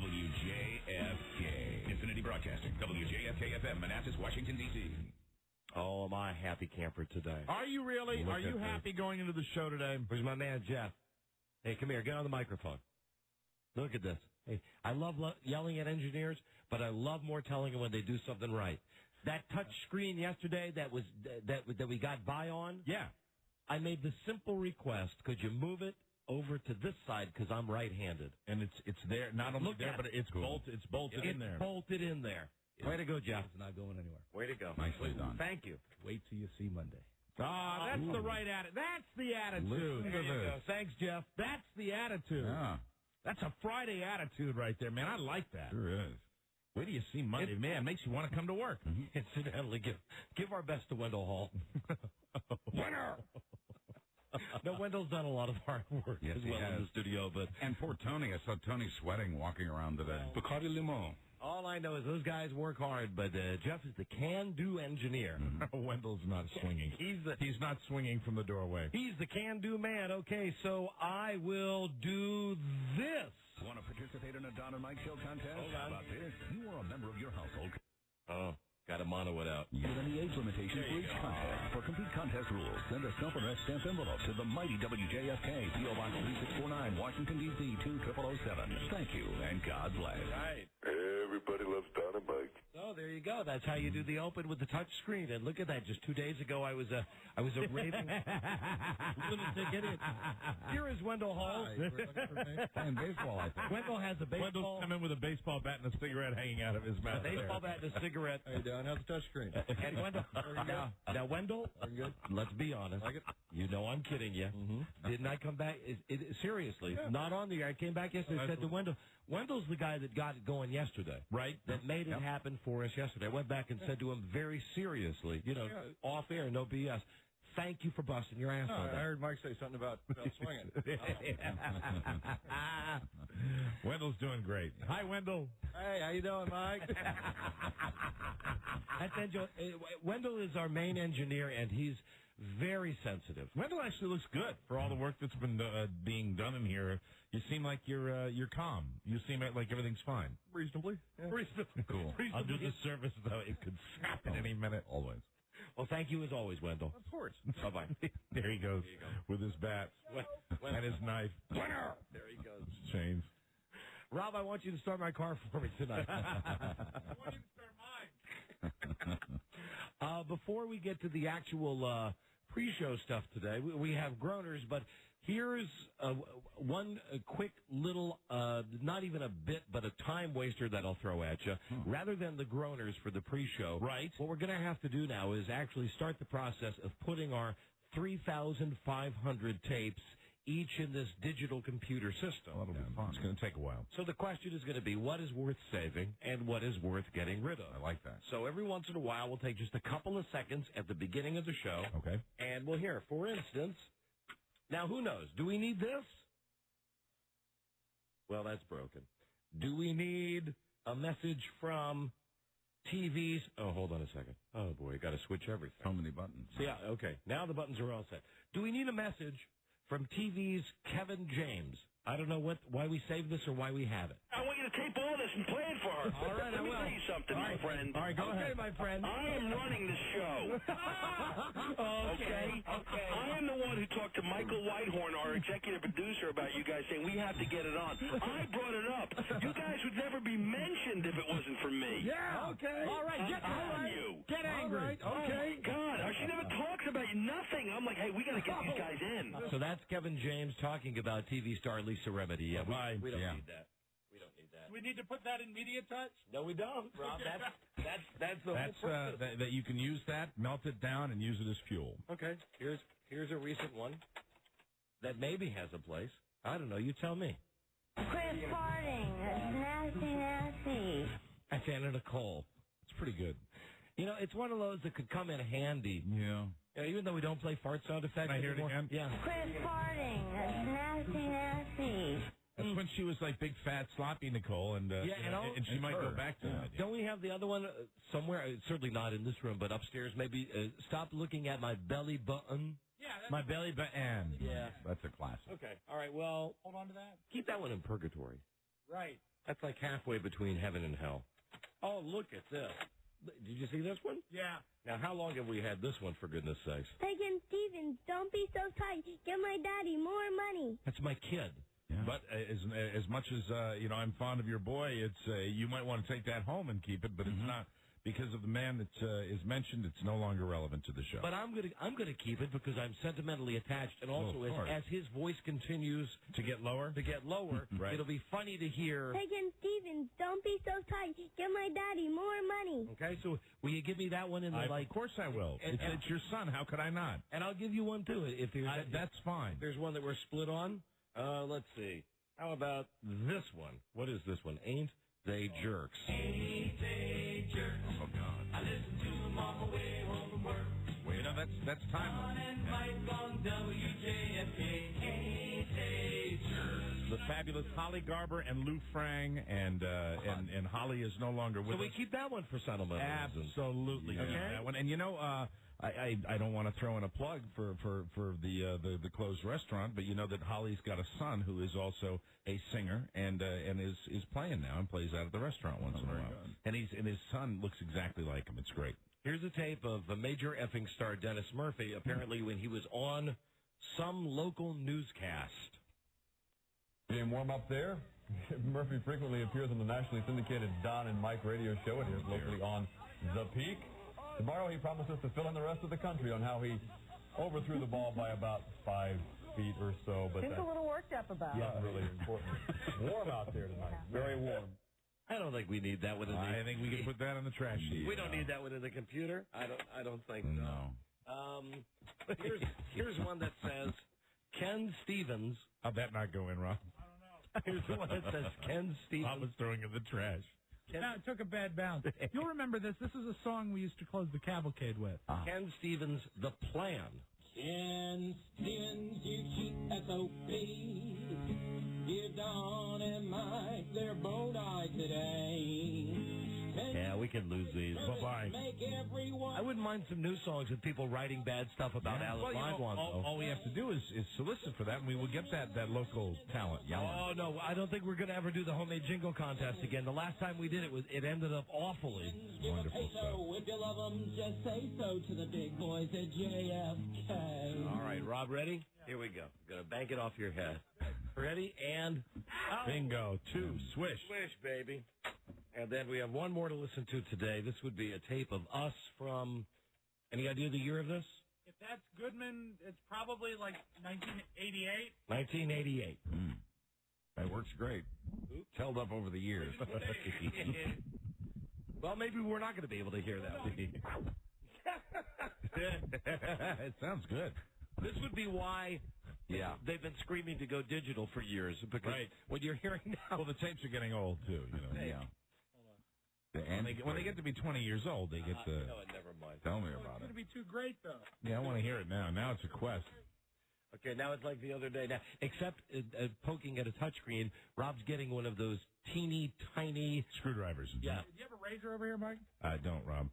WJFK. Infinity Broadcasting. WJFK-FM, Manassas, Washington, D.C. Oh, am I a happy camper today. Are you really? Are you happy going into the show today? Where's my man, Jeff? Hey, come here. Get on the microphone. Look at this. Hey, I love yelling at engineers, but I love more telling them when they do something right. That touch screen yesterday that we got by on? Yeah. I made the simple request, could you move it over to this side because I'm right-handed? And it's there, not only there, but it's bolted in there. It's bolted in there. Way to go, Jeff. It's not going anywhere. Way to go. Nicely done. Thank you. Wait till you see Monday. That's the right attitude. That's the attitude. There you go. Thanks, Jeff. That's the attitude. Yeah. That's a Friday attitude right there, man. I like that. Sure is. Wait till you see Monday. Man, it makes you want to come to work. Incidentally, give our best to Wendell Hall. Winner! No, Wendell's done a lot of hard work Yes, as he well has. in the studio, but And poor Tony. I saw Tony sweating walking around today. Bacardi Limon. all I know is those guys work hard, but Jeff is the can-do engineer. Wendell's not swinging. He's not swinging from the doorway. He's the can-do man. Okay, so I will do this. Want to participate in a Don and Mike Show contest? Hold How on. about this? You are a member of your household. Oh, got to mono it out. With any age limitation for each contest. For complete contest rules, send a self-addressed stamped envelope to the mighty WJFK, P.O. Box 3649, Washington, D.C. 20007. Thank you, and God bless. Right. Everybody loves Don and Mike. So there you go. That's how you do the open with the touch screen. And look at that. Just 2 days ago, I was a raving lunatic idiot. Here is Wendell Hall. Playing baseball, I think. Wendell has a Wendell's baseball. come in with a baseball bat and a cigarette hanging out of his mouth. A baseball bat and a cigarette. How you doing? How's the touchscreen? And Wendell, now Wendell, let's be honest. Like it? You know I'm kidding you. Didn't I come back? Seriously, not on the air. I came back yesterday and said to Wendell, Wendell's the guy that got it going yesterday, right? That made it happen for us yesterday. I went back and said to him very seriously, off air, no BS. Thank you for busting your ass on I that. heard Mike say something about swinging. Wendell's doing great. Hi, Wendell. Hey, how you doing, Mike? Wendell is our main engineer, and he's very sensitive. Wendell actually looks good for all the work that's been being done in here. You seem like you're calm. You seem like everything's fine. Reasonably. Yeah. Reasonably. Cool. Under the surface, though, it could snap at any minute. Always. Well, thank you as always, Wendell. Of course. Bye-bye. There he goes with his bat and his knife. Winner! There he goes. Chains. Rob, I want you to start my car for me tonight. I want you to start mine. Before we get to the actual pre-show stuff today, we have groaners, but here's one quick little, not even a bit, but a time waster that I'll throw at you. Rather than the groaners for the pre-show, right? What we're going to have to do now is actually start the process of putting our 3,500 tapes each in this digital computer system. Well, that'll be fun. It's going to take a while. So the question is going to be, what is worth saving and what is worth getting rid of? I like that. So every once in a while, we'll take just a couple of seconds at the beginning of the show. Okay. And we'll hear, for instance, now who knows? Do we need this? Well, that's broken. Do we need a message from TVs? Oh, hold on a second. Oh, boy, got to switch everything. So many buttons. So, yeah, okay. Now the buttons are all set. Do we need a message from TV's Kevin James? I don't know why we saved this or why we have it. I want you to tape all this and play it for her. All right, Let me I will. tell you something, my friend. All right, go ahead, my friend. I am running the show. Okay? I am the one who talked to Michael Whitehorn, our executive producer, about you guys saying we have to get it on. I brought it up. You guys would never be mentioned if it wasn't for me. Yeah, okay. All right, I'm telling you. Get angry. Okay. God, she never talks about you. Nothing. I'm like, hey, we got to get these guys in. So that's Kevin James talking about TV star Lisa Remedy. Yeah, we don't need that. We don't need that. We need to put that in Media Touch? No, we don't, Rob. That's the whole purpose. That you can use that, melt it down, and use it as fuel. Okay, here's a recent one that maybe has a place. I don't know. You tell me. Quit farting. That's nasty. That's Anna Nicole. It's pretty good. You know, it's one of those that could come in handy. Yeah. Even though we don't play fart sound effects Can I hear it anymore. again? Yeah. Quit farting. That's nasty. That's when she was like big, fat, sloppy Nicole, and and she might go back to that. Don't we have the other one somewhere? Certainly not in this room, but upstairs maybe. Stop looking at my belly button. Yeah, my belly button. Yeah. That's a classic. Okay. All right. Well, Hold on to that. keep that one in purgatory. Right. That's like halfway between heaven and hell. Oh, look at this. Did you see this one? Yeah. Now, how long have we had this one, for goodness sakes? Megan Stevens, don't be so tight. Give my daddy more money. That's my kid. Yeah. But as much as I'm fond of your boy, it's you might want to take that home and keep it, but it's not. Because of the man that is mentioned, it's no longer relevant to the show. But I'm gonna keep it because I'm sentimentally attached, and also as his voice continues to get lower, right. It'll be funny to hear. Megan Stevens, don't be so tight. Give my daddy more money. Okay, so will you give me that one in the Of course I will. It's your son. How could I not? And I'll give you one too if that's fine. There's one that we're split on. Let's see. How about this one? What is this one? Ain't They Jerks? Ain't they jerks? Oh God! I listen to them on my way home from work. That's time. John and Mike on WJFK. Ain't they jerks? The fabulous Holly Garber and Lou Frang, and Holly is no longer with us. So we keep that one for sentimental reasons. Absolutely. Okay. That one. And I don't want to throw in a plug for the closed restaurant, but you know that Holly's got a son who is also a singer and is playing now and plays out at the restaurant once in a while. And his son looks exactly like him. It's great. Here's a tape of the major effing star Dennis Murphy, apparently when he was on some local newscast. Game warm up there. Murphy frequently appears on the nationally syndicated Don and Mike radio show. It is locally on The Peak. Tomorrow he promises to fill in the rest of the country on how he overthrew the ball by about 5 feet or so. But Seems a little worked up about it. Not really important. Warm out there tonight. Very warm. I don't think we need that one in the... I think we can put that on the trash sheet. We don't need that one in the computer. I don't think so. No. Here's one that says Ken Stevens. How'd that not go in, Rob? Here's the one that says Ken Stevens. I was throwing in the trash. No, it took a bad bounce. You'll remember this. This is a song we used to close the cavalcade with. Ken Stevens, The Plan. Ken Stevens, you cheap SOB. Dear Don and Mike, they're bold-eyed today. Yeah, we can lose these. Bye-bye. I wouldn't mind some new songs with people writing bad stuff about Alan Livewan, though. All we have to do is solicit for that, and we will get that local talent. Oh, no, I don't think we're going to ever do the homemade jingle contest again. The last time we did it ended up awfully. Wonderful stuff. If you love them, just say so to the big boys at JFK. All right, Rob, ready? Here we go. Going to bank it off your head. Ready? And... Bingo. 2. Swish. Swish, baby. And then we have one more to listen to today. This would be a tape of us from... Any idea the year of this? If that's Goodman, it's probably like 1988. 1988. That works great. Oops. It's held up over the years. Well, maybe we're not going to be able to hear that one. It sounds good. This would be why they've been screaming to go digital for years. Because what you're hearing now... Well, the tapes are getting old, too. Yeah. And when they get to be 20 years old, they get to... never mind. Tell me about It's going to be too great, though. Yeah, I want to hear it now. Now it's a quest. Okay, now it's like the other day. Now, except poking at a touchscreen, Rob's getting one of those teeny, tiny... Screwdrivers. Yeah. Do you have a razor over here, Mike? I don't, Rob.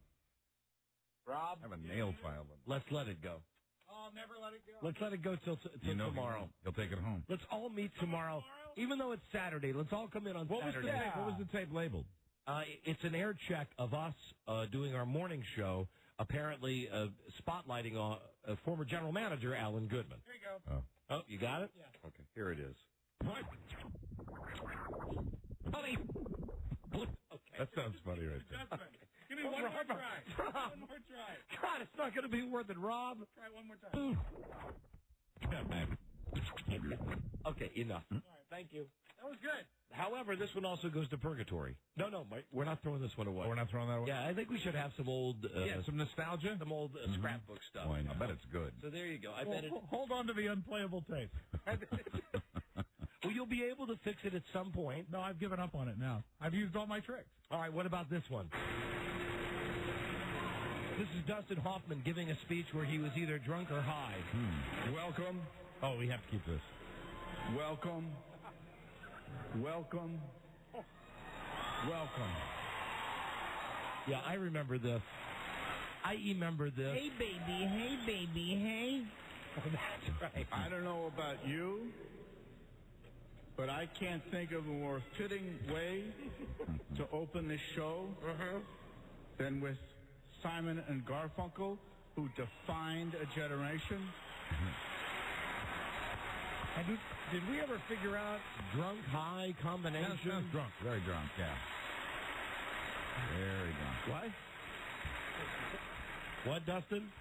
Rob? I have a nail file. Let's let it go. Oh, never let it go. Let's let it go till tomorrow. He'll take it home. Let's all meet tomorrow. Even though it's Saturday, let's all come in on Saturday. What was the tape labeled? It's an air check of us doing our morning show, apparently spotlighting former general manager Alan Goodman. Here you go. Oh, you got it? Yeah. Okay, here it is. Funny. Okay. That sounds funny right there. That's right. Give me one more try. One more try. God, it's not going to be worth it, Rob. Try one more time. Okay, enough. All right, thank you. That was good. However, this one also goes to purgatory. No, Mike, we're not throwing this one away. Oh, we're not throwing that away? Yeah, I think we should have some old... some nostalgia? Some old scrapbook stuff. Boy, I bet it's good. So there you go. I bet it... Hold on to the unplayable tape. Well, you'll be able to fix it at some point. No, I've given up on it now. I've used all my tricks. All right, what about this one? This is Dustin Hoffman giving a speech where he was either drunk or high. Welcome. Oh, we have to keep this. Welcome. Welcome. Welcome. Yeah, I remember this. I remember this. Hey, baby, hey. That's right. I don't know about you, But I can't think of a more fitting way to open this show than with Simon and Garfunkel, who defined a generation. And did we ever figure out drunk high combination? Sounds drunk, very drunk, yeah. Very drunk. What, Dustin?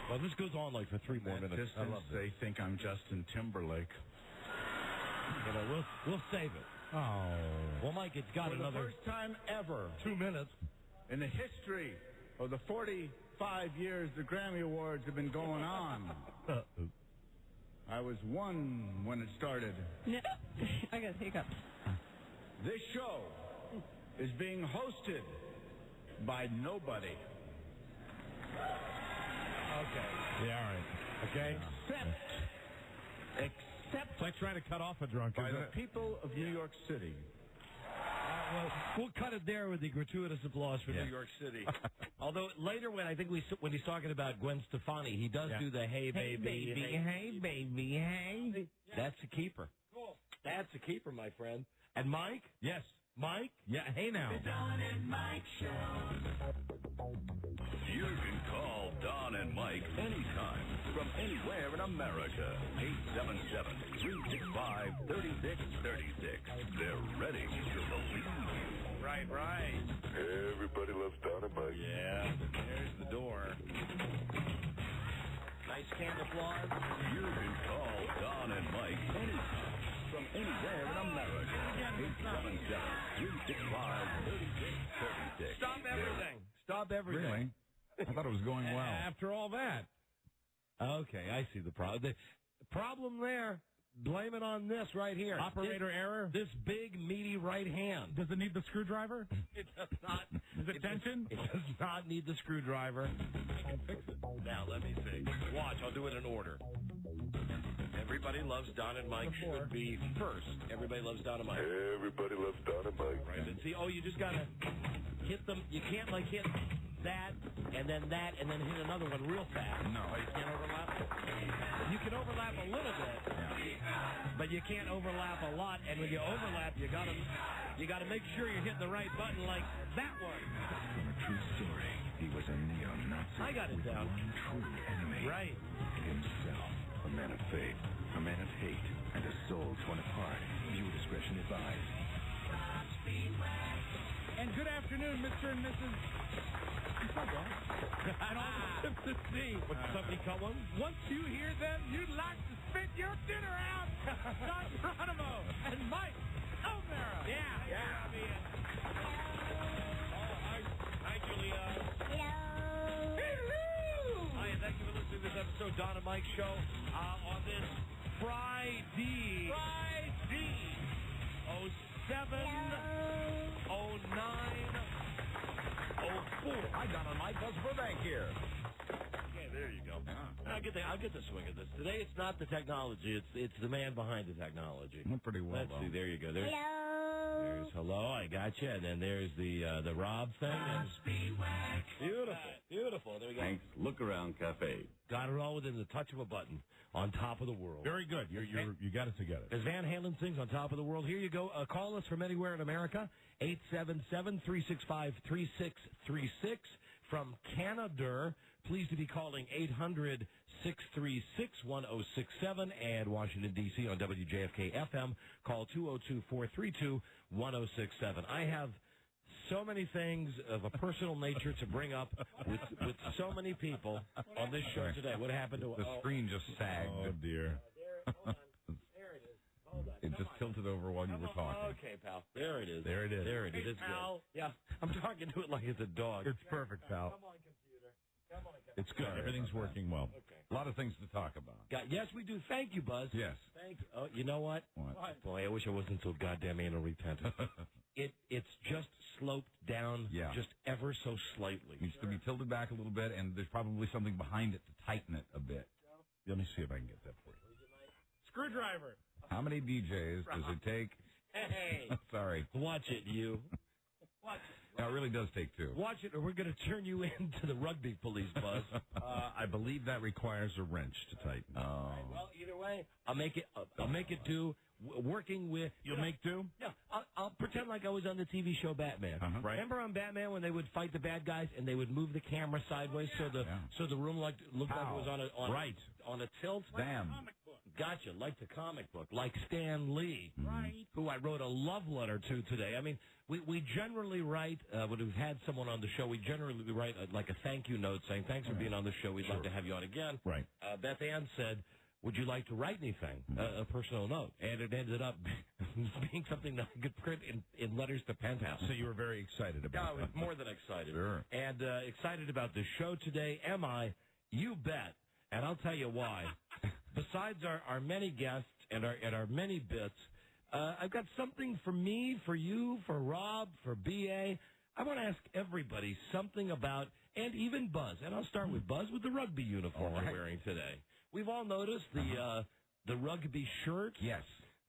Well, this goes on like for 3 more minutes. I love They think I'm Justin Timberlake. You know, we'll save it. Oh. Well, Mike, it's got For another the first time ever 2 minutes in the history of the 45 years the Grammy Awards have been going on. I was 1 when it started. No, I got hiccups. This show is being hosted by nobody. Okay. Yeah, all right. Okay. Except It's like trying to cut off a drunk, by isn't the it? people of New York City. Well, we'll cut it there with the gratuitous applause for New York City. Although later, when he's talking about Gwen Stefani, he does do the "Hey baby, hey baby, hey." That's a keeper. Cool. That's a keeper, my friend. And Mike? Yes. Mike? Yeah, hey now. The Don and Mike Show. You can call Don and Mike anytime from anywhere in America. 877-365-3636. They're ready to believe you. Right. Everybody loves Don and Mike. Yeah, there's the door. Nice canned applause. You can call Don and Mike anytime from anywhere in America. 877-365-3636. Stop everything. Really? I thought it was going well. After all that. Okay, I see the problem. The problem there, blame it on this right here. Operator error? This big, meaty right hand. Does it need the screwdriver? It does not. Is it tension? It does not need the screwdriver. I can fix it. Now, let me see. Watch, I'll do it in order. Everybody Loves Don and Mike should be first. Everybody Loves Don and Mike. Everybody loves Don and Mike. Right, and see, you just got to hit them. You can't, hit that, and then hit another one real fast. No. You can't overlap. You can overlap a little bit, but you can't overlap a lot. And when you overlap, you gotta make sure you're hitting the right button, like that one. From a true story, he was a neo-Nazi. I got it down. One true enemy. Right. Himself. A man of faith, a man of hate, and a soul torn apart. Viewer discretion advised. And good afternoon, Mr. and Mrs. And all the to see. Would somebody cut one? Once you hear them, you'd like to spit your dinner out. Don Geronimo and Mike O'Mara. Yeah. Hi, Julia. Hello. Hi, and thank you for listening to this episode, Don and Mike Show, on this Friday. 07-09-04. Hi, Don and Mike. Buzz Burbank here. Okay, there you go. I'll get the swing of this. Today it's not the technology, it's the man behind the technology. Pretty well, Let's see, there you go. There's hello, I got you. And then there's the Rob thing. And beautiful. There we go. Hank's Look Around Cafe. Got it all within the touch of a button on top of the world. Very good. You got it together. As Van Halen sings on top of the world, here you go. Call us from anywhere in America, 877-365-3636. From Canada, pleased to be calling 800-636-1067. And Washington, D.C. on WJFK FM, call 202-432-1067. I have so many things of a personal nature to bring up with so many people on this show today. What happened to the screen just sagged. Oh, dear. Hold on. There it is. Hold on. It just tilted over while you were talking. Okay, pal. There it is. There it is. There it is. It's pal. good. Yeah, I'm talking to it like it's a dog. It's perfect, pal. Come on, computer. Come on, It's good. Everything's working well. Okay. A lot of things to talk about. Yes, we do. Thank you, Buzz. Yes. Thank you. Oh, you know what? What? Boy, I wish I wasn't so goddamn anal repentant. It's just sloped down just ever so slightly. Needs to be tilted back a little bit, and there's probably something behind it to tighten it a bit. Let me see if I can get that for you. Screwdriver. How many DJs does it take? Hey. Sorry. Watch it, you. No, it really does take two. Watch it, or we're going to turn you into the rugby police, Buzz. I believe that requires a wrench to tighten. Oh. Right, well, either way, I'll make it do. Working with... You'll make do? Yeah, I'll pretend like I was on the TV show Batman. Right. Remember on Batman when they would fight the bad guys and they would move the camera sideways so the room looked like it was on a tilt? Damn. Gotcha, like the comic book, like Stan Lee, who I wrote a love letter to today. I mean, we generally write, when we've had someone on the show, we generally write like a thank you note saying, thanks for being on the show, we'd love to have you on again. Right. Beth Ann said, would you like to write anything, a personal note? And it ended up being something that I could print in letters to Penn. So you were very excited about it. Yeah, I was more than excited. Sure. And excited about the show today. Am I? You bet. And I'll tell you why. Besides our many guests and our many bits, I've got something for me, for you, for Rob, for B.A. I want to ask everybody something about, and even Buzz. And I'll start with Buzz with the rugby uniform we're wearing today. We've all noticed the rugby shirt. Yes.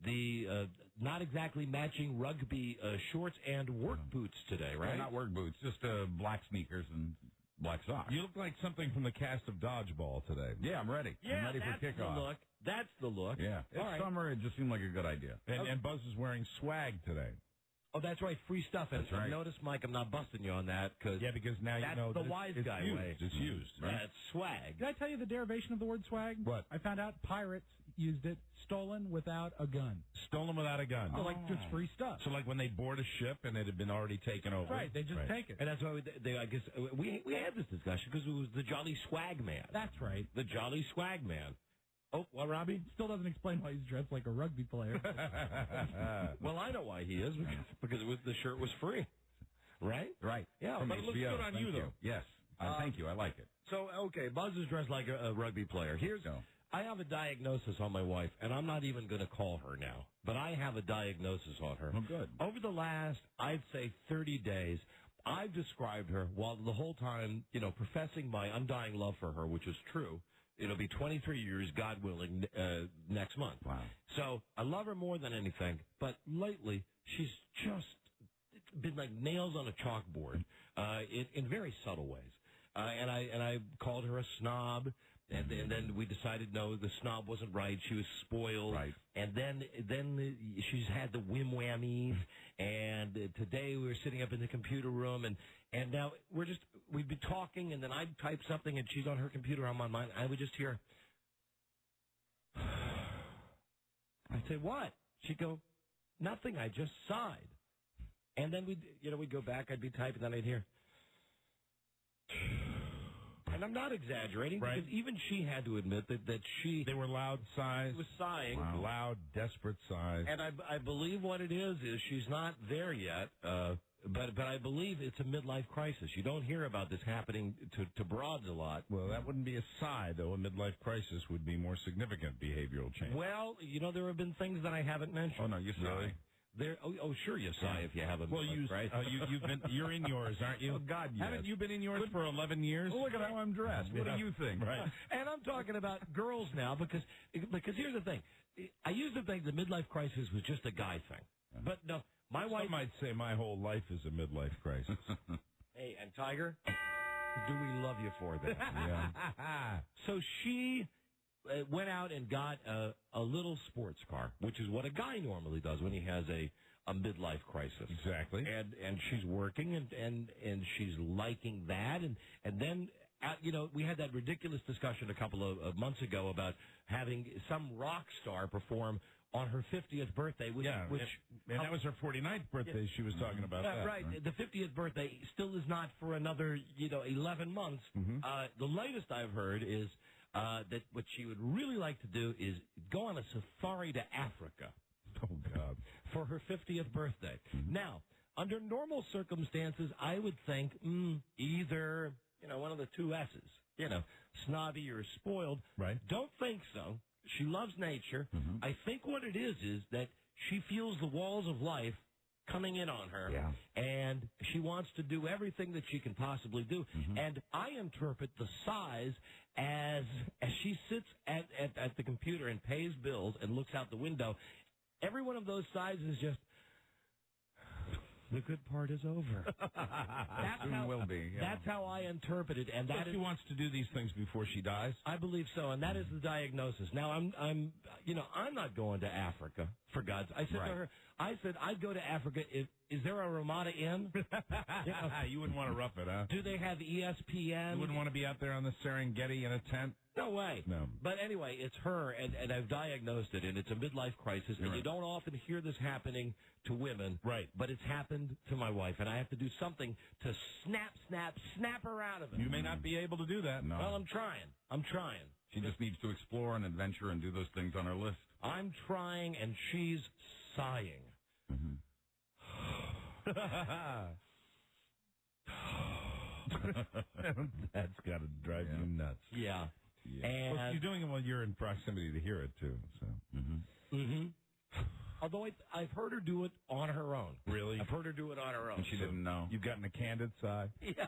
The not exactly matching rugby shorts and work boots today, right? Yeah, not work boots, just black sneakers and black socks. You look like something from the cast of Dodgeball today. Yeah, I'm ready. Yeah, I'm ready for kickoff. The look. That's the look. Yeah. It's summer. It just seemed like a good idea. And Buzz is wearing swag today. Oh, that's right, free stuff. And That's right. notice, Mike, I'm not busting you on that because now that's you know the wise guy way. It's used. Right? Yeah, it's swag. Did I tell you the derivation of the word swag? What? I found out pirates used it, stolen without a gun. Stolen without a gun. So, like, just free stuff. So, like when they board a ship and it had been already taken over. Right, they just take it. And that's why I guess we had this discussion because it was the Jolly Swag Man. That's right. The Jolly Swag Man. Oh, what, Robbie? Still doesn't explain why he's dressed like a rugby player. Well, I know why he is, because the shirt was free. Right? Right. Yeah, From but it looks HBO. good on you, though. Yes. Thank you. I like it. So, okay, Buzz is dressed like a rugby player. I have a diagnosis on my wife, and I'm not even going to call her now, but I have a diagnosis on her. Oh, good. Over the last, I'd say, 30 days, I've described her, while the whole time, professing my undying love for her, which is true. It'll be 23 years, God willing, next month. Wow. So I love her more than anything, but lately she's just been like nails on a chalkboard in very subtle ways. And I called her a snob, and then we decided no, the snob wasn't right. She was spoiled. Right. And then she's had the whim whammies. And today we were sitting up in the computer room, and now we'd be talking, and then I'd type something, and she's on her computer, I'm on mine. I would just hear, I'd say, what? She'd go, nothing, I just sighed. And then we'd go back, I'd be typing, and then I'd hear, and I'm not exaggerating, right. Because even she had to admit that they were loud sighs. She was sighing. Wow. Loud, desperate sighs. And I believe what it is she's not there yet, but I believe it's a midlife crisis. You don't hear about this happening to broads a lot. Well, that wouldn't be a sigh, though. A midlife crisis would be more significant behavioral change. Well, there have been things that I haven't mentioned. Oh, no, you sigh. Sure you sigh if you haven't. Well, you're in yours, aren't you? Oh, God, yes. Haven't you been in yours for 11 years? Well, look at how I'm dressed. What do you think? Right. And I'm talking about girls now because here's the thing. I used to think the midlife crisis was just a guy thing. But no, my wife... Some might say my whole life is a midlife crisis. Hey, and Tiger, do we love you for that? Yeah. So she... went out and got a little sports car, which is what a guy normally does when he has a midlife crisis. Exactly. And she's working and she's liking that. And then, we had that ridiculous discussion a couple of months ago about having some rock star perform on her 50th birthday. And that was her 49th birthday. She was talking about that. Right. The 50th birthday still is not for another, 11 months. Mm-hmm. The latest I've heard is... that what she would really like to do is go on a safari to Africa. Oh, God. For her 50th birthday. Mm-hmm. Now, under normal circumstances, I would think either, one of the two S's, snobby or spoiled. Right. Don't think so. She loves nature. Mm-hmm. I think what it is that she feels the walls of life coming in on her, and she wants to do everything that she can possibly do. Mm-hmm. And I interpret the size as she sits at the computer and pays bills and looks out the window. Every one of those sizes is just The good part is over. Soon will be. Yeah. That's how I interpret it, and that she wants to do these things before she dies. I believe so, and that is the diagnosis. Now I'm not going to Africa for God's. I said to her, I'd go to Africa. Is there a Ramada Inn? You wouldn't want to rough it, huh? Do they have ESPN? You wouldn't want to be out there on the Serengeti in a tent? No way. No. But anyway, it's her, and I've diagnosed it, and it's a midlife crisis, and you don't often hear this happening to women. Right. But it's happened to my wife, and I have to do something to snap her out of it. You may not be able to do that. No. Well, I'm trying. She just needs to explore and adventure and do those things on her list. I'm trying, and she's sighing. That's got to drive you nuts. Yeah. And well, you're doing it while you're in proximity to hear it, too. So. Although I've heard her do it on her own. Really? I've heard her do it on her own. And she didn't know. You've gotten a candid sigh? Yeah.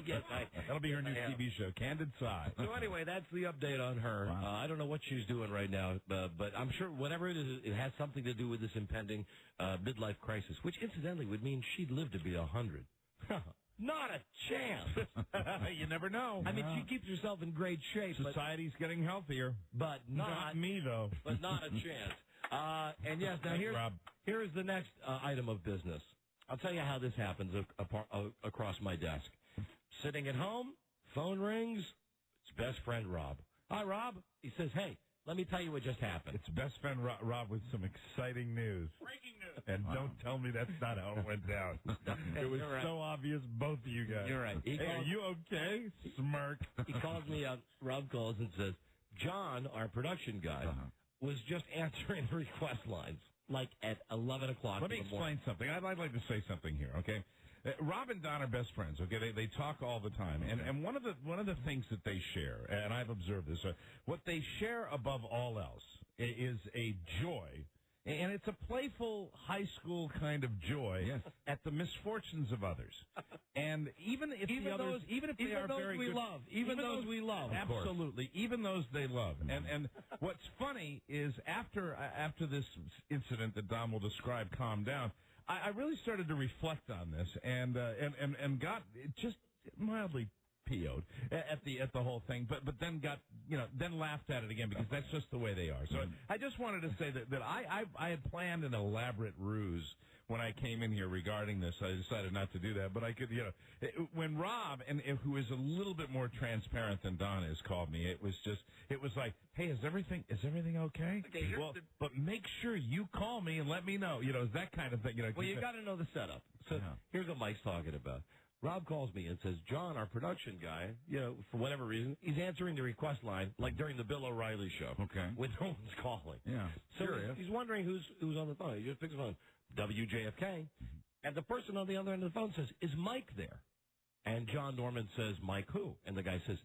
Yes, That'll be her new TV show, Candid Sigh. So anyway, that's the update on her. Wow. I don't know what she's doing right now, but I'm sure whatever it is, it has something to do with this impending midlife crisis, which incidentally would mean she'd live to be 100. Not a chance. You never know. I mean, she keeps herself in great shape. Society's getting healthier. But not me, though. But not a chance. And yes, now here's the next item of business. I'll tell you how this happens across my desk. Sitting at home, phone rings. It's best friend Rob. Hi, Rob. He says, hey, let me tell you what just happened. It's best friend Rob with some exciting news. Breaking news. And don't tell me that's not how it went down. It was so obvious, both of you guys. You're right. Hey, are you okay? Smirk. He calls me up. Rob calls and says, John, our production guy, was just answering request lines, like at 11 o'clock. Let me explain something. I'd like to say something here, okay? Rob and Don are best friends, okay? They talk all the time. And one of the things that they share, and I've observed this, what they share above all else is a joy. And it's a playful high school kind of joy at the misfortunes of others. And even if they are very good, even those we love, absolutely, even those they love. And what's funny is after this incident that Don will describe calmed down, I really started to reflect on this and got just mildly PO'd at the whole thing, but then got then laughed at it again because that's just the way they are. So I just wanted to say that I had planned an elaborate ruse when I came in here regarding this. I decided not to do that, but I could when Rob who is a little bit more transparent than Don has called me, it was like, hey, is everything okay? Well, but make sure you call me and let me know. It's that kind of thing. Well, you got to know the setup. So here's what Mike's talking about. Rob calls me and says, John, our production guy, for whatever reason, he's answering the request line, like during the Bill O'Reilly show. Okay. When no one's calling. Yeah. So he's wondering who's on the phone. He just picks the phone. WJFK. And the person on the other end of the phone says, is Mike there? And John Norman says, Mike who? And the guy says,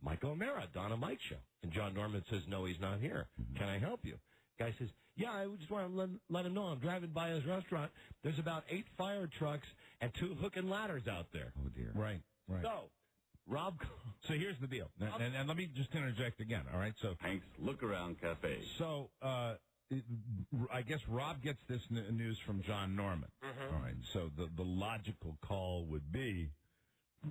Mike O'Mara, Donna Mike show. And John Norman says, no, he's not here. Can I help you? Guy says, yeah, I just want to let him know I'm driving by his restaurant. There's about 8 fire trucks and 2 hook and ladders out there. Oh, dear. Right. So, Rob... So here's the deal. And let me just interject again, all right? So Hank's Look Around Cafe. So, I guess Rob gets this news from John Norman. All right. So the logical call would be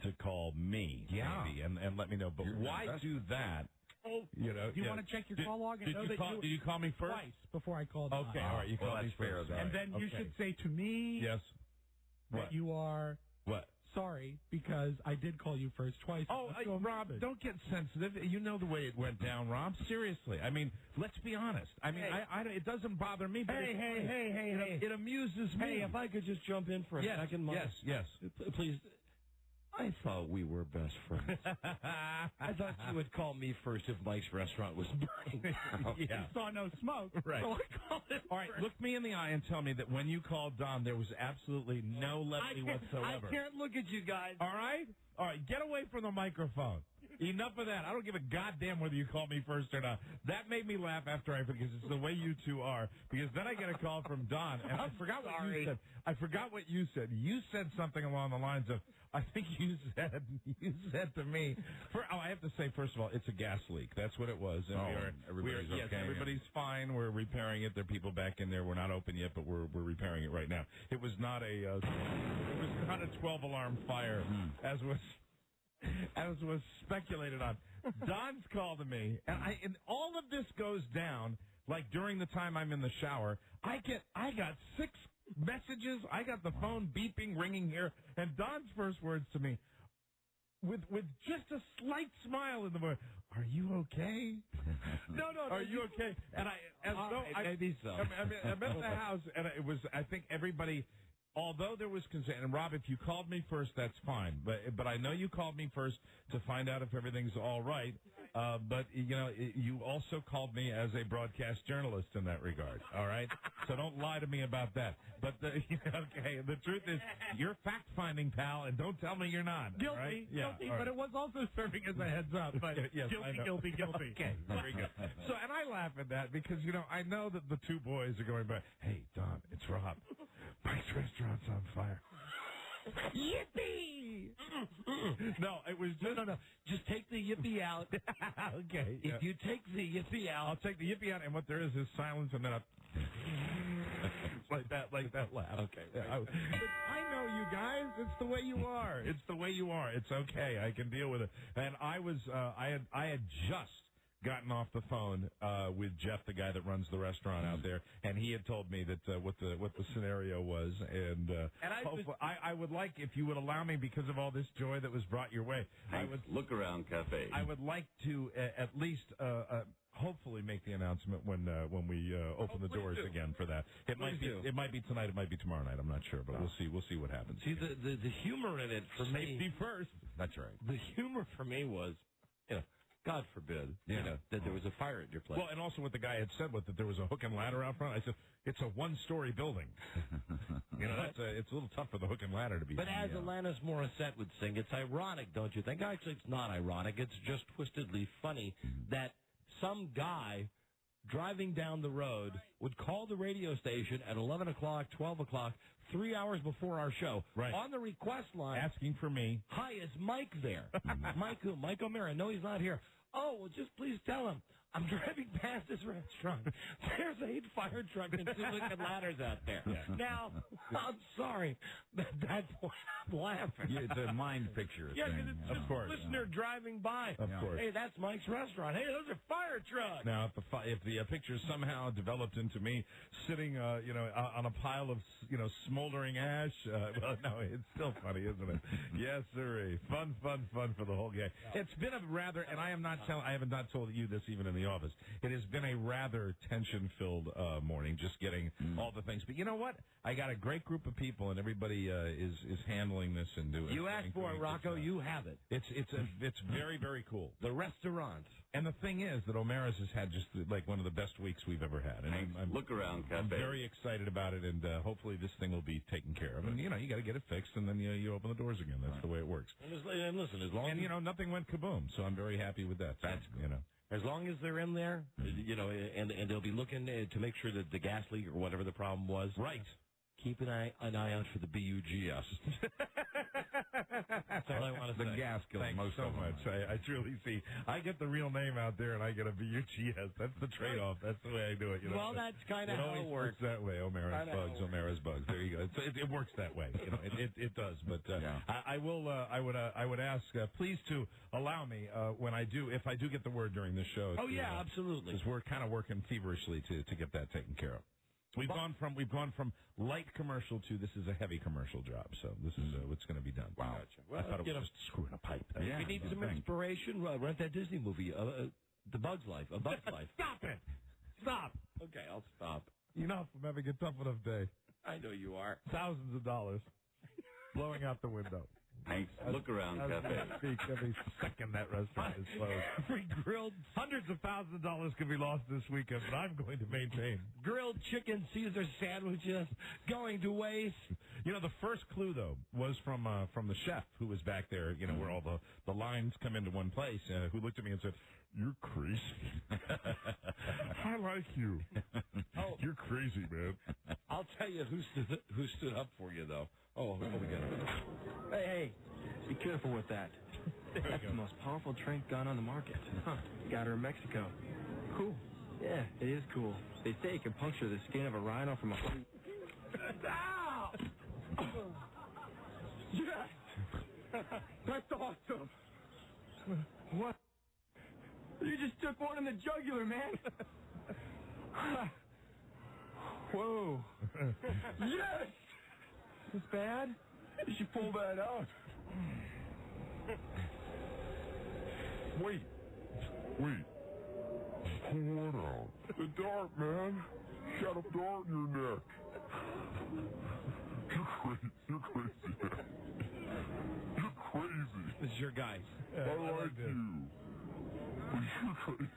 to call me, maybe, and let me know. But why do that? Do you want to check your call log and know that did you call me first? Twice before I called. Okay, all right, you called me first. And then you should say to me that you are sorry because I did call you first twice. Oh, Rob, don't get sensitive. You know the way it went down, Rob. Seriously. I mean, let's be honest. I mean, it doesn't bother me. But Hey. It amuses me. Hey, if I could just jump in for a second, Mike. Yes. Please. I thought we were best friends. I thought you would call me first if Mike's restaurant was burning. You saw no smoke. Right. So I called it All right, first. look me in the eye and tell me that when you called Don, there was absolutely no levity whatsoever. I can't look at you guys. All right? All right, get away from the microphone. Enough of that. I don't give a goddamn whether you call me first or not. That made me laugh because it's the way you two are. Because then I get a call from Don, and I forgot what you said. I forgot what you said. You said something along the lines of, I think you said to me, I have to say, first of all, it's a gas leak. That's what it was. And everybody's okay. Yes, everybody's fine. We're repairing it. There are people back in there. We're not open yet, but we're repairing it right now. It was not a 12-alarm fire, as was speculated on. Don's called to me, and all of this goes down like during the time I'm in the shower. I got 6 messages. I got the phone beeping, ringing here, and Don's first words to me, with just a slight smile in the voice, "Are you okay?" No. Are you okay? And maybe so. I'm at the house, and it was. I think everybody. Although there was concern, and Rob, if you called me first, that's fine. But I know you called me first to find out if everything's all right. But you also called me as a broadcast journalist in that regard. All right, so don't lie to me about that. But okay, the truth is, you're fact finding, pal, and don't tell me you're not. Guilty, right? guilty. Right. But it was also serving as a heads up. But yes, guilty. Okay, very good. So, and I laugh at that because I know that the two boys are going back. Hey, Don, it's Rob. Mike's restaurant's on fire. Yippee! No, it was just... No. Just take the yippee out. Okay. If you take the yippee out... I'll take the yippee out, and what there is silence, and then like that laugh. Okay. Right. I know you guys. It's the way you are. It's the way you are. It's okay. I can deal with it. And I was... I had just gotten off the phone with Jeff, the guy that runs the restaurant out there, and he had told me that what the scenario was, and I would like, if you would allow me, because of all this joy that was brought your way, I would look around cafe. I would like to at least hopefully make the announcement when we open the doors again for that. It might be tonight, it might be tomorrow night. I'm not sure, but we'll see what happens. See, the humor in it for me. Safety first. That's right. The humor for me was, God forbid, that there was a fire at your place. Well, and also what the guy had said was that there was a hook and ladder out front. I said, it's a one-story building. It's a little tough for the hook and ladder to be. But as Alanis Morissette would sing, it's ironic, don't you think? Actually, it's not ironic. It's just twistedly funny that some guy driving down the road would call the radio station at 11 o'clock, 12 o'clock, 3 hours before our show, on the request line, asking for me. Hi, is Mike there? Mike who? Mike O'Mara. No, he's not here. Oh, well, just please tell him I'm driving past this restaurant. There's 8 fire trucks and 2 looking ladders out there. Yeah. Now, I'm sorry. That's why I'm laughing. Yeah, it's a mind picture thing. Because it's just a listener driving by. Of course. Hey, that's Mike's restaurant. Hey, those are fire trucks. Now, if the picture somehow developed into me sitting, on a pile of, smoldering ash, well, no, it's still funny, isn't it? Yes, sir. Fun for the whole gang. It's been a rather, and I have not told you this even in the office. It has been a rather tension-filled morning, just getting all the things. But you know what? I got a great group of people, and everybody is handling this and doing. You asked for it, Rocco. You have it. It's very, very cool. The restaurant. And the thing is that O'Mara's has had just like one of the best weeks we've ever had. And I'm look around cafe. I'm very excited about it, and hopefully this thing will be taken care of. And you got to get it fixed, and then you open the doors again. That's the way it works. And listen, as long as nothing went kaboom, so I'm very happy with that. That's As long as they're in there, and they'll be looking to make sure that the gas leak or whatever the problem was. Right. Keep an eye out for the BUGS. That's all I want to say. The gas killer. Thanks most so of them. much. I truly see. I get the real name out there, and I get a BUGS. That's the trade-off. That's the way I do it. Well, that's kind of how it works. That way. O'Mara's bugs. There you go. It works that way. It does. But I would ask, please to allow me if I do get the word during this show. Oh yeah, absolutely. Because we're kind of working feverishly to get that taken care of. We've gone from light commercial to this is a heavy commercial job. So this is what's going to be done. Wow. Gotcha. Well, I thought it was just screwing a pipe. If you need some inspiration, rent that Disney movie, The Bug's Life. A Bug's Life. Stop it! Stop! Okay, I'll stop. Enough. I'm having a tough enough day. I know you are. Thousands of dollars blowing out the window. Thanks. Look around, Cafe. Every second that restaurant is closed. Free grilled. Hundreds of thousands of dollars could be lost this weekend, but I'm going to maintain. Grilled chicken Caesar sandwiches going to waste. You know, the first clue, though, was from the chef who was back there, you know, where all the lines come into one place, who looked at me and said, "You're crazy." I like you. Oh, you're crazy, man. I'll tell you who stood up for you, though. Oh, we got it. Hey, be careful with that. That's the most powerful trank gun on the market. Huh. Got her in Mexico. Cool. Yeah, it is cool. They say it can puncture the skin of a rhino from a... Ow! Yes! That's awesome! What? You just took one in the jugular, man! Whoa! Yes! Is this bad? You should pull that out. Wait. Pull what out? The dart, man. Got a dart in your neck. You're crazy, man. You're crazy. This is your guy. I like you. But you're crazy.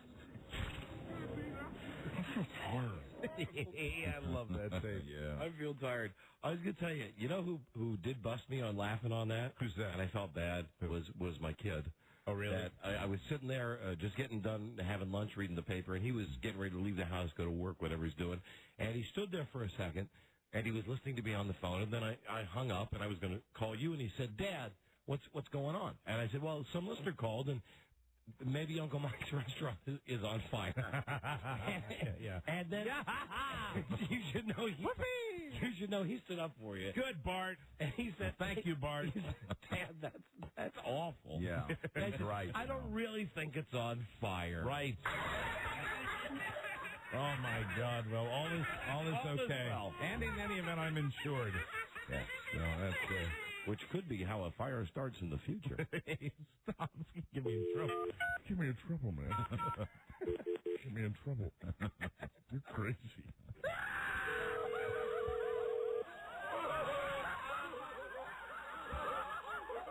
This is hard. I love that thing. Yeah. I feel tired. I was going to tell you, you know who did bust me on laughing on that? Who's that? And I felt bad. Was my kid. Oh, really? That I was sitting there just getting done having lunch, reading the paper, and he was getting ready to leave the house, go to work, whatever he's doing. And he stood there for a second, and he was listening to me on the phone, and then I hung up, and I was going to call you, and he said, "Dad, what's going on?" And I said, "Well, some listener called, and maybe Uncle Mike's restaurant is on fire." Yeah. And then you should know he stood up for you. Good, Bart. And he said, "Thank you, Bart." He said, "Dad, that's awful." Yeah, that's right. I don't really think it's on fire. Right. Oh my God! Well, all is okay. Well. And in any event, I'm insured. Yes. So that's good. Which could be how a fire starts in the future. Hey, stop! Get me in trouble. Get me in trouble, man. Get me in trouble. You're crazy.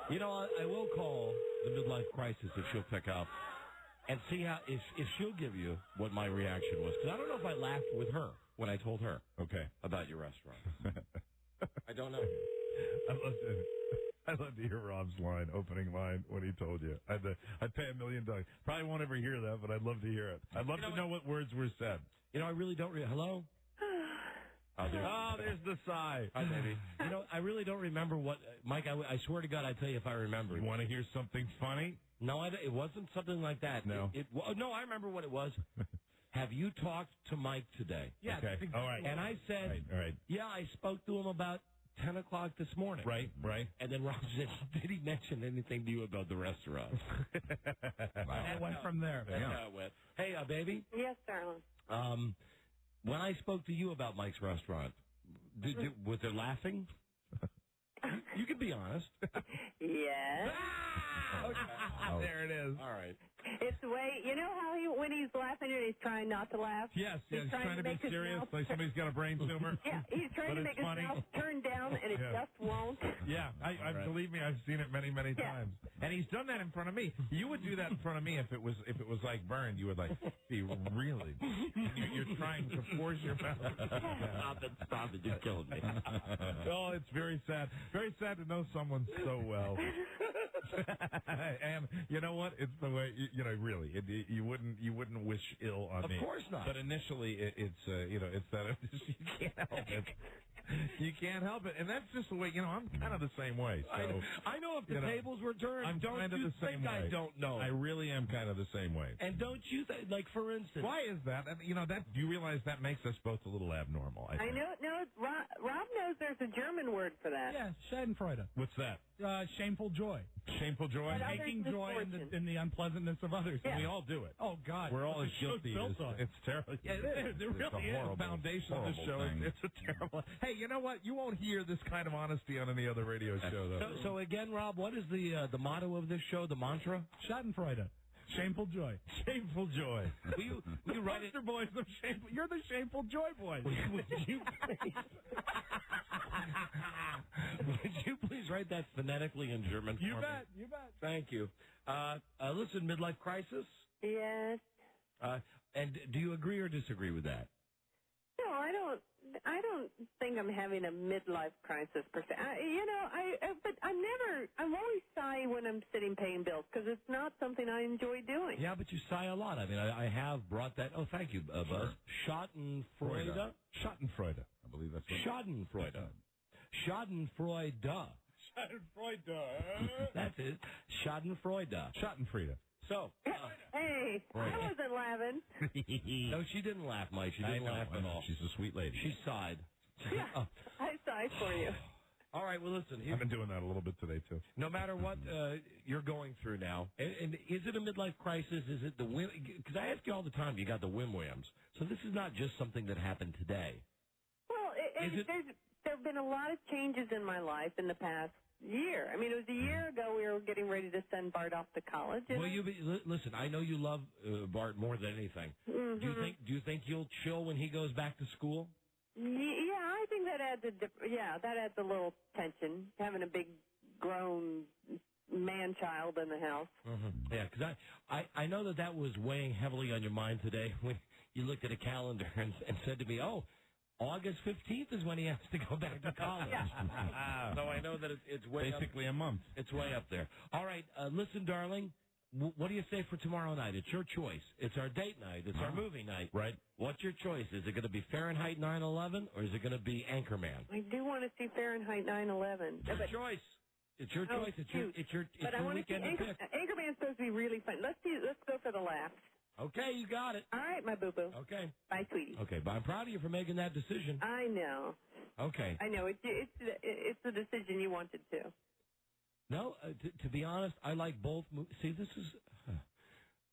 You know, I will call the midlife crisis if she'll pick up and see how if she'll give you what my reaction was. Because I don't know if I laughed with her when I told her about your restaurant. I don't know. I'd love to hear Rob's opening line, when he told you. I'd pay $1 million. Probably won't ever hear that, but I'd love to hear it. I'd love to know what words were said. You know, I really don't. Hello? There's the sigh. Hi, baby. You know, I really don't remember what... Mike, I swear to God, I'd tell you if I remember. You want to hear something funny? No, it wasn't something like that. No. No, I remember what it was. Have you talked to Mike today? Yeah. Okay. All right. And I said, all right. Yeah, I spoke to him about 10 o'clock this morning. Right. And then Rob said, did he mention anything to you about the restaurant? It went from there. That's how it went. Hey, baby. Yes, darling. When I spoke to you about Mike's restaurant, was there laughing? You can be honest. Yes. Okay. There it is. All right. It's the way, you know how when he's laughing and he's trying not to laugh? Yes, he's trying to be serious, like somebody's got a brain tumor. Yeah, he's trying to make his mouth turn down, and it just won't. Yeah, believe me, I've seen it many times. And he's done that in front of me. You would do that in front of me if it was like burned. You would be really. You're trying to force your mouth. Stop it! You're killing me. Oh, it's very sad. Very sad to know someone so well. And you know what? It's the way really. You wouldn't wish ill on me. Of course not. But initially, it's that you can't help it. You can't help it, and that's just the way. I'm kind of the same way. So I know if the tables were turned. I'm don't kind of you the same think way. I don't know? I really am kind of the same way. And don't you like, for instance? Why is that? And, that do you realize that makes us both a little abnormal? I know. No, Rob knows there's a German word for that. Yeah, Schadenfreude. What's that? Shameful joy. Shameful joy? Taking joy in the unpleasantness of others. Yeah. We all do it. Oh, God. We're all as guilty. It's terrible. Yeah, it really is. The foundation of the show. It's a terrible... Hey, you know what? You won't hear this kind of honesty on any other radio show, though. So again, Rob, what is the motto of this show, the mantra? Schadenfreude. Shameful joy. Shameful joy. Will you write it? Boys of shameful. You're the shameful joy boys. Would you please write that phonetically in German for me? You bet. Thank you. Listen, midlife crisis? Yes. And do you agree or disagree with that? No, I don't think I'm having a midlife crisis per se. But I'm always sigh when I'm sitting paying bills because it's not something I enjoy doing. Yeah, but you sigh a lot. I mean, I have brought that. Oh, thank you, Buzz. Schadenfreude. Schadenfreude. I believe that's what Schadenfreude. Schadenfreude. That's it. Schadenfreude. Schadenfreude. So. Hey, I wasn't laughing. No, she didn't laugh, Mike. She didn't laugh at all. She's a sweet lady. She sighed. Yeah, I sighed for you. All right, well, listen. I've been doing that a little bit today, too. No matter what you're going through now, and is it a midlife crisis? Is it the whim? Because I ask you all the time, you got the whim-whams. So this is not just something that happened today. Well, there have been a lot of changes in my life in the past year. I mean, it was a year ago we were getting ready to send Bart off to college. Well, listen, I know you love Bart more than anything. Mm-hmm. Do you think you'll chill when he goes back to school? Yeah, I think that adds a little tension, having a big grown man-child in the house. Mm-hmm. Yeah, because I know that was weighing heavily on your mind today when you looked at a calendar and said to me, oh, August 15th is when he has to go back to college. So I know that it's way basically a month. It's way up there. All right, listen, darling. What do you say for tomorrow night? It's your choice. It's our date night. It's our movie night. Right. What's your choice? Is it going to be Fahrenheit 9/11 or is it going to be Anchorman? I do want to see Fahrenheit 9/11. It's your choice. It's your choice. It's your weekend to pick. Anchorman's supposed to be really fun. Let's go for the laughs. Okay, you got it. All right, my boo-boo. Okay. Bye, sweetie. Okay, but I'm proud of you for making that decision. I know. Okay. I know. It's the decision you wanted to. No, to be honest, I like both. See, this is...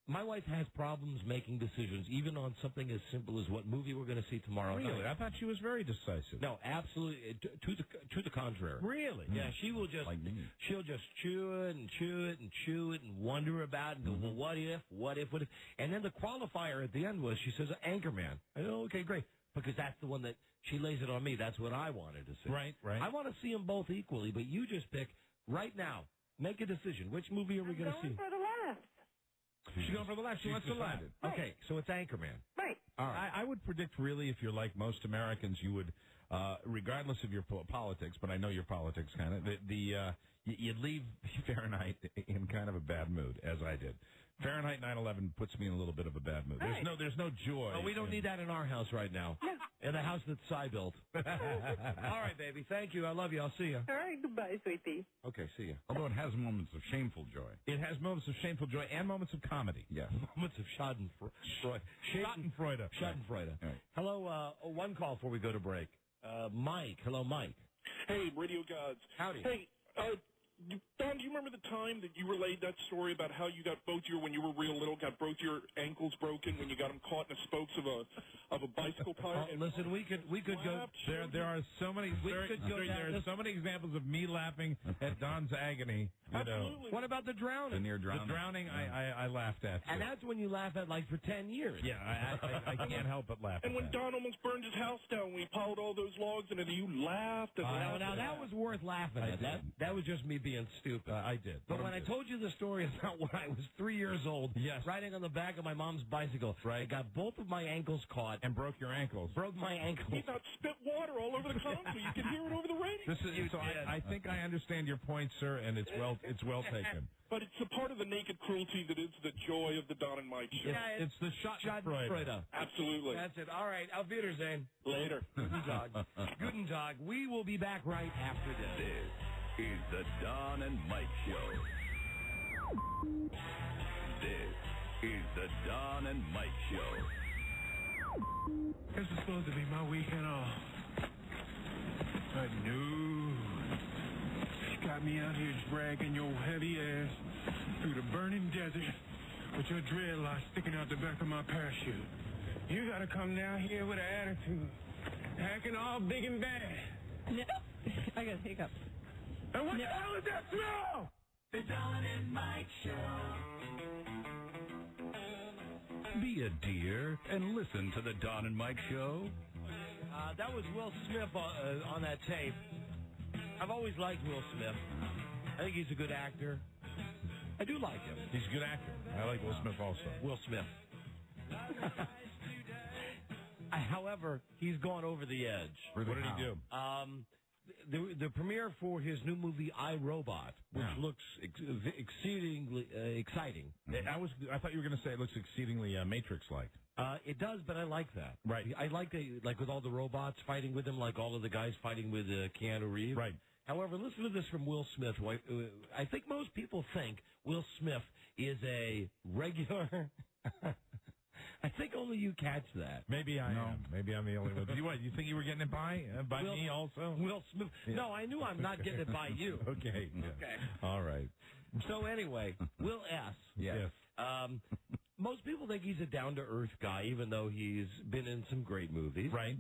My wife has problems making decisions, even on something as simple as what movie we're going to see tomorrow night. Really? I thought she was very decisive. No, absolutely. To the contrary. Really? Yeah, she will just... Like me. She'll just chew it and chew it and chew it and wonder about it and go, well, what if? And then the qualifier at the end was, she says, Anchorman. I go, okay, great. Because that's the one that she lays it on me. That's what I wanted to see. Right. I want to see them both equally, but you just pick right now. Make a decision. Which movie are we going to see? For the laughs. She's going for the laugh. She wants to laugh. Right. Okay, so it's Anchorman. Right. All right. I would predict, really, if you're like most Americans, you would, regardless of your politics, but I know your politics kind of, you'd leave Fahrenheit in kind of a bad mood, as I did. Fahrenheit 9/11 puts me in a little bit of a bad mood. Right. There's no joy. Oh, we don't need that in our house right now. No. In the house that Cy built. All right, baby. Thank you. I love you. I'll see you. All right. Goodbye, sweetie. Okay, see you. Although it has moments of shameful joy. It has moments of shameful joy and moments of comedy. Yes. Moments of Schadenfreude. Schadenfreude. Right. Hello, one call before we go to break. Mike. Hello, Mike. Hey, radio gods. Howdy. Hey, Don, do you remember the time that you relayed that story about how you got when you were real little, got both your ankles broken when you got them caught in the spokes of a bicycle tire? Listen, we could go. There are so many. There are so many examples of me laughing at Don's agony. Absolutely. What about the drowning? The near drowning. The drowning, I laughed at. And that's when you laugh at like for 10 years. Yeah, I can't help but laugh. And at when that. Don almost burned his house down when he piled all those logs in it, you laughed and laughed. Now that was worth laughing at. That was just me being stupid. I did. But when I told you the story about when I was 3 years old, riding on the back of my mom's bicycle, I got both of my ankles caught. And broke your ankles. Broke my ankles. He about spit water all over the concrete. You can hear it over the radio. I think I understand your point, sir, and it's well taken. But it's a part of the naked cruelty that is the joy of the Don and Mike show. It's the Schadenfreude. Absolutely. That's it. All right. Auf Wiedersehen. Later. Guten Tag. We will be back right after this. This is the Don and Mike Show. This is the Don and Mike Show. This is supposed to be my weekend off. But no. You got me out here dragging your heavy ass through the burning desert with your dreadlocks sticking out the back of my parachute. You gotta come down here with an attitude, acting all big and bad. No. I got a hiccup. And what the hell is that smell? The Don and Mike Show. Be a dear and listen to the Don and Mike Show. That was Will Smith on that tape. I've always liked Will Smith. I think he's a good actor. I do like him. He's a good actor. I like Will Smith also. Will Smith. However, he's gone over the edge. What did he do? The premiere for his new movie I, Robot, which looks exceedingly exciting. I thought you were going to say it looks exceedingly Matrix-like. It does, but I like that. Right. I like with all the robots fighting with him, like all of the guys fighting with Keanu Reeves. Right. However, listen to this from Will Smith. I think most people think Will Smith is a regular... I think only you catch that. Maybe I am. Maybe I'm the only one. You think you were getting it by me also? Will Smith. Yeah. No, I knew I'm not getting it by you. Okay. Yeah. Okay. All right. So anyway, Will S. Yes. Most people think he's a down-to-earth guy, even though he's been in some great movies. Right.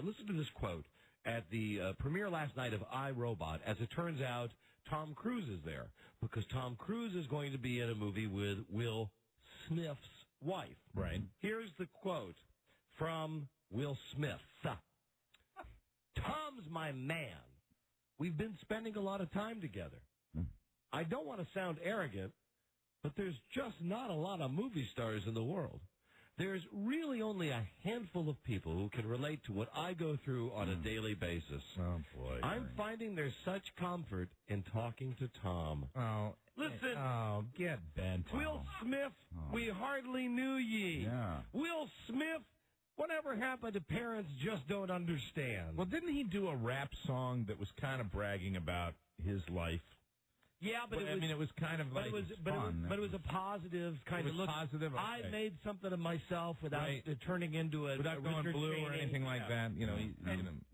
Listen to this quote. At the premiere last night of I, Robot, as it turns out, Tom Cruise is there, because Tom Cruise is going to be in a movie with Will Smith's wife. Right. Here's the quote from Will Smith. Tom's my man. We've been spending a lot of time together. I don't want to sound arrogant, but there's just not a lot of movie stars in the world. There's really only a handful of people who can relate to what I go through on a daily basis. Oh, boy. I'm finding there's such comfort in talking to Tom. Oh. Listen. Oh, get bent. Will Smith, we hardly knew ye. Yeah. Will Smith, whatever happened to parents just don't understand? Well, didn't he do a rap song that was kind of bragging about his life? Yeah, but it was kind of like fun. But it was a positive kind of look. Positive. Okay. I made something of myself without turning into without going blue or anything like that. You know,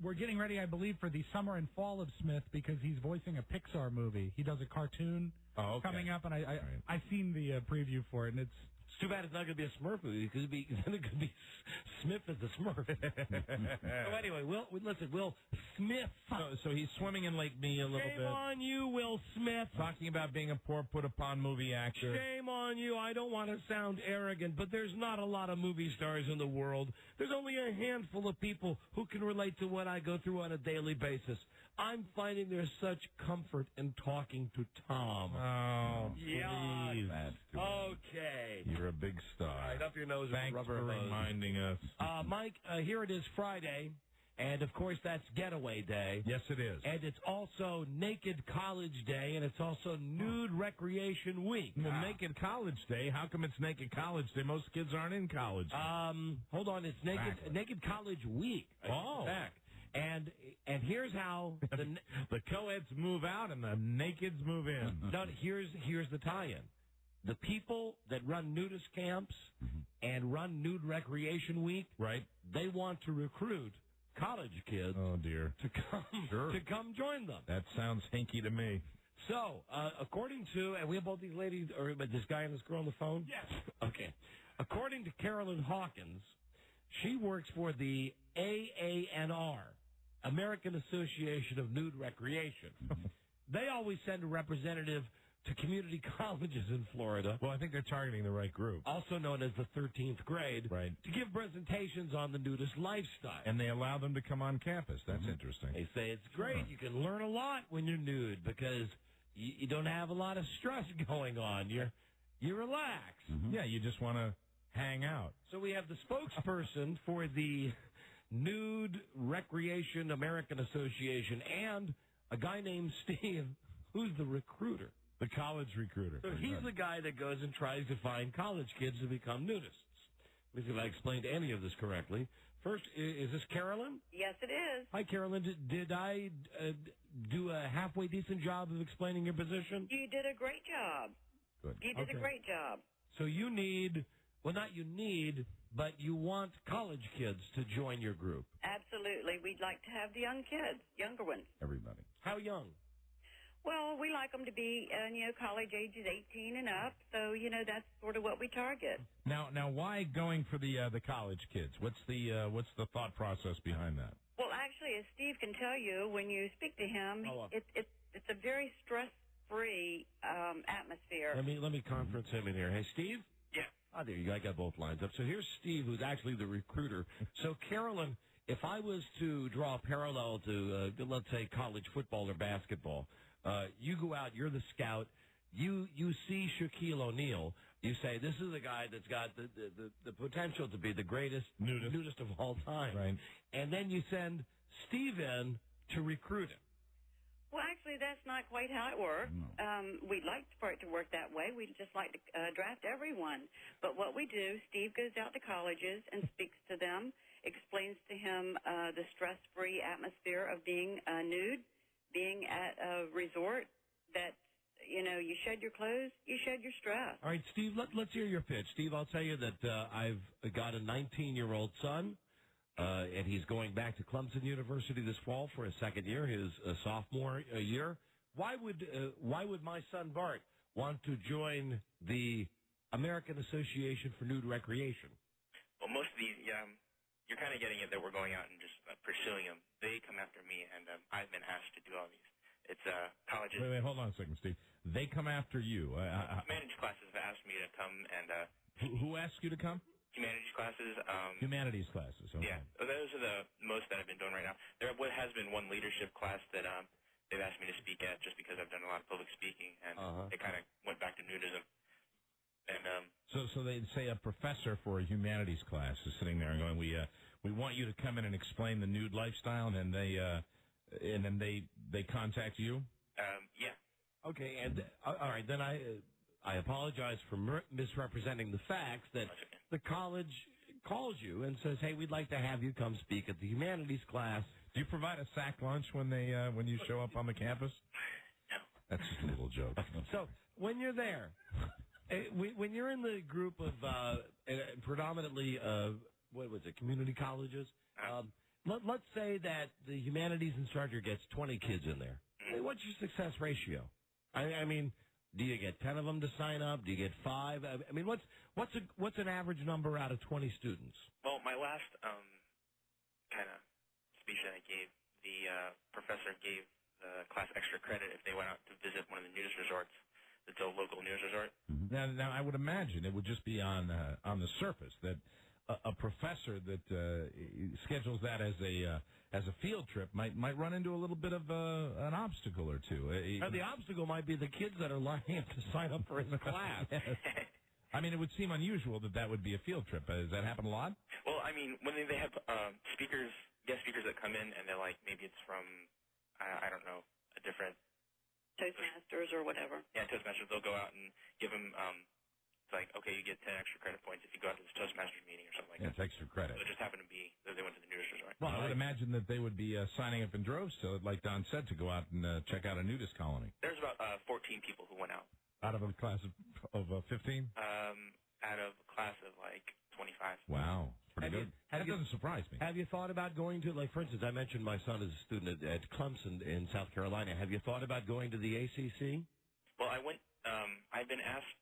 we're getting ready, I believe, for the summer and fall of Smith because he's voicing a Pixar movie. He does a cartoon coming up, and I've seen the preview for it, and it's too bad it's not going to be a Smurf movie because then it could be Smith as the Smurf. So anyway, Will Smith. So he's swimming in Lake Mead a little bit. Shame on you, Will Smith. Talking about being a poor put-upon movie actor. Shame on you. I don't want to sound arrogant, but there's not a lot of movie stars in the world. There's only a handful of people who can relate to what I go through on a daily basis. I'm finding there's such comfort in talking to Tom. Oh, yeah. Please. Okay. You're a big star. Right up your nose. Thanks for reminding us. Mike, here it is Friday, and of course that's Getaway Day. Yes, it is. And it's also Naked College Day, and it's also Nude Recreation Week. Well, Naked College Day? How come it's Naked College Day? Most kids aren't in college. Hold on. It's Naked College Week. Back. And here's how the co-eds move out and the nakeds move in. No, here's the tie-in. The people that run nudist camps and run Nude Recreation Week, right? They want to recruit college kids. Oh dear, to come join them. That sounds hinky to me. So, according to, and we have both these ladies, or this guy and this girl on the phone. Yes. Okay. According to Carolyn Hawkins, she works for the AANR, American Association of Nude Recreation. They always send a representative to community colleges in Florida. Well, I think they're targeting the right group. Also known as the 13th grade. Right. To give presentations on the nudist lifestyle. And they allow them to come on campus. That's interesting. They say it's great. You can learn a lot when you're nude because you don't have a lot of stress going on. You relax. Yeah, you just want to hang out. So we have the spokesperson for the Nude Recreation American Association and a guy named Steve who's the recruiter. The college recruiter. So he's the guy that goes and tries to find college kids to become nudists. Let me see if I explained any of this correctly. First, is this Carolyn? Yes, it is. Hi, Carolyn. Did I do a halfway decent job of explaining your position? You did a great job. Good. You did a great job. So you need, well, not you need, but you want college kids to join your group. Absolutely. We'd like to have the young kids, younger ones. Everybody. How young? Well, we like them to be, college ages 18 and up. So, that's sort of what we target. Now, why going for the college kids? What's the thought process behind that? Well, actually, as Steve can tell you, when you speak to him, it's a very stress-free atmosphere. Let me conference him in here. Hey, Steve. Yeah. Oh, there you go. I got both lines up. So here's Steve, who's actually the recruiter. So Carolyn if I was to draw a parallel to, let's say, college football or basketball, you go out, you're the scout, you see Shaquille O'Neal, you say, this is a guy that's got the potential to be the greatest nudist of all time. Right. And then you send Steve in to recruit him. Well, actually, that's not quite how it works. We'd like for it to work that way. We'd just like to draft everyone. But what we do, Steve goes out to colleges and speaks to them, explains to him the stress-free atmosphere of being nude, being at a resort that, you shed your clothes, you shed your stress. All right, Steve, let's hear your pitch. Steve, I'll tell you that I've got a 19-year-old son. And he's going back to Clemson University this fall for his second year, his sophomore year. Why would my son Bart want to join the American Association for Nude Recreation? Well, most of these, you're kind of getting it that we're going out and just pursuing them. They come after me, and I've been asked to do all these. It's colleges. Wait, hold on a second, Steve. They come after you. Humanities classes have asked me to come, and who asked you to come? Humanities classes. Humanities classes. Okay. Yeah, those are the most that I've been doing right now. There has been one leadership class that they've asked me to speak at just because I've done a lot of public speaking, and it kind of went back to nudism. And so they'd say a professor for a humanities class is sitting there and going, we want you to come in and explain the nude lifestyle, and then they contact you. Yeah. Okay, and all right, then I apologize for misrepresenting the facts that the college calls you and says, hey, we'd like to have you come speak at the humanities class. Do you provide a sack lunch when you show up on the campus? No. That's just a little joke. So when you're there, when you're in the group of predominantly, community colleges, let's say that the humanities instructor gets 20 kids in there. What's your success ratio? I mean, do you get 10 of them to sign up? Do you get 5? I mean, what's an average number out of 20 students? Well, my last kind of speech that I gave, the professor gave the class extra credit if they went out to visit one of the nudist resorts. It's a local nudist resort. Now, I would imagine it would just be on the surface that a professor that schedules that as a field trip might run into a little bit of an obstacle or two. The obstacle might be the kids that are lining up to sign up for his class. I mean, it would seem unusual that would be a field trip. Does that happen a lot? Well, I mean, when they have guest speakers that come in, and they're like, maybe it's from, I don't know, a different Toastmasters or whatever. Yeah, Toastmasters. They'll go out and give them. It's like, okay, you get 10 extra credit points if you go out to this Toastmasters meeting or something like that. It's extra credit. So it just happened to be that they went to the nudist resort. Well, I would imagine that they would be signing up in droves to, like Don said, to go out and check out a nudist colony. There's about 14 people who went out. Out of a class of 15? Out of a class of like 25. Wow. Pretty good. That doesn't surprise me. Have you thought about going to, like, for instance, I mentioned my son is a student at Clemson in South Carolina. Have you thought about going to the ACC? Well, I went, I've been asked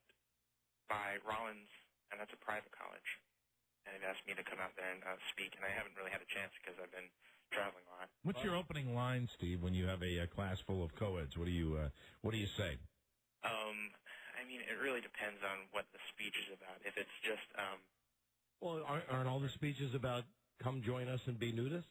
by Rollins, and that's a private college, and they've asked me to come out there and speak, and I haven't really had a chance because I've been traveling a lot. What's your opening line, Steve, when you have a class full of co-eds? What do you say? I mean, it really depends on what the speech is about. If it's just, well, aren't all the speeches about come join us and be nudists?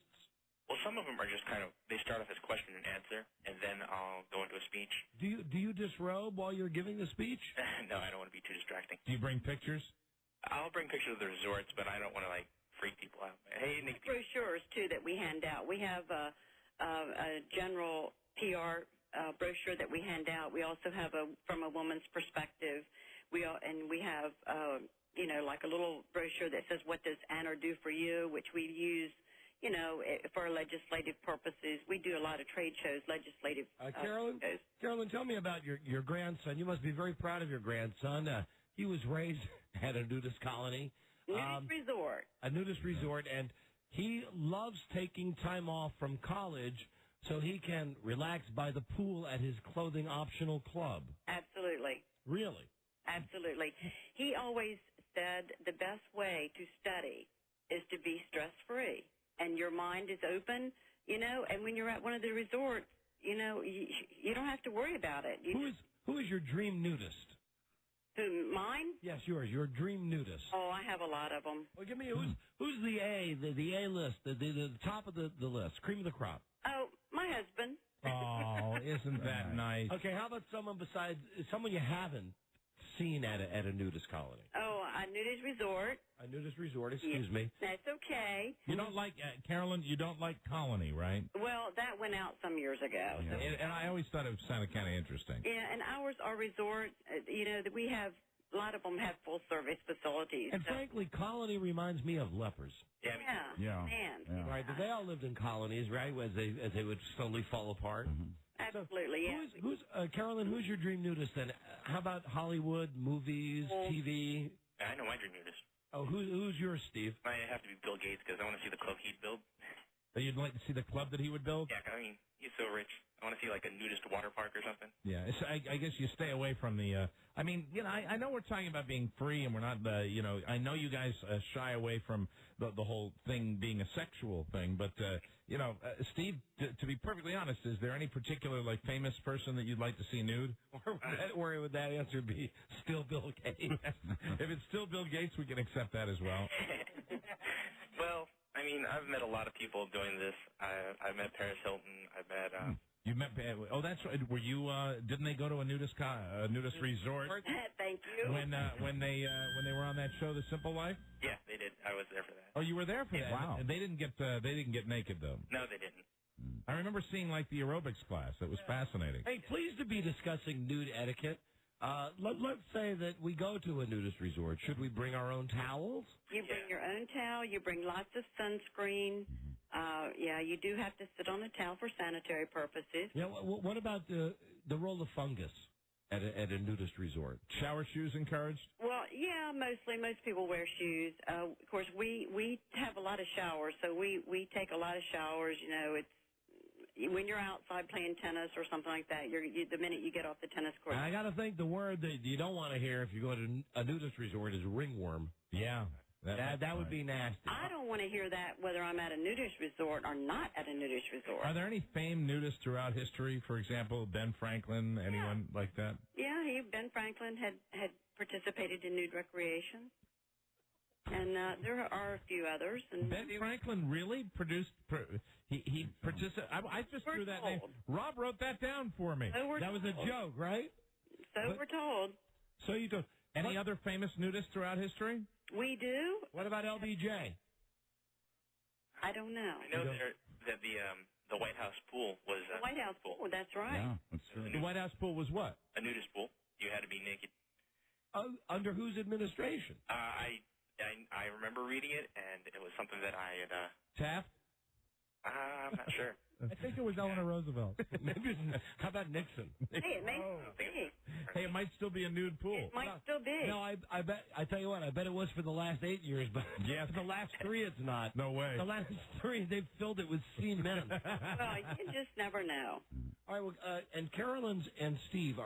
Well, some of them are just kind of, they start off as question and answer, and then I'll go into a speech. Do you disrobe while you're giving the speech? No, I don't want to be too distracting. Do you bring pictures? I'll bring pictures of the resorts, but I don't want to, like, freak people out. Hey, Nick. Brochures, too, that we hand out. We have a general PR brochure that we hand out. We also have from a woman's perspective. We have like a little brochure that says what does Anna do for you, which we use, for legislative purposes. We do a lot of trade shows, legislative shows. Carolyn, tell me about your grandson. You must be very proud of your grandson. He was raised at a nudist colony. Nudist resort. A nudist resort, and he loves taking time off from college so he can relax by the pool at his clothing optional club. Absolutely. Really? Absolutely. He always said the best way to study is to be stress-free, and your mind is open, and when you're at one of the resorts, you don't have to worry about it. Who is your dream nudist? Who, mine? Yes, yours. Your dream nudist. Oh, I have a lot of them. Well, give me who's the A list, the top of the list, cream of the crop. Oh, my husband. Oh, isn't that nice? Okay, how about someone you haven't seen at a nudist colony? Oh, a nudist resort. A nudist resort, excuse me. That's okay. You don't like, Carolyn, you don't like Colony, right? Well, that went out some years ago. Yeah. So. And I always thought it sounded kind of interesting. Yeah, and ours are resorts. We have, a lot of them have full-service facilities. And frankly, Colony reminds me of lepers. Yeah. Man. Right, but they all lived in colonies, right, as they would slowly fall apart. Mm-hmm. Absolutely, yeah. Carolyn, who's your dream nudist then? How about Hollywood, movies, TV? I know my dream nudist. Oh, who's yours, Steve? Might have to be Bill Gates because I want to see the club he'd build. You'd like to see the club that he would build? Yeah, I mean, he's so rich. I want to see like a nudist water park or something. Yeah, I guess you stay away from the. I mean, I know we're talking about being free, and we're not. I know you guys shy away from the whole thing being a sexual thing, but Steve, to be perfectly honest, is there any particular famous person that you'd like to see nude? Or would that answer be still Bill Gates? If it's still Bill Gates, we can accept that as well. Well, I mean, I've met a lot of people doing this. I've met Paris Hilton. I've met. You met? Oh, that's right. Were you? Didn't they go to a nudist resort? Thank you. When they were on that show, The Simple Life? Yeah, they did. I was there for that. Oh, you were there for that? Wow. And they didn't get naked though. No, they didn't. I remember seeing the aerobics class. It was fascinating. Hey, pleased to be discussing nude etiquette. Let's say that we go to a nudist resort. Should we bring our own towels? You bring your own towel. You bring lots of sunscreen. You do have to sit on a towel for sanitary purposes. Yeah. What about the role of fungus at a nudist resort? Shower shoes encouraged? Well, yeah, mostly. Most people wear shoes. Of course, we have a lot of showers, so we take a lot of showers. It's when you're outside playing tennis or something like that, the minute you get off the tennis court. I got to think the word that you don't want to hear if you go to a nudist resort is ringworm. Yeah. That would be nasty. I don't want to hear that whether I'm at a nudist resort or not at a nudist resort. Are there any famed nudists throughout history? For example, Ben Franklin, anyone like that? Yeah, Ben Franklin had participated in nude recreation. And there are a few others. And Ben Franklin really produced... He participated... I just threw that name. Rob wrote that down for me. So that was a joke, right? So we're told. So you do. Any other famous nudists throughout history? We do. What about LBJ? I don't know. I know that the White House pool was... the White House pool, that's right. Yeah, that's true. The White House pool was what? A nudist pool. You had to be naked. Under whose administration? I remember reading it, and it was something that I had... Taft? I'm not sure. I think it was Eleanor Roosevelt. Maybe. How about Nixon? Hey, it may be. Hey, it might still be a nude pool. It might still be. No, I bet. I tell you what. I bet it was for the last 8 years, but for the last 3, it's not. No way. The last 3, they've filled it with seen men. Well, you just never know. All right. Well, and Carolyn and Steve,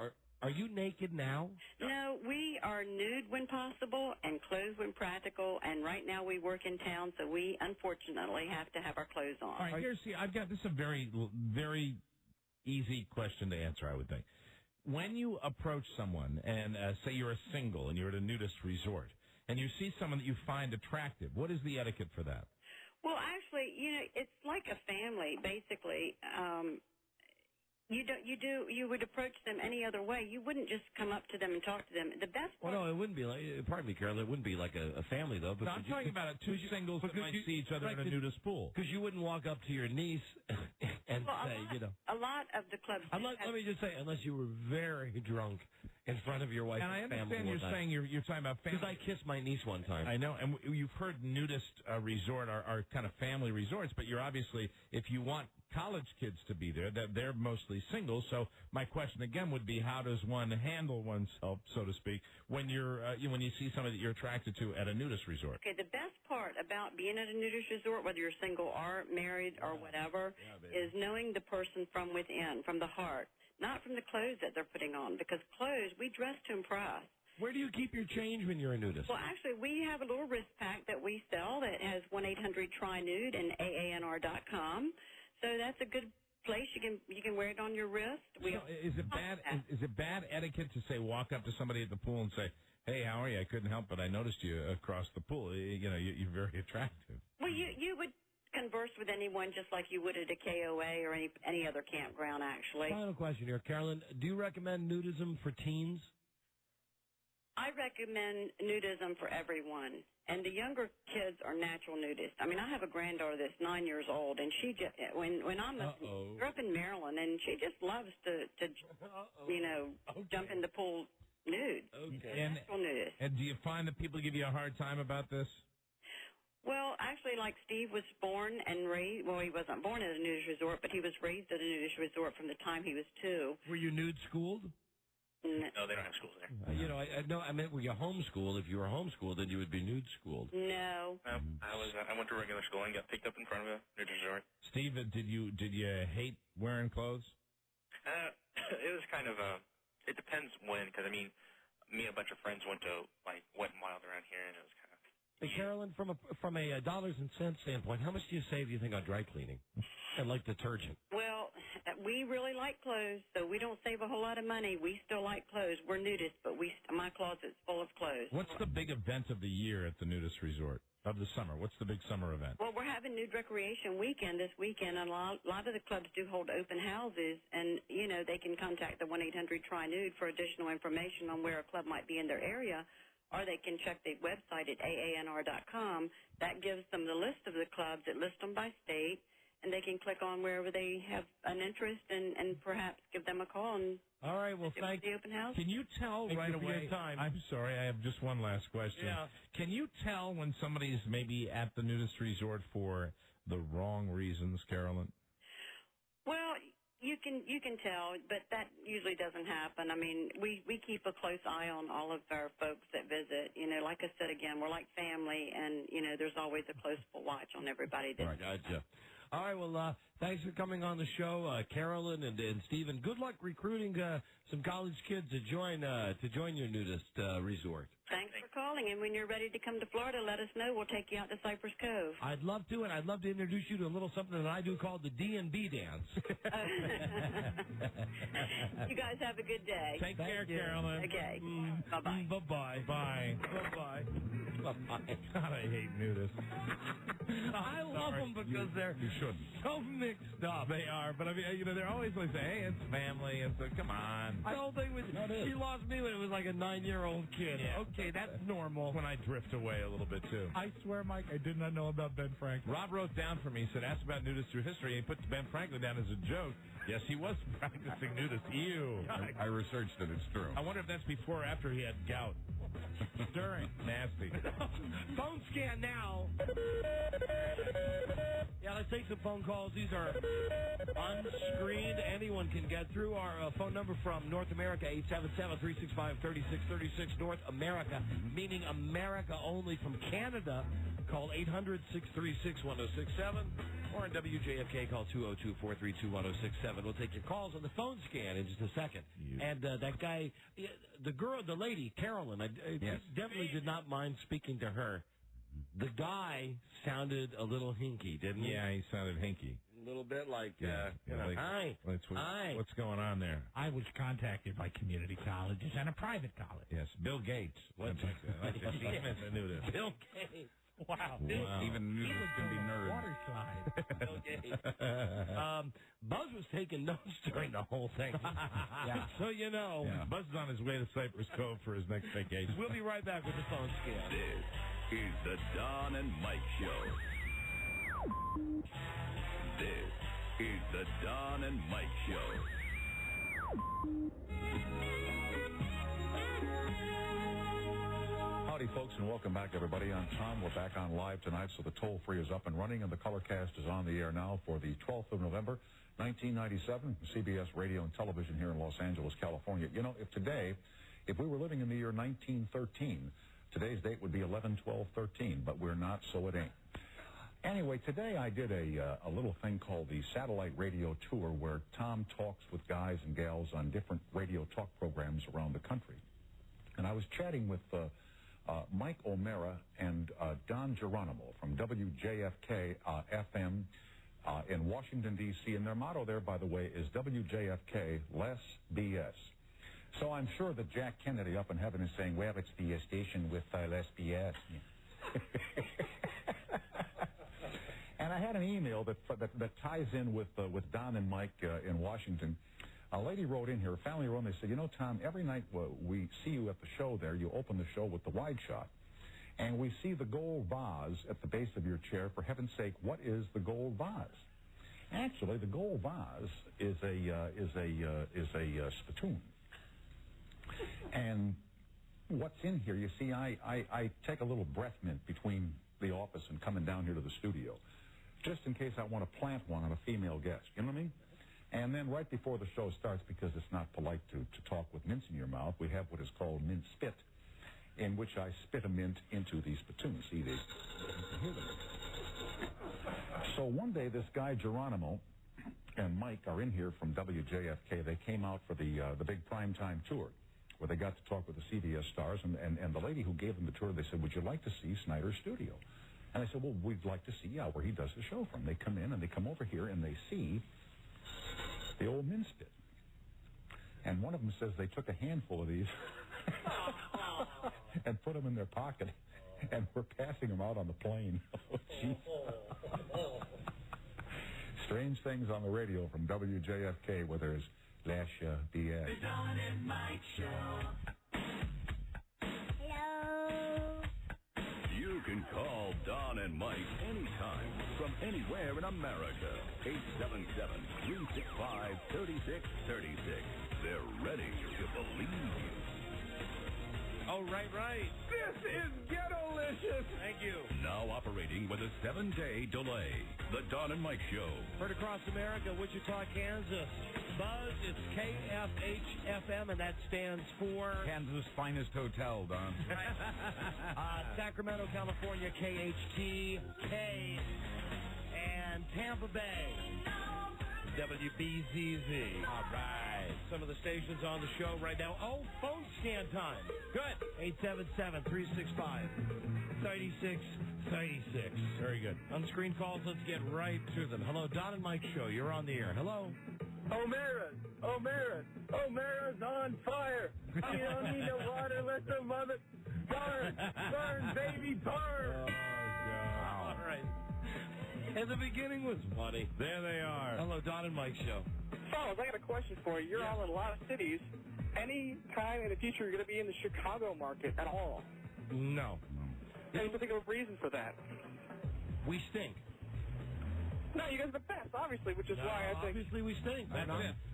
are you naked now? No, we are nude when possible and clothed when practical. And right now we work in town, so we unfortunately have to have our clothes on. All right, I've got this is a very, very easy question to answer, I would think. When you approach someone and say you're a single and you're at a nudist resort and you see someone that you find attractive, what is the etiquette for that? Well, actually, it's like a family, basically. You would approach them any other way. You wouldn't just come up to them and talk to them. The best part... Well, no, it wouldn't be like... Pardon me, Carol. It wouldn't be like a family, though. No, I'm talking about two singles that might see each other in a nudist pool. Because you wouldn't walk up to your niece and say, A lot of the clubs... Let me just say, unless you were very drunk in front of your wife and and family. I understand you're saying you're talking about family. Because I kissed my niece one time. I know, and you've heard nudist resort are kind of family resorts, but you're obviously, if you want college kids to be there, they're mostly single. So my question again would be, how does one handle oneself, so to speak, when when you see somebody that you're attracted to at a nudist resort? Okay, the best part about being at a nudist resort, whether you're single or married or whatever, is knowing the person from within, from the heart, not from the clothes that they're putting on. Because clothes, we dress to impress. Where do you keep your change when you're a nudist? Well, actually, we have a little wrist pack that we sell that has 1-800-TRY-NUDE and AANR.com. So that's a good place. You can wear it on your wrist. Is it bad etiquette to say walk up to somebody at the pool and say, "Hey, how are you? I couldn't help but I noticed you across the pool. You know, you're very attractive." Well, you would converse with anyone just like you would at a KOA or any other campground, actually. Final question here, Carolyn. Do you recommend nudism for teens? I recommend nudism for everyone, and the younger kids are natural nudists. I mean, I have a granddaughter that's 9 years old, and she just when I'm grew up in Maryland, and she just loves to jump in the pool nude. Okay. Natural nudist. And do you find that people give you a hard time about this? Well, actually, like Steve was born and raised. Well, he wasn't born at a nudist resort, but he was raised at a nudist resort from the time he was 2. Were you nude schooled? No, they don't have schools there. I meant were you homeschooled? If you were homeschooled, then you would be nude schooled. No. I went to regular school and got picked up in front of a nudist resort. Steve, did you hate wearing clothes? It was kind of it depends when, because I mean, me and a bunch of friends went to like Wet n Wild around here, and it was kind of. Hey, Carolyn, from a dollars and cents standpoint, how much do you save, you think, on dry cleaning and like detergent? Well, we really like clothes, so we don't save a whole lot of money. We still like clothes. We're nudists, but my closet's full of clothes. What's the big event of the year at the nudist resort of the summer? What's the big summer event? Well, we're having Nude Recreation Weekend this weekend, and a lot of the clubs do hold open houses, and, you know, they can contact the 1-800-TRY-NUDE for additional information on where a club might be in their area, or they can check the website at aanr.com. That gives them the list of the clubs. It lists them by state, and they can click on wherever they have an interest and perhaps give them a call. And all right, well, thank you. The open house. Can you tell right away? I'm sorry, I have just one last question. Yeah. Can you tell when somebody's maybe at the nudist resort for the wrong reasons, Carolyn? Well, you can tell, but that usually doesn't happen. I mean, we keep a close eye on all of our folks that visit. You know, like I said again, we're like family, and, you know, there's always a close watch on everybody. All right, gotcha. All right, well, thanks for coming on the show, Carolyn and Stephen. Good luck recruiting some college kids to join your nudist resort. Thanks for calling, and when you're ready to come to Florida, let us know. We'll take you out to Cypress Cove. I'd love to, and I'd love to introduce you to a little something that I do called the D&B dance. You guys have a good day. Take care, Carolyn. Okay. Bye-bye. Bye-bye. Bye. Bye-bye. Bye-bye. God, I hate nudists. I love them because they're so mixed up. They are, but I mean, you know, they're always like, hey, it's family, and so come on. The whole thing was, she lost me when it was like a 9-year-old kid. Yeah. Okay, that's normal. When I drift away a little bit, too. I swear, Mike, I did not know about Ben Franklin. Rob wrote down for me, he said, ask about nudists through history, and he put Ben Franklin down as a joke. Yes, he was practicing nudist. Ew. I researched it. It's true. I wonder if that's before or after he had gout. During. Nasty. Phone scan now. Yeah, let's take some phone calls. These are unscreened. Anyone can get through. Our phone number from North America, 877-365-3636. North America, meaning America only. From Canada, call 800-636-1067. Or in WJFK, call 202-432-1067. We'll take your calls on the phone scan in just a second. And that guy, the lady, Carolyn, I definitely did not mind speaking to her. The guy sounded a little hinky, didn't he? Yeah, he sounded hinky. A little bit like, like hi. What's going on there? I was contacted by community colleges and a private college. Yes, Bill Gates. Bill Gates. Wow. Even nudists can be nerds. Water slide. Buzz was taking notes during the whole thing. Yeah. So you know. Yeah. Buzz is on his way to Cypress Cove for his next vacation. We'll be right back with the phone scan. This is the Don and Mike Show. This is the Don and Mike Show. Howdy, folks, and welcome back, everybody. I'm Tom. We're back on live tonight, so the toll-free is up and running, and the Colorcast is on the air now for the 12th of November, 1997, CBS Radio and Television here in Los Angeles, California. You know, if we were living in the year 1913, today's date would be 11/12/13, but we're not, so it ain't. Anyway, today I did a little thing called the Satellite Radio Tour, where Tom talks with guys and gals on different radio talk programs around the country. And I was chatting with Mike O'Mara and Don Geronimo from WJFK FM in Washington, D.C., and their motto there, by the way, is WJFK, less BS. So I'm sure that Jack Kennedy up in heaven is saying, well, it's the station with less BS. And I had an email that ties in with Don and Mike in Washington. A lady wrote in here, a family wrote in, they said, you know, Tom, every night we see you at the show there, you open the show with the wide shot. And we see the gold vase at the base of your chair. For heaven's sake, what is the gold vase? Actually, the gold vase is a spittoon. And what's in here, you see, I take a little breath mint between the office and coming down here to the studio, just in case I want to plant one on a female guest. You know what I mean? And then right before the show starts, because it's not polite to talk with mints in your mouth, we have what is called mint spit, in which I spit a mint into the spittoon. See, so one day, this guy, Geronimo, and Mike are in here from WJFK. They came out for the big primetime tour, where they got to talk with the CBS stars, and the lady who gave them the tour, they said, would you like to see Snyder's studio? And I said, well, we'd like to see, where he does the show from. They come in, and they come over here, and they see the old mint spit. And one of them says they took a handful of these and put them in their pocket, and we're passing them out on the plane. Oh, geez. Strange things on the radio from WJFK, where there's less BS. The Don and Mike Show. Hello. You can call Don and Mike anytime from anywhere in America. 877-365-3636. They're ready to believe you. Oh, right. This is ghetto-licious. Thank you. Now operating with a 7-day delay. The Don and Mike Show. Heard across America, Wichita, Kansas. Buzz, it's KFH-FM, and that stands for... Kansas Finest Hotel, Don. Sacramento, California, KHTK. And Tampa Bay, WBZZ. All right. Some of the stations on the show right now. Oh, phone scan time. Good. 877-365-3636. Very good. On-screen calls, let's get right to them. Hello, Don and Mike Show. You're on the air. Hello. O'Mara's on fire. You don't need no water, let the mother burn, baby, burn. Oh, God. All right. And the beginning was funny. There they are. Hello, Don and Mike Show. Fellas, I got a question for you. You're all in a lot of cities. Any time in the future you're going to be in the Chicago market at all? No. Any particular reason for that? We stink. No, you guys are the best, obviously, which is why I think... Obviously, we stink.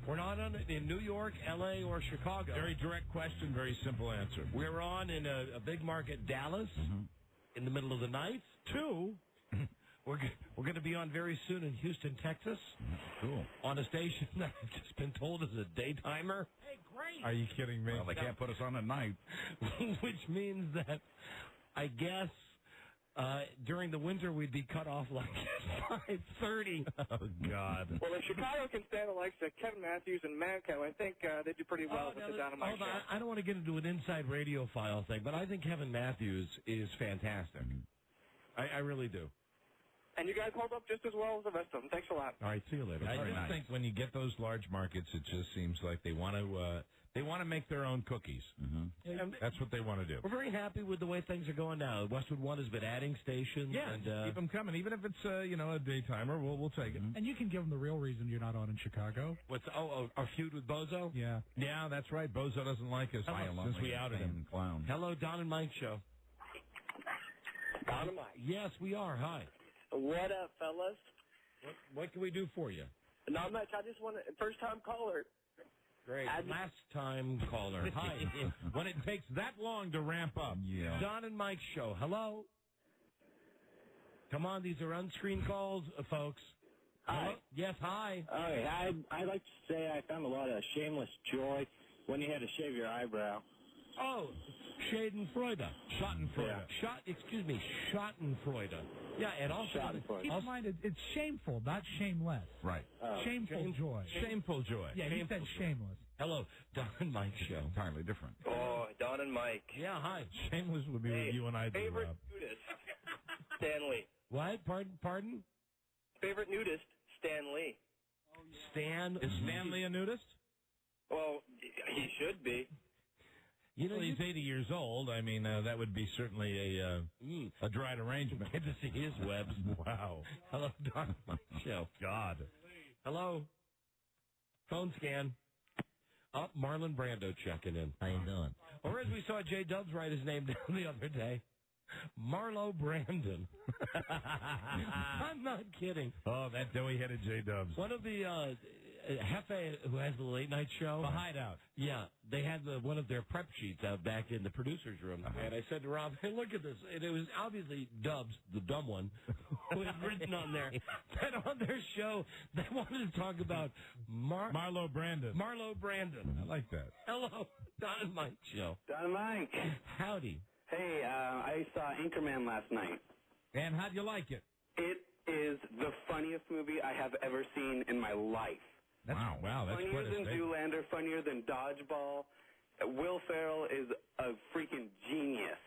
We're not on in New York, L.A., or Chicago. Very direct question, very simple answer. We're on in a big market, Dallas, in the middle of the night. 2, we're going to be on very soon in Houston, Texas. Cool. On a station that I've just been told is a daytimer. Hey, great. Are you kidding me? Well, they can't put us on at night. Which means that, I guess... during the winter, we'd be cut off like at 5:30. Oh, God. Well, if Chicago can stand the likes of Kevin Matthews and Manco, I think they do pretty well with the Dynamite Show. I don't want to get into an inside radio file thing, but I think Kevin Matthews is fantastic. I really do. And you guys hold up just as well as the rest of them. Thanks a lot. All right, see you later. I just think when you get those large markets, it just seems like they want to make their own cookies. That's what they want to do. We're very happy with the way things are going now. Westwood One has been adding stations. Yeah, and, keep them coming. Even if it's a daytimer, we'll take it. And you can give them the real reason you're not on in Chicago. What's our feud with Bozo? Yeah. Yeah, that's right. Bozo doesn't like us since we outed him. Clown. Hello, Don and Mike Show. Don and Mike. Yes, we are. Hi. What up, fellas? What can we do for you? Not much. I just want to... First-time caller. Great. Last-time caller. Hi. When it takes that long to ramp up. Yeah. Don and Mike Show. Hello? Come on, these are on-screen calls, folks. Hi. Hello? Yes, hi. All right. I'd like to say I found a lot of shameless joy when you had to shave your eyebrow. Oh, Schadenfreude. Schadenfreude. Schadenfreude. Yeah, and also... Keep in mind, it's shameful, not shameless. Right. Shameful joy. Shameful joy. Yeah, he said shameless. Hello, Don and Mike Show. Entirely different. Oh, Don and Mike. Yeah, hi. Shameless would be what you and I do, Favorite Rob. nudist, Stanley. What? Pardon? Favorite nudist, Stan Lee. Stan? Is Stan Lee a nudist? Well, he should be. You know, he's 80 years old. I mean, that would be certainly a dried arrangement. Get to see his webs. Wow. Hello, Don Show. God. Hello. Phone scan. Oh, Marlon Brando checking in. How you doing? Or as we saw Jay Dubs write his name down the other day, Marlo Brandon. I'm not kidding. Oh, that doughy-headed J Dubs. One of the Hefe, who has the late night show, The Hideout. Yeah, they had one of their prep sheets out back in the producer's room, and I said to Rob, "Hey, look at this." And it was obviously Dubs, the dumb one, who had written on there that on their show they wanted to talk about Marlo Brandon. Marlo Brandon. I like that. Hello, Don and Mike show. Don and Mike. Howdy. Hey, I saw Anchorman last night. And how'd you like it? It is the funniest movie I have ever seen in my life. Wow, that's funnier quite a than statement. Zoolander, funnier than Dodgeball. Will Ferrell is a freaking genius.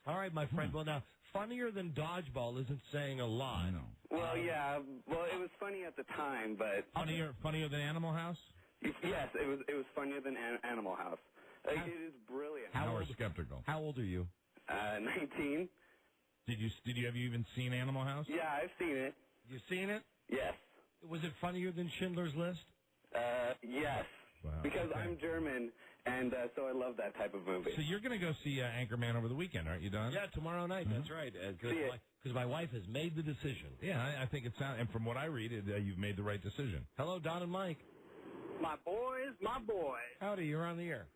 All right, my friend. Well, now, funnier than Dodgeball isn't saying a lot. No. Well, yeah. Well, it was funny at the time, but Funnier than Animal House? yes, it was funnier than Animal House. It is brilliant. Now we're skeptical. How old are you? 19. Have you even seen Animal House? Yeah, I've seen it. You seen it? Yes. Was it funnier than Schindler's List? Yes. Wow. Because I'm German, and so I love that type of movie. So you're going to go see Anchorman over the weekend, aren't you, Don? Yeah, tomorrow night. That's right. Because my wife has made the decision. Yeah, I think it's and from what I read, you've made the right decision. Hello, Don and Mike. My boys, my boy. Howdy, you're on the air.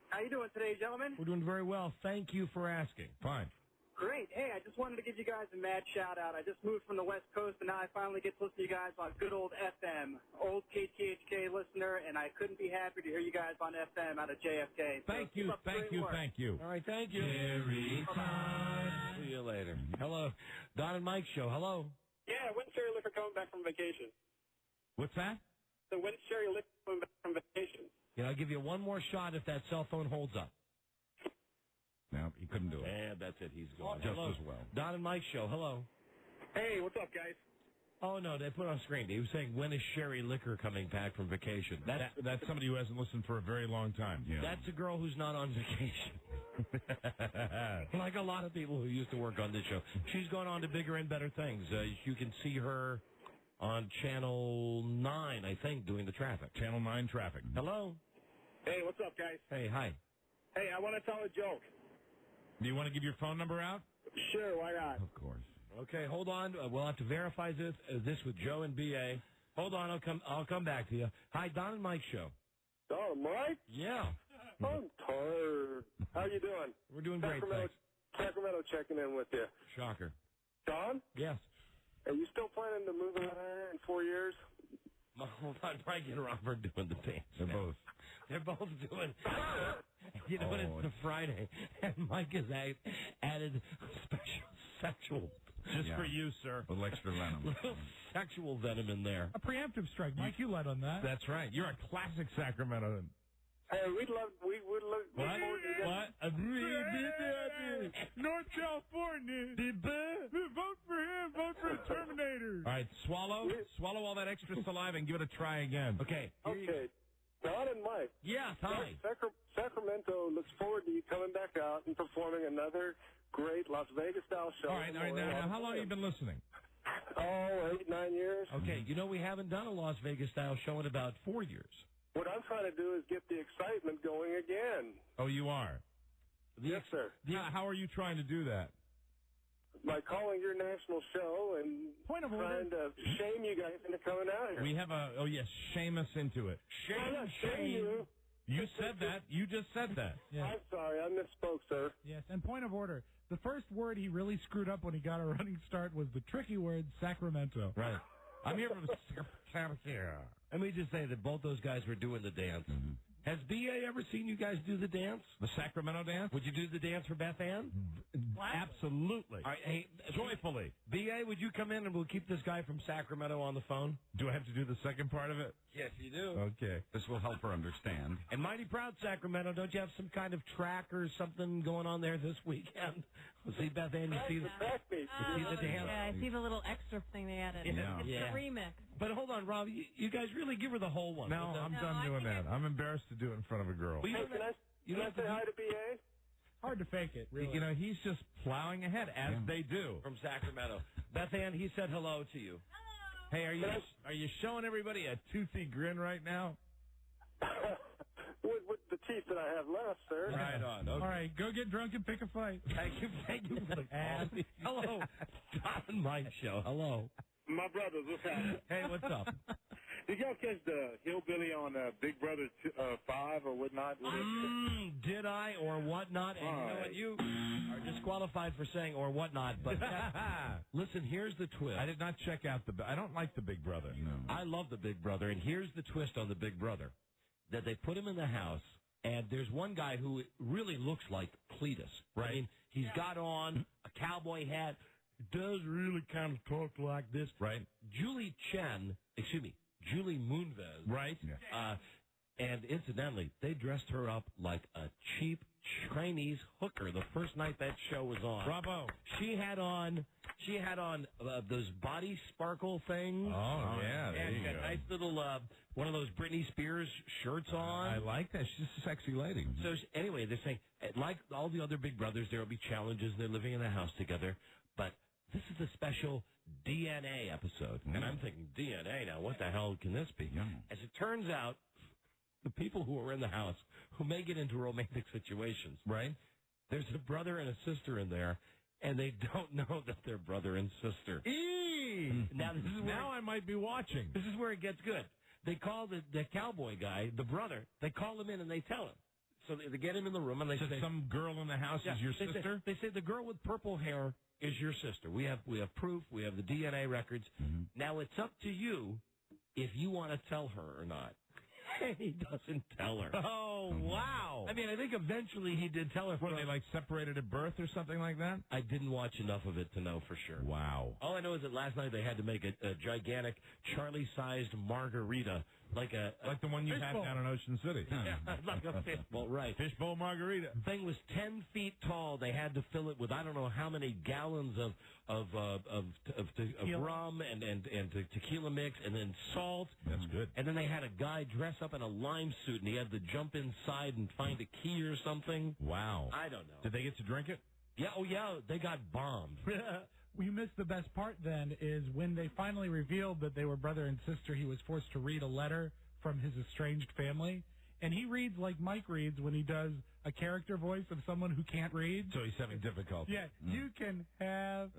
How you doing today, gentlemen? We're doing very well. Thank you for asking. Fine. Great. Hey, I just wanted to give you guys a mad shout-out. I just moved from the West Coast, and now I finally get to listen to you guys on good old FM. Old KTHK listener, and I couldn't be happier to hear you guys on FM out of JFK. Thank you. All right, thank you. Every time. See you later. Hello. Don and Mike show. Hello. Yeah, when's Sherry Licker coming back from vacation? What's that? So when's Sherry Licker coming back from vacation? Yeah, I'll give you one more shot if that cell phone holds up. No, he couldn't do it. And that's it. He's gone. Just Hello. as well. Don and Mike show. Hello. Hey, what's up, guys? Oh, no, they put it on screen. He was saying, when is Sherry Licker coming back from vacation? That's somebody who hasn't listened for a very long time. Yeah. That's a girl who's not on vacation. Like a lot of people who used to work on this show. She's gone on to bigger and better things. You can see her on Channel 9, I think, doing the traffic. Channel 9 traffic. Hello? Hey, what's up, guys? Hey, hi. Hey, I want to tell a joke. Do you want to give your phone number out? Sure, why not? Of course. Okay, hold on. We'll have to verify this with Joe and B.A. Hold on, I'll come back to you. Hi, Don and Mike show. Oh, Mike? Yeah. I'm tired. How you doing? We're doing great, thanks. Sacramento checking in with you. Shocker. Don? Yes. Are you still planning to move in there in 4 years? Hold on, Mike and Robert doing the dance. They're both doing. You know what? It's the Friday, and Mike has added special sexual. Just for you, sir. A little extra venom. Little sexual venom in there. A preemptive strike. Mike, you led on that. That's right. You're a classic Sacramento. Hey, we would love. What? North California. Vote for him. Vote for the Terminator. All right, swallow all that extra saliva and give it a try again. Okay. Okay. Don and Mike. Yeah, hi. Sacramento looks forward to you coming back out and performing another great Las Vegas-style show. All right. Now, how long have you been listening? Oh, 8, 9 years. Okay, you know we haven't done a Las Vegas-style show in about 4 years. What I'm trying to do is get the excitement going again. Oh, you are? Yes, sir. How are you trying to do that? By calling your national show and trying to shame you guys into coming out here. We have shame us into it. Shame you. You said that. You just said that. Yeah. I'm sorry, I misspoke, sir. Yes, and point of order. The first word he really screwed up when he got a running start was the tricky word Sacramento. Right. I'm here from Sacramento. Let me just say that both those guys were doing the dance. Mm-hmm. Has B.A. ever seen you guys do the dance? The Sacramento dance? Would you do the dance for Beth Ann? Absolutely. All right, hey, joyfully. B.A., would you come in and we'll keep this guy from Sacramento on the phone? Do I have to do the second part of it? Yes, you do. Okay. This will help her understand. And mighty proud Sacramento, don't you have some kind of track or something going on there this weekend? We'll see Beth Ann, you see the dance? Yeah, I see the little extra thing they added. Yeah. It's Yeah. the remix. But hold on, Rob. You guys really give her the whole one. No, I'm done doing that. I'm embarrassed to do it in front of a girl. Hey, can I say hi to BA? Hard to fake it, really. You know, he's just plowing ahead, as they do. From Sacramento. Beth Ann, he said hello to you. Hey, are you showing everybody a toothy grin right now? with the teeth that I have left, sir. Right on. Okay. All right, go get drunk and pick a fight. Thank you for the call. Hello, John and Mike show. Hello. My brothers, what's happening? Hey, what's up? Did y'all catch the hillbilly on Big Brother 5 or whatnot? Did I or whatnot? And you know what? You are disqualified for saying or whatnot. But listen, here's the twist. I did not check out I don't like the Big Brother. No. I love the Big Brother, and here's the twist on the Big Brother. That they put him in the house, and there's one guy who really looks like Cletus. Right? I mean, he's got on a cowboy hat, does really kind of talk like this. Right. Julie Moonves. Right. And incidentally, they dressed her up like a cheap Chinese hooker the first night that show was on. Bravo. She had on those body sparkle things. Oh, yeah, there you go. A nice little one of those Britney Spears shirts on. I like that. She's just a sexy lady. So anyway, they're saying, like all the other Big Brothers, there will be challenges. They're living in a house together, but this is a special DNA episode. And I'm thinking, DNA now, what the hell can this be? As it turns out, the people who are in the house who may get into romantic situations, right? There's a brother and a sister in there, and they don't know that they're brother and sister. Now, now I might be watching. This is where it gets good. They call the cowboy guy, the brother, they call him in and they tell him. So they get him in the room and they say, some girl in the house is your sister? They say the girl with purple hair is your sister. We have proof. We have the DNA records. Now it's up to you if you want to tell her or not. He doesn't tell her. Oh, wow. I mean, I think eventually he did tell her. What, they like separated at birth or something like that? I didn't watch enough of it to know for sure. Wow. All I know is that last night they had to make a gigantic Charlie-sized margarita, like the one you had down in Ocean City. Yeah, like a fishbowl, right. Fishbowl margarita. The thing was 10 feet tall. They had to fill it with I don't know how many gallons of rum and tequila mix and then salt. That's good. And then they had a guy dress up in a lime suit and he had to jump inside and find a key or something. Wow. I don't know. Did they get to drink it? Yeah, they got bombed. We missed the best part then is when they finally revealed that they were brother and sister, he was forced to read a letter from his estranged family. And he reads like Mike reads when he does a character voice of someone who can't read. So he's having difficulty. Yeah, you can have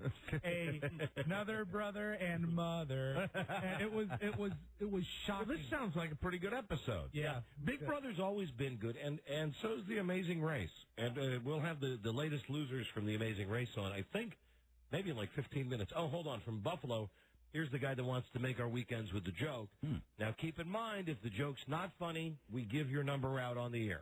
another brother and mother. And it was shocking. Well, this sounds like a pretty good episode. Yeah. Big Brother's always been good, and so's The Amazing Race. And we'll have the latest losers from The Amazing Race on, I think, maybe in like 15 minutes. Oh, hold on. From Buffalo, here's the guy that wants to make our weekends with the joke. Now, keep in mind, if the joke's not funny, we give your number out on the air.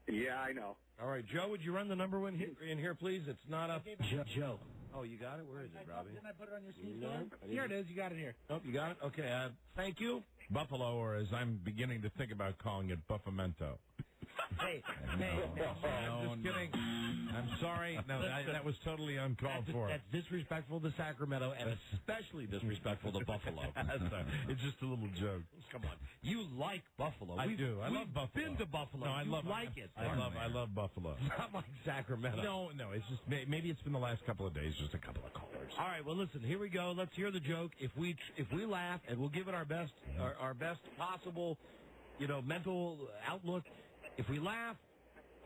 Yeah, I know. All right, Joe, would you run the number in here, please? It's not up. Joe. Oh, you got it? Where is it, Robbie? Didn't I put it on your screen? No, Here it is. You got it here. Oh, you got it? Okay, thank you. Buffalo, or as I'm beginning to think about calling it, Buffamento. Hey. No, I'm just kidding. I'm sorry. No, that was totally uncalled for. That's disrespectful to Sacramento and especially disrespectful to Buffalo. It's just a little joke. Come on. You like Buffalo. I do. I love Buffalo. We've been to Buffalo. No, I love it. I love Buffalo. It's not like Sacramento. No. It's just maybe it's been the last couple of days, just a couple of callers. All right. Well, listen. Here we go. Let's hear the joke. If we laugh, and we'll give it our best possible, mental outlook. If we laugh,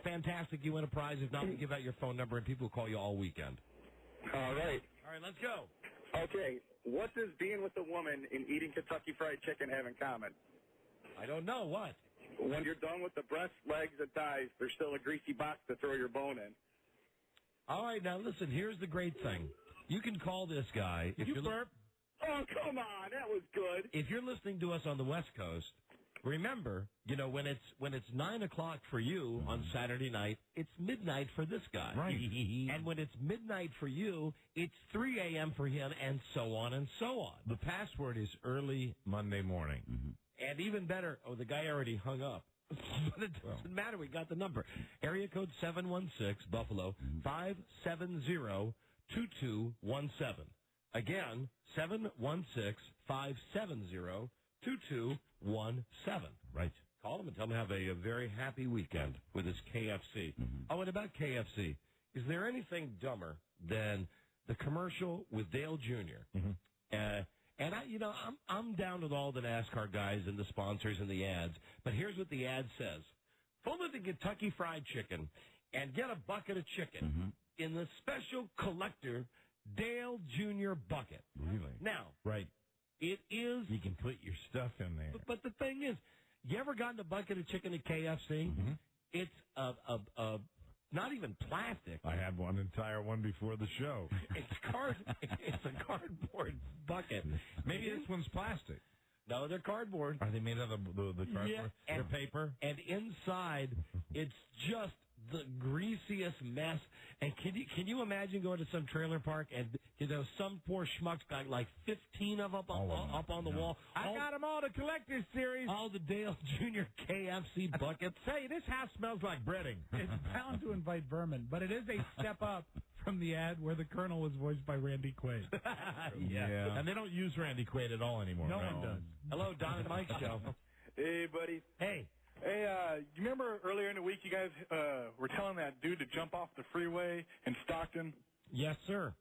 fantastic, you win a prize. If not, we give out your phone number, and people will call you all weekend. All right. All right, let's go. Okay, what does being with a woman and eating Kentucky Fried Chicken have in common? I don't know. What? When you're done with the breast, legs, and thighs, there's still a greasy box to throw your bone in. All right, now listen, here's the great thing. You can call this guy. If you burp? Oh, come on, that was good. If you're listening to us on the West Coast, remember, when it's 9 o'clock for you on Saturday night, it's midnight for this guy. Right. And when it's midnight for you, it's 3 a.m. for him, and so on and so on. The password is early Monday morning. And even better, the guy already hung up. But it doesn't matter. We got the number. Area code 716, Buffalo, 570-2217. Again, 716-570-2217. Right. Call them and tell them to have a very happy weekend with this KFC. Oh, and about KFC, is there anything dumber than the commercial with Dale Jr.? And I'm down with all the NASCAR guys and the sponsors and the ads, but here's what the ad says. Pull in the Kentucky Fried Chicken and get a bucket of chicken in the special collector Dale Jr. bucket. Really? Now, right. It is... You can put your stuff in there. But the thing is, you ever gotten a bucket of chicken at KFC? It's not even plastic. I had one entire one before the show. It's a cardboard bucket. Maybe this one's plastic. No, they're cardboard. Are they made out of the cardboard? Yeah, they're paper? And inside, it's just the greasiest mess. And can you imagine going to some trailer park and some poor schmuck's got like 15 of them up on the wall. I got them all, the collector's series. All the Dale Jr. KFC buckets. Say, this house smells like breading. It's bound to invite vermin, but it is a step up from the ad where the Colonel was voiced by Randy Quaid. Yeah. And they don't use Randy Quaid at all anymore. No one does. Hello, Don and Mike show. Hey, buddy. Hey. Hey, you remember earlier in the week you guys were telling that dude to jump off the freeway in Stockton? Yes, sir.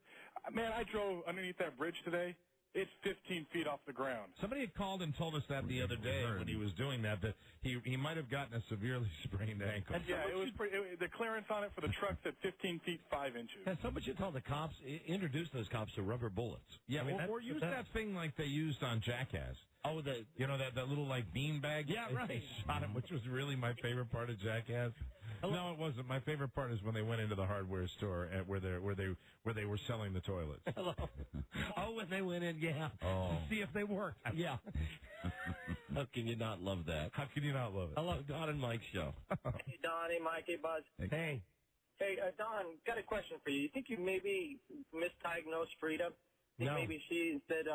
Man, I drove underneath that bridge today. It's 15 feet off the ground. Somebody had called and told us that the other day when he was doing that he might have gotten a severely sprained ankle. Yeah, it was the clearance on it for the truck's at 15 feet 5 inches. And somebody should tell the cops, introduce those cops to rubber bullets. Yeah, or use that thing like they used on Jackass. Oh, that little like bean bag. Yeah, right. They shot him, which was really my favorite part of Jackass. Hello? No, it wasn't. My favorite part is when they went into the hardware store where they were selling the toilets. Hello. Oh, when they went in, yeah. Oh. See if they worked. Yeah. How can you not love that? How can you not love it? Hello, Don and Mike show. Hey, Don. Hey, Mike. Hey, Buzz. Hey. Hey, Don, got a question for you. You think you maybe misdiagnosed Frida? No. Maybe she instead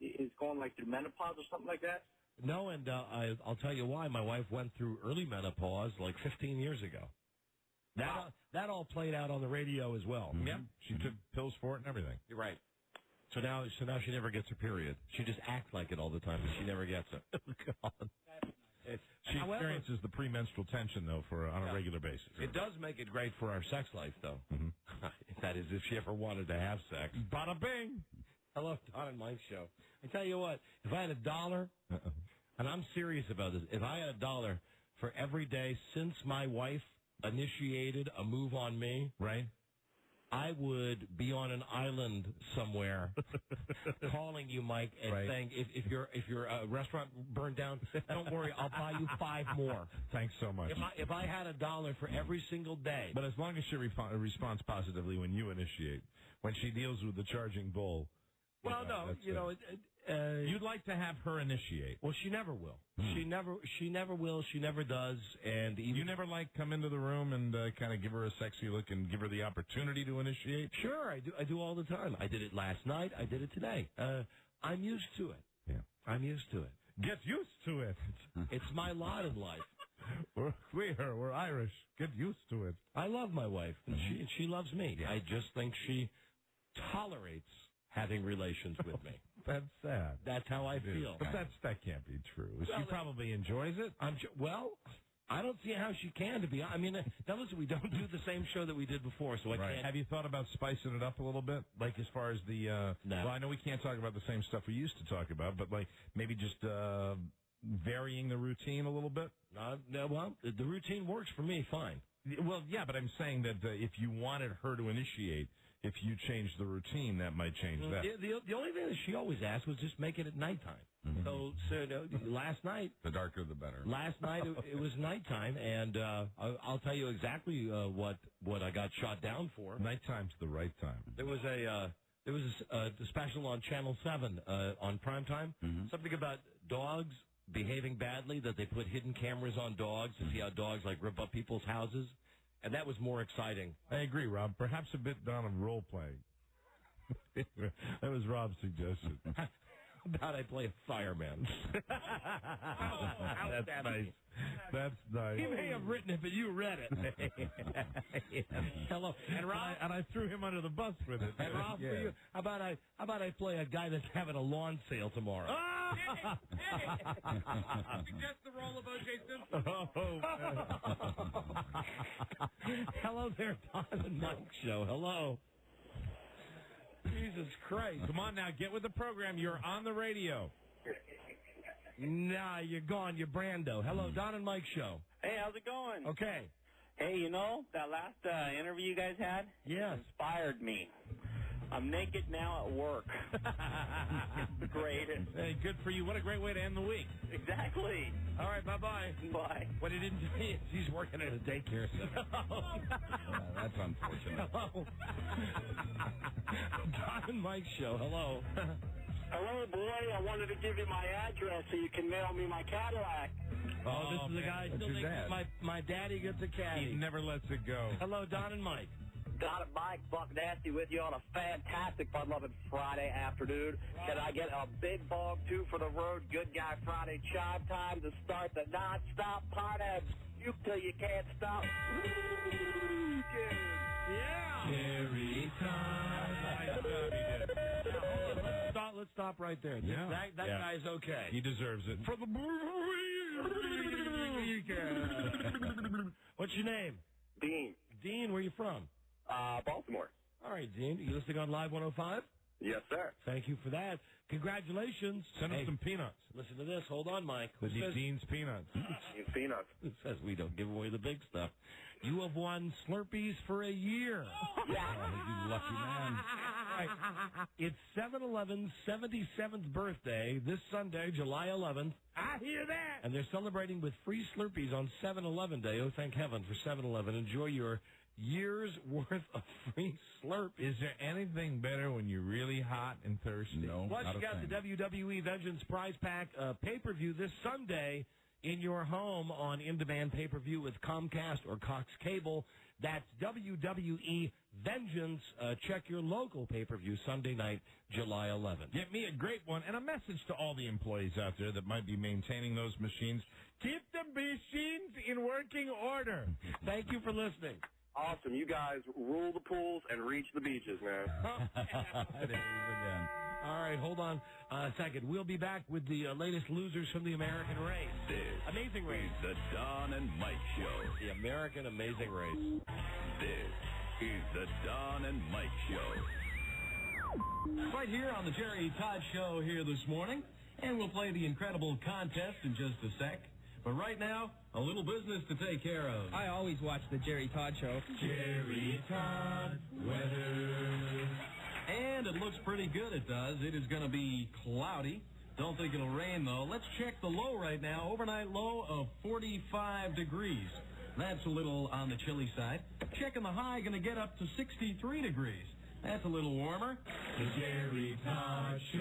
is going like through menopause or something like that? No, and I'll tell you why. My wife went through early menopause like 15 years ago. That all played out on the radio as well. Yeah, she took pills for it and everything. You're right. So now she never gets her period. She just acts like it all the time, but she never gets it. God. She experiences the premenstrual tension, though, on a regular basis. It does make it great for our sex life, though. That is, if she ever wanted to have sex. Bada bing! Hello, Don and Mike show. I tell you what, if I had $1, and I'm serious about this, if I had $1 for every day since my wife initiated a move on me, right, I would be on an island somewhere calling you, Mike, and saying, if your restaurant burned down, don't worry, I'll buy you 5 more. Thanks so much. If I had $1 for every single day. But as long as she responds positively when you initiate, when she deals with the charging bull. Well, you'd like to have her initiate. Well, she never will. She never will. She never does. And you never come into the room and kind of give her a sexy look and give her the opportunity to initiate? Sure, I do all the time. I did it last night. I did it today. I'm used to it. Yeah, I'm used to it. Get used to it. It's my lot in life. We're Irish. Get used to it. I love my wife, and she loves me. I just think she tolerates having relations with me. That's sad. That's how I feel. But that can't be true. She probably enjoys it. I don't see how she can, to be honest. I mean, now listen, we don't do the same show that we did before, so I can't. Have you thought about spicing it up a little bit? Like as far as the, no. Well, I know we can't talk about the same stuff we used to talk about, but like maybe just varying the routine a little bit? No, well, the routine works for me fine. Well, yeah, but I'm saying that if you wanted her to initiate, if you change the routine, that might change that. The only thing that she always asked was just make it at nighttime. So last night... The darker, the better. Last night, it was nighttime, and I'll tell you exactly what I got shot down for. Nighttime's the right time. There was a special on Channel 7 on primetime, something about dogs behaving badly, that they put hidden cameras on dogs to see how dogs rip up people's houses. And that was more exciting. I agree, Rob. Perhaps a bit down of role-playing. That was Rob's suggestion. about I play a fireman? That's nice. That's nice. He may have written it, but you read it. Hello. And Rob, and I threw him under the bus with it. And Rob, for you, how about I play a guy that's having a lawn sale tomorrow? Suggest the role of O.J. Simpson. Hello there, Don and Mike Show. Hello. Jesus Christ. Come on now, get with the program. You're on the radio. Nah, you're gone. You're Brando. Hello, Don and Mike Show. Hey, how's it going? Okay. Hey, you know, that last interview you guys had? Yes. Inspired me. I'm naked now at work. Great. Hey, good for you. What a great way to end the week. Exactly. All right, bye-bye. Bye. What he didn't tell you is he's working at a daycare center. That's unfortunate. Hello. Don and Mike Show. Hello. Hello, boy. I wanted to give you my address so you can mail me my Cadillac. Oh, this is the guy still thinks my daddy gets a caddy. He never lets it go. Hello, Don and Mike. Got it, Mike. Buck Nasty with you on a fantastic, fun-loving Friday afternoon. Can I get a big bong, 2 for the road, good guy Friday chime time to start the non-stop party? You till you can't stop. Yeah. Jerry Let's stop right there. Yeah. That guy's okay. He deserves it. For the What's your name? Dean. Dean, where are you from? Baltimore. All right, Dean. You listening on Live 105? Yes, sir. Thank you for that. Congratulations. Send us some peanuts. Listen to this. Hold on, Mike. Dean's peanuts. Dean's peanuts. Who says we don't give away the big stuff? You have won Slurpees for a year. Yeah. You lucky man. Right. It's 7-Eleven's 77th birthday this Sunday, July 11th. I hear that. And they're celebrating with free Slurpees on 7-Eleven Day. Oh, thank heaven for 7-Eleven. Enjoy your year's worth of free Slurp. Is there anything better when you're really hot and thirsty? No. Plus, you got the WWE Vengeance Prize Pack pay-per-view this Sunday in your home on in-demand pay-per-view with Comcast or Cox Cable. That's WWE Vengeance. Check your local pay-per-view Sunday night, July 11th. Get me a great one and a message to all the employees out there that might be maintaining those machines. Keep the machines in working order. Thank you for listening. Awesome. You guys rule the pools and reach the beaches, man. All right, hold on a second. We'll be back with the latest losers from the American race. Amazing Race. The Don and Mike Show. The American Amazing Race. This is the Don and Mike Show. Right here on the Jerry Todd Show here this morning. And we'll play the Incredible Contest in just a sec. But right now, a little business to take care of. I always watch the Jerry Todd Show. Jerry Todd weather. And it looks pretty good, it does. It is going to be cloudy. Don't think it'll rain, though. Let's check the low right now. Overnight low of 45 degrees. That's a little on the chilly side. Checking the high, going to get up to 63 degrees. That's a little warmer. The Jerry Todd Show.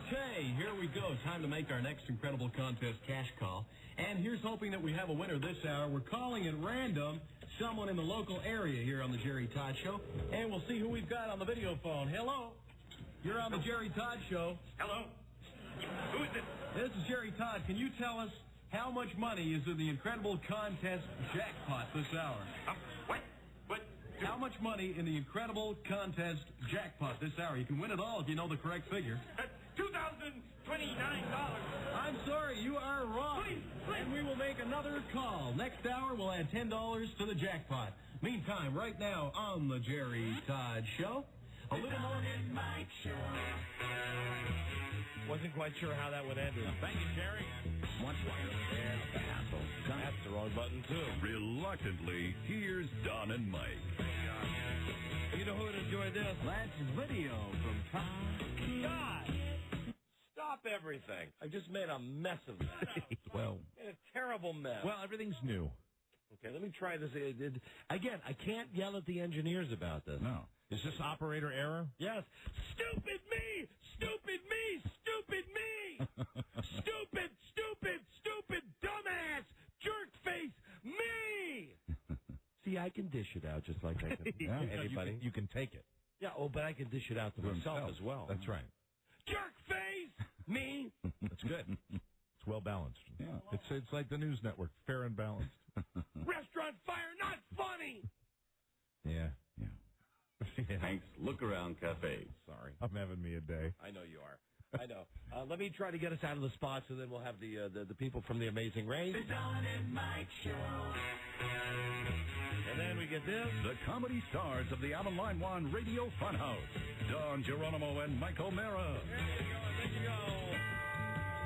Okay, here we go. Time to make our next Incredible Contest cash call. And here's hoping that we have a winner this hour. We're calling at random someone in the local area here on the Jerry Todd Show. And we'll see who we've got on the video phone. Hello. You're on the Jerry Todd Show. Hello. Who is it? This is Jerry Todd. Can you tell us how much money is in the Incredible Contest jackpot this hour? What? How much money in the Incredible Contest jackpot this hour? You can win it all if you know the correct figure. $2,029. I'm sorry, you are wrong. Please. And we will make another call. Next hour, we'll add $10 to the jackpot. Meantime, right now on the Jerry Todd Show, a little more. Mike Show. Wasn't quite sure how that would end. Thank you, Jerry. Much longer than the hassle. That's the wrong button, too. Reluctantly, here's Don and Mike. You know who would enjoy this? That's video from Tom. God! Stop everything. I just made a mess of that. Well, a terrible mess. Well, everything's new. Okay, let me try this. Again, I can't yell at the engineers about this. No. Is this operator error? Yes. Stupid me! Stupid me! Stupid me! Stupid, stupid, stupid, dumbass, jerk face, me! See, I can dish it out just like I can anybody. You can take it. Yeah, but I can dish it out to myself as well. That's right. Jerk face! It's good. It's well balanced. Yeah. It's like the news network, fair and balanced. Restaurant fire, not funny. Yeah. Hank's Look Around Cafe. Sorry. I'm having me a day. I know you are. I know. Let me try to get us out of the spots, and then we'll have the people from The Amazing Race. The Don and Mike Show. And then we get this. The comedy stars of the Alan Line Radio Funhouse. Don Geronimo and Mike O'Mara. There you go.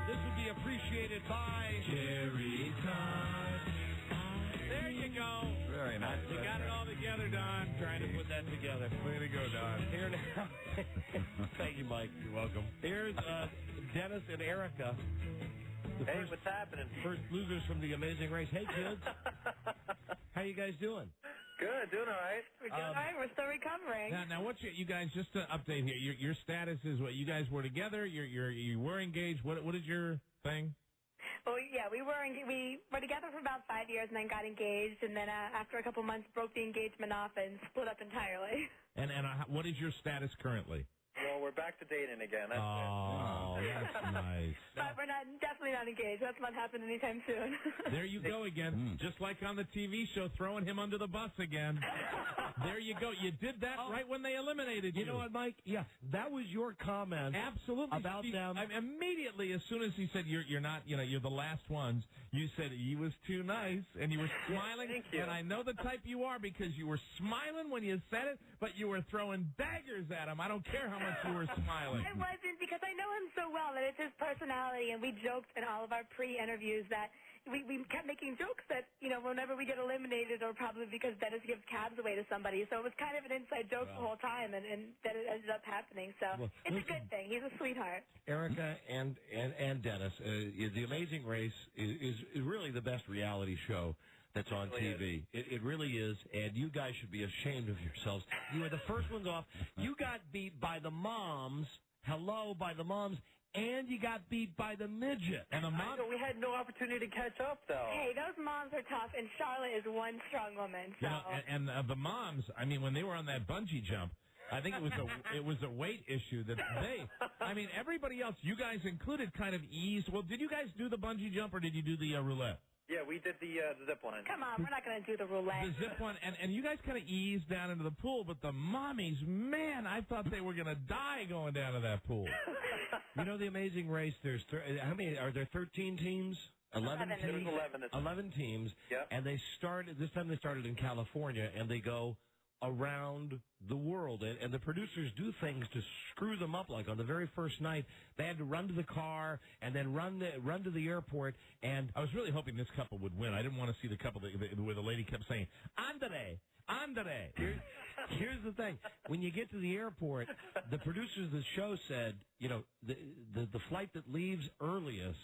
This would be appreciated by Jerry Todd. There you go. Very nice. You got it all together, Don. Trying to put that together. Way to go, Don. Here now. Thank you, Mike. You're welcome. Here's Dennis and Erica. Hey, what's happening? First losers from The Amazing Race. Hey, kids. How you guys doing? Good, doing all right. We're doing all right. We're still recovering. Now, what's you guys? Just to update here. Your status is what? You guys were together. You were engaged. What is your thing? Well, yeah, we were together for about 5 years and then got engaged, and then after a couple months broke the engagement off and split up entirely. And what is your status currently? Well, we're back to dating again. That's that's nice. But we're definitely not engaged. That's not happening anytime soon. There you go again. Just like on the TV show, throwing him under the bus again. There you go. You did that right when they eliminated you. You know what, Mike? Yeah, that was your comment. Absolutely. About them. Immediately, as soon as he said you're not, you're the last ones, you said he was too nice, and you were smiling. Thank you. And I know the type you are because you were smiling when you said it, but you were throwing daggers at him. I don't care how much you were smiling. I wasn't, because I know him so well that it's his personality, and we joked in all of our pre-interviews that we kept making jokes that, whenever we get eliminated, or probably because Dennis gives cabs away to somebody. So it was kind of an inside joke the whole time, and that it ended up happening. So it's a good thing. He's a sweetheart. Erica and Dennis, The Amazing Race is really the best reality show that's on TV. It really is, and you guys should be ashamed of yourselves. You were the first ones off. You got beat by the moms. By the moms. And you got beat by the midget. And we had no opportunity to catch up, though. Hey, those moms are tough, and Charlotte is one strong woman. So. And the moms, when they were on that bungee jump, I think it was a weight issue that everybody else, you guys included, kind of eased. Well, did you guys do the bungee jump, or did you do the roulette? Yeah, we did the zip line. Come on, we're not going to do the roulette. The zip line, and you guys kind of eased down into the pool, but the mommies, man, I thought they were going to die going down to that pool. The Amazing Race, there's how many? Are there 13 teams? 11 teams? 11 teams. Yep. And this time they started in California, and they go around the world, and the producers do things to screw them up. Like on the very first night, they had to run to the car and then run to the airport. And I was really hoping this couple would win. I didn't want to see the couple where the lady kept saying "Andre." Here's the thing: when you get to the airport, the producers of the show said, the flight that leaves earliest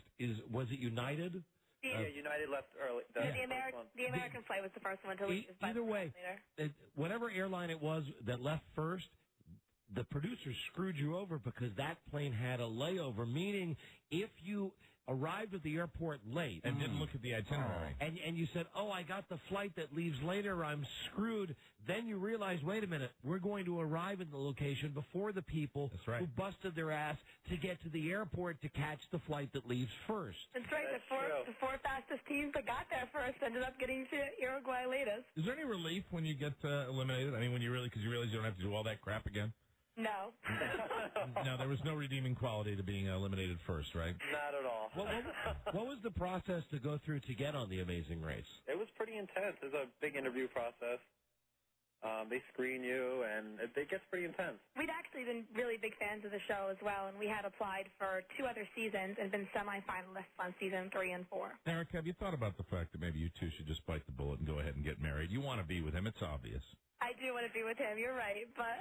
was it United? Yeah, United left early. The American flight was the first one to leave. Either way, whatever airline it was that left first, the producers screwed you over because that plane had a layover, meaning if you arrived at the airport late and didn't look at the itinerary, and you said, I got the flight that leaves later, I'm screwed, then you realize, wait a minute, we're going to arrive in the location before the people who busted their ass to get to the airport to catch the flight that leaves first. That's right. The four fastest teams that got there first ended up getting to Uruguay latest. Is there any relief when you get eliminated? When you realize you don't have to do all that crap again? No. No, there was no redeeming quality to being eliminated first, right? Not at all. What was the process to go through to get on The Amazing Race? It was pretty intense. It was a big interview process. They screen you, and it gets pretty intense. We'd actually been really big fans of the show as well, and we had applied for 2 other seasons and been semi-finalists on season 3 and 4. Eric, have you thought about the fact that maybe you two should just bite the bullet and go ahead and get married? You want to be with him. It's obvious. I do want to be with him. You're right, but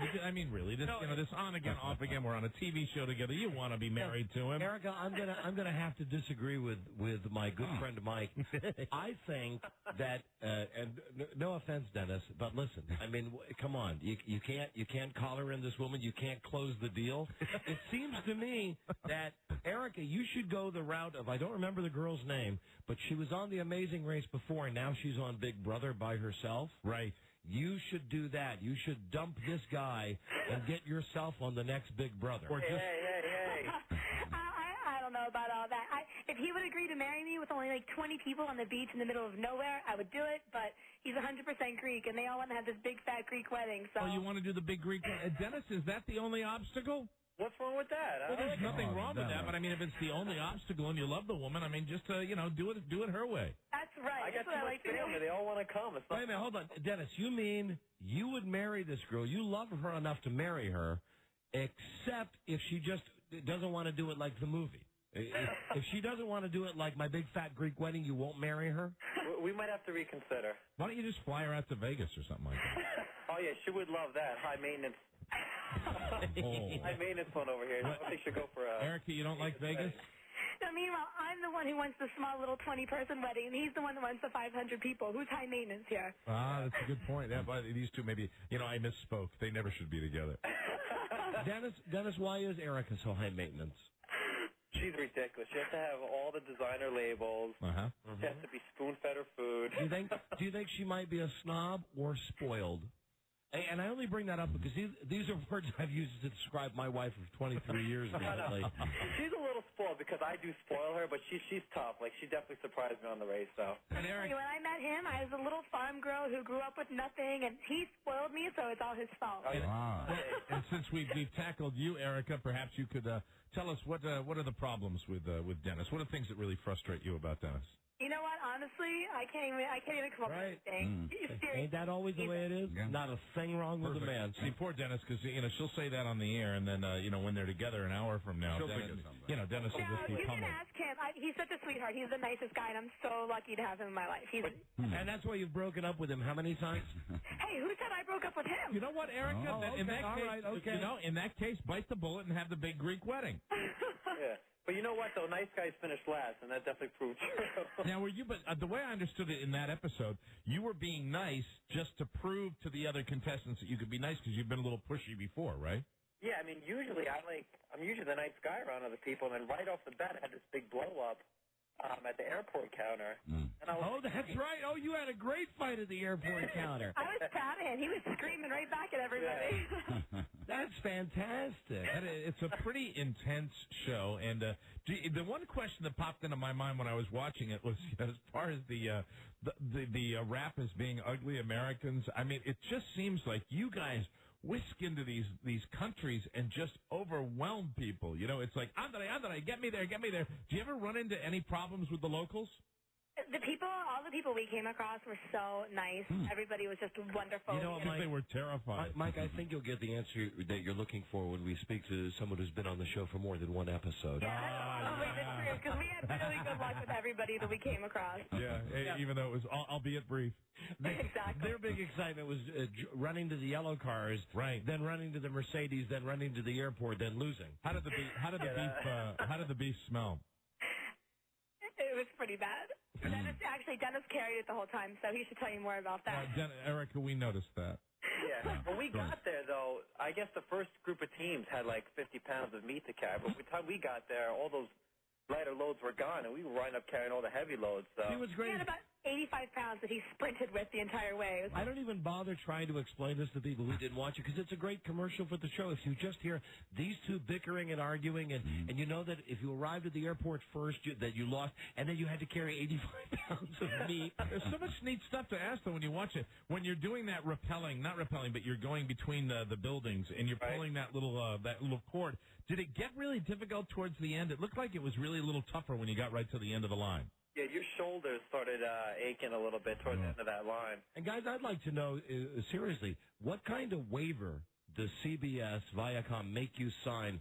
really, this this on again, off again. We're on a TV show together. You want to be married to him, Erica? I'm gonna have to disagree with my good friend Mike. I think that, and no offense, Dennis, but listen. Come on, you can't collar in this woman. You can't close the deal. It seems to me that Erica, you should go the route of, I don't remember the girl's name, but she was on The Amazing Race before, and now she's on Big Brother by herself. Right. You should do that. You should dump this guy and get yourself on the next Big Brother. Hey. I don't know. about all that. If he would agree to marry me with only like 20 people on the beach in the middle of nowhere, I would do it, but he's 100% Greek, and they all want to have this big, fat Greek wedding, so... Oh, you want to do the big Greek wedding? Dennis, is that the only obstacle? What's wrong with that? Well, there's nothing wrong with that, but I mean, if it's the only obstacle and you love the woman, I mean, just, do it her way. That's right. I got too much family. They all want to come. Wait a minute, hold on. Dennis, you mean you would marry this girl, you love her enough to marry her, except if she just doesn't want to do it like the movie. If she doesn't want to do it like My Big Fat Greek Wedding, you won't marry her? We might have to reconsider. Why don't you just fly her out to Vegas or something like that? Oh, yeah, she would love that. High maintenance. High maintenance one over here. I think she should go for a... Erica, you don't like Vegas? No, meanwhile, I'm the one who wants the small little 20-person wedding, and he's the one who wants the 500 people. Who's high maintenance here? Ah, that's a good point. Yeah, but these two maybe, I misspoke. They never should be together. Dennis, why is Erica so high maintenance? She's ridiculous. She has to have all the designer labels. She has to be spoon-fed her food. Do you think she might be a snob or spoiled? And I only bring that up because these are words I've used to describe my wife of 23 years recently. She's a little spoiled because I do spoil her, but she's tough. Like, she definitely surprised me on the race, though. And Eric, when I met him, I was a little farm girl who grew up with nothing, and he spoiled me, so it's all his fault. And since we've tackled you, Erica, perhaps you could tell us what are the problems with Dennis? What are things that really frustrate you about Dennis? You know what? Honestly, I can't even come up with anything. Ain't that always the way it is? Yeah. Not a thing wrong with the man. See, poor Dennis, because she'll say that on the air, and then when they're together an hour from now, Dennis will just be you pummeled. can ask him. He's such a sweetheart. He's the nicest guy, and I'm so lucky to have him in my life. And that's why you've broken up with him how many times? Hey, who said I broke up with him? You know what, Erica? In that case, bite the bullet and have the big Greek wedding. Yeah. But you know what, though? Nice guys finish last, and that definitely proved true. Now, but the way I understood it in that episode, you were being nice just to prove to the other contestants that you could be nice because you've been a little pushy before, right? Yeah, I mean, usually I'm usually the nice guy around other people, and then right off the bat, I had this big blow-up at the airport counter. And that's right. Oh, you had a great fight at the airport counter. I was proud of him. He was screaming right back at everybody. Yeah. That's fantastic. It's a pretty intense show, and the one question that popped into my mind when I was watching it was, as far as the rap as being ugly Americans. I mean, it just seems like you guys whisk into these countries and just overwhelm people. It's like, Andre, get me there. Do you ever run into any problems with the locals? All the people we came across were so nice. Everybody was just wonderful. Mike, they were terrified. Mike, I think you'll get the answer that you're looking for when we speak to someone who's been on the show for more than one episode. Yeah, that's true, because we had really good luck with everybody that we came across. Yeah, even though it was, albeit brief. Exactly. Their big excitement was running to the yellow cars, right? Then running to the Mercedes, then running to the airport, then losing. How did the beef smell? It was pretty bad. Dennis carried it the whole time, so he should tell you more about that. Erica, we noticed that. Yeah. When we got there, though, I guess the first group of teams had like 50 pounds of meat to carry. But by the time we got there, all those lighter loads were gone, and we were running up carrying all the heavy loads. So. He was great. He had about 85 pounds that he sprinted with the entire way. I don't even bother trying to explain this to people who didn't watch it, because it's a great commercial for the show. If you just hear these two bickering and arguing, and you know that if you arrived at the airport first, that you lost, and then you had to carry 85 pounds of meat. There's so much neat stuff to ask, though, when you watch it. When you're doing that not rappelling, but you're going between the buildings, and you're pulling that little cord, did it get really difficult towards the end? It looked like it was really a little tougher when you got right to the end of the line. Yeah, your shoulders started aching a little bit towards the end of that line. And, guys, I'd like to know, seriously, what kind of waiver does CBS, Viacom make you sign?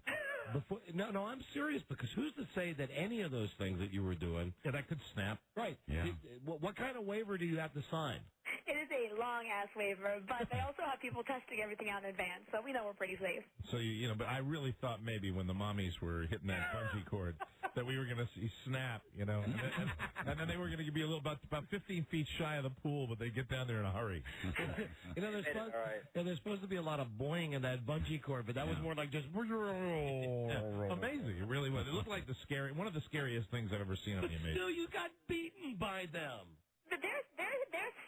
No, I'm serious, because who's to say that any of those things that you were doing... Yeah, that could snap. Right. Yeah. What kind of waiver do you have to sign? It is a long-ass waiver, but they also have people testing everything out in advance, so we know we're pretty safe. So, but I really thought maybe when the mommies were hitting that bungee cord that we were going to see snap, and then they were going to be about 15 feet shy of the pool, but they get down there in a hurry. There's supposed to be a lot of boing in that bungee cord, but that was more like just... Amazing. It really was. It looked like one of the scariest things I've ever seen on The Amazing. Still, you got beaten by them. But they're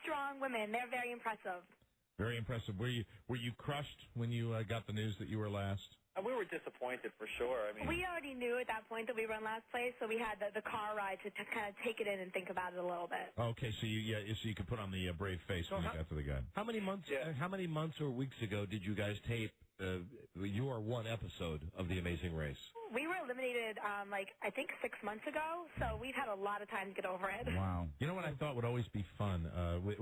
strong women. They're very impressive. Very impressive. Were you crushed when you got the news that you were last? We were disappointed for sure. I mean, we already knew at that point that we were in last place, so we had the car ride to kind of take it in and think about it a little bit. Okay, so you could put on the brave face when you got to the gun. How many months or weeks ago did you guys tape your one episode of The Amazing Race? We were eliminated, I think 6 months ago, so we've had a lot of time to get over it. Wow. You know what I thought would always be fun?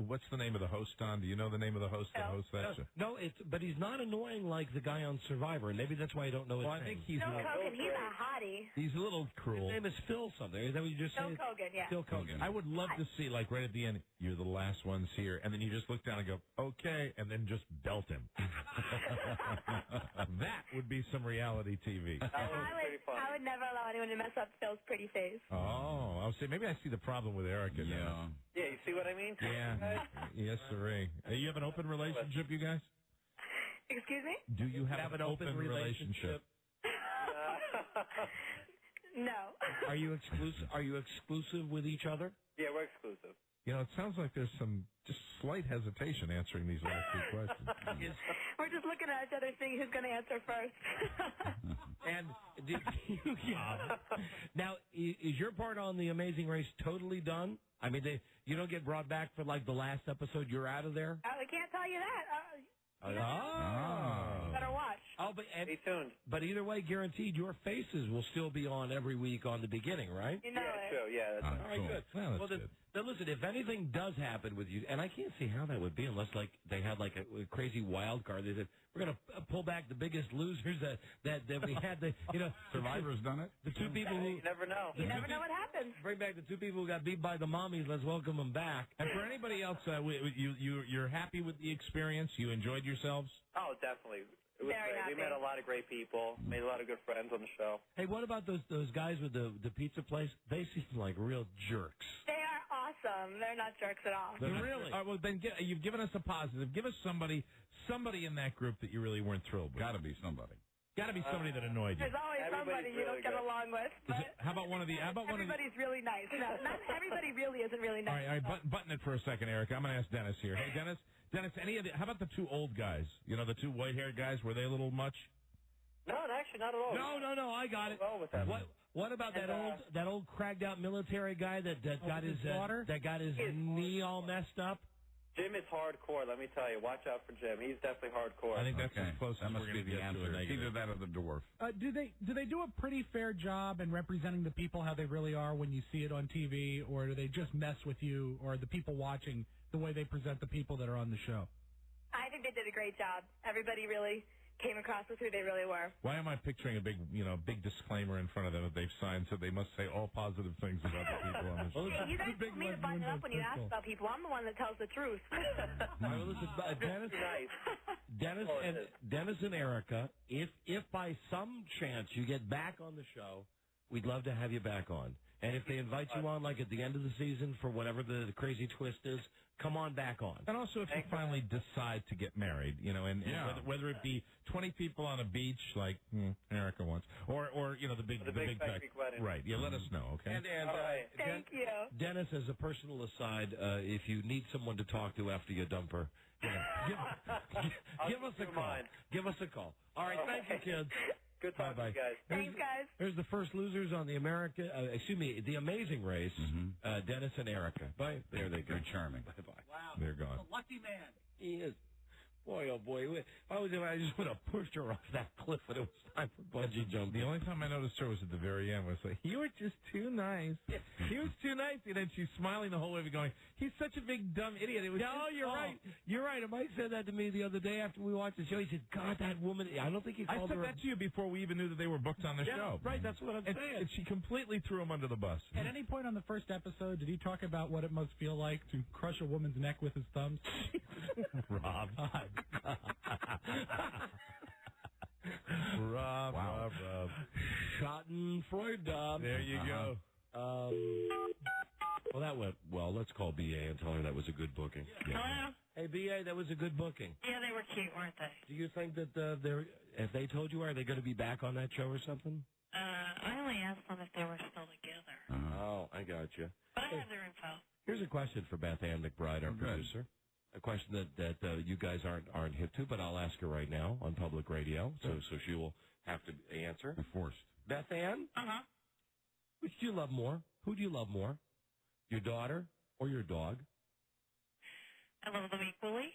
What's the name of the host, Don? Do you know the name of the host that hosts that show? No, but he's not annoying like the guy on Survivor, and maybe that's why I don't know his name. I think he's Phil Kogan, he's a hottie. He's a little cruel. His name is Phil something. Is that what you just said? Phil Kogan, yeah. Phil Kogan. I would love to see, like, right at the end, you're the last ones here, and then you just look down and go, okay, and then just belt him. That would be some reality TV. I would never allow anyone to mess up Phil's pretty face. Oh, I'll say maybe I see the problem with Erica now. Yeah, you see what I mean? Yeah. Yes, sir. You have an open relationship, you guys? Excuse me? Do you have an open relationship? No. Are you exclusive with each other? Yeah, we're exclusive. You know, it sounds like there's some just slight hesitation answering these last two questions. We're just looking at each other, seeing who's going to answer first. And now, is your part on The Amazing Race totally done? I mean, you don't get brought back for like the last episode. You're out of there. I can't tell you that. Better watch. Oh, stay tuned. But either way, guaranteed, your faces will still be on every week on the beginning, right? You know it. True. Yeah, that's all right. Good. Well, that's good. Then listen, if anything does happen with you, and I can't see how that would be unless like they had like a crazy wild card. They said we're going to pull back the biggest losers that we had. Survivor's done it. The two people who you never know. You never know what happens. Bring back the two people who got beat by the mommies. Let's welcome them back. And for anybody else, you're happy with the experience? You enjoyed yourselves? Oh, definitely. It was Very great. happy. We met a lot of great people, made a lot of good friends on the show. Hey, what about those guys with the pizza place? They seem like real jerks. They are awesome. They're not jerks at all. Really? All right, well, then you've given us a positive. Give us somebody in that group that you really weren't thrilled with. Got to be somebody. Got to be somebody that annoyed you. There's always somebody you don't get along with. How about one of the? Everybody's really nice. No, not everybody really isn't really nice. All right, button it for a second, Eric. I'm going to ask Dennis here. Hey, Dennis, how about the two old guys? You know, the two white-haired guys. Were they a little much? No, actually, not at all. No, I got it. Well with them. What about that old cracked out military guy that got his knee all messed up? Jim is hardcore, let me tell you. Watch out for Jim. He's definitely hardcore. I think that's as close that as must we're be going to the get answer. to a negative. Either that or the dwarf. Do they do a pretty fair job in representing the people how they really are when you see it on TV, or do they just mess with you or the people watching the way they present the people that are on the show? I think they did a great job. Everybody really came across as who they really were. Why am I picturing a big disclaimer in front of them that they've signed so they must say all positive things about the people on the show? Hey, you guys told me to button it up when you ask about people. I'm the one that tells the truth. Dennis and Erica, if by some chance you get back on the show, we'd love to have you back on. And if they invite you on, like at the end of the season for whatever the crazy twist is, come on back on. And also, if you finally decide to get married, and whether it be 20 people on a beach like Erica wants, or the big wedding. Right? Yeah, let us know, okay? Thank you. Dennis, as a personal aside, if you need someone to talk to after you dump her, give us a call. Give us a call. All right, thank you, kids. Good talking to you guys. Thanks, guys. Here's the first losers on the The Amazing Race, Dennis and Erica. Bye. There they go. They're charming. Bye-bye. Wow. They're gone. A lucky man. He is. Boy, oh boy. I just would have pushed her off that cliff when it was time for bungee jumping. The only time I noticed her was at the very end. Was like, you were just too nice. He was too nice. And then she's smiling the whole way, going, he's such a big, dumb idiot. It was you're right. You're right. And Mike said that to me the other day after we watched the show. He said, God, that woman. I don't think he called her. I said that to you before we even knew that they were booked on the show. Right, that's what I'm saying. And she completely threw him under the bus. At any point on the first episode, did he talk about what it must feel like to crush a woman's neck with his thumbs? Rob. Rob. Schadenfreude. There you go. Well, that went well. Let's call BA and tell her that was a good booking. Hello? Hey, BA, that was a good booking. Yeah, they were cute, weren't they? Do you think that if they told you, are they going to be back on that show or something? I only asked them if they were still together. Oh, I got you. But I have their info. Here's a question for Beth Ann McBride, our producer. A question that you guys aren't hip to, but I'll ask her right now on public radio, so she will have to answer. You're forced. Beth Ann? Uh-huh. Which do you love more? Who do you love more? Your daughter or your dog? I love them equally.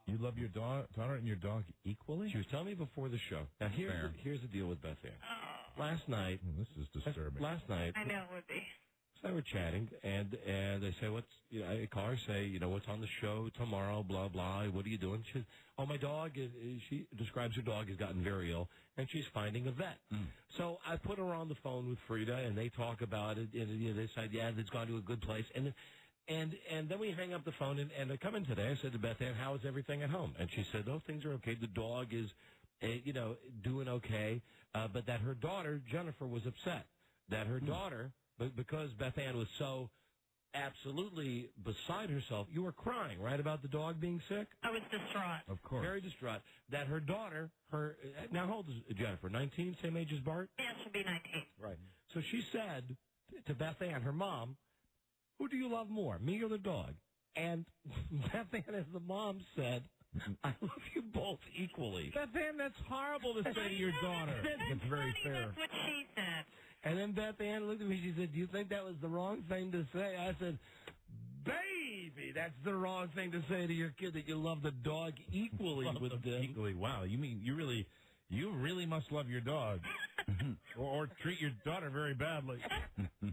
You love your daughter and your dog equally? She was telling me before the show. Now, here's the deal with Beth Ann. Last night... this is disturbing. Last night... I know it would be. So we're chatting, and they say, I call her, say, what's on the show tomorrow, blah, blah, what are you doing? She says, my dog, she describes her dog has gotten very ill, and she's finding a vet. So I put her on the phone with Frida, and they talk about it, and they said, it's gone to a good place. And then we hang up the phone, and I come in today. I said to Beth Ann, how is everything at home? And she said, things are okay. The dog is, doing okay, but that her daughter, Jennifer, was upset. That her daughter, because Beth Ann was so absolutely beside herself, you were crying, right, about the dog being sick? I was distraught. Of course. Very distraught. That her daughter, now how old is Jennifer? 19, same age as Bart? Yeah, she'll be 19. Right. So she said to Beth Ann, her mom, who do you love more, me or the dog? And Beth Ann, as the mom, said, I love you both equally. Beth Ann, that's horrible to say to your daughter. That's very funny. fair. That's what she said. And then Beth Ann looked at me, she said, do you think that was the wrong thing to say? I said, baby, that's the wrong thing to say to your kid, that you love the dog equally with them. Equally, wow. You mean you really must love your dog, or treat your daughter very badly. No,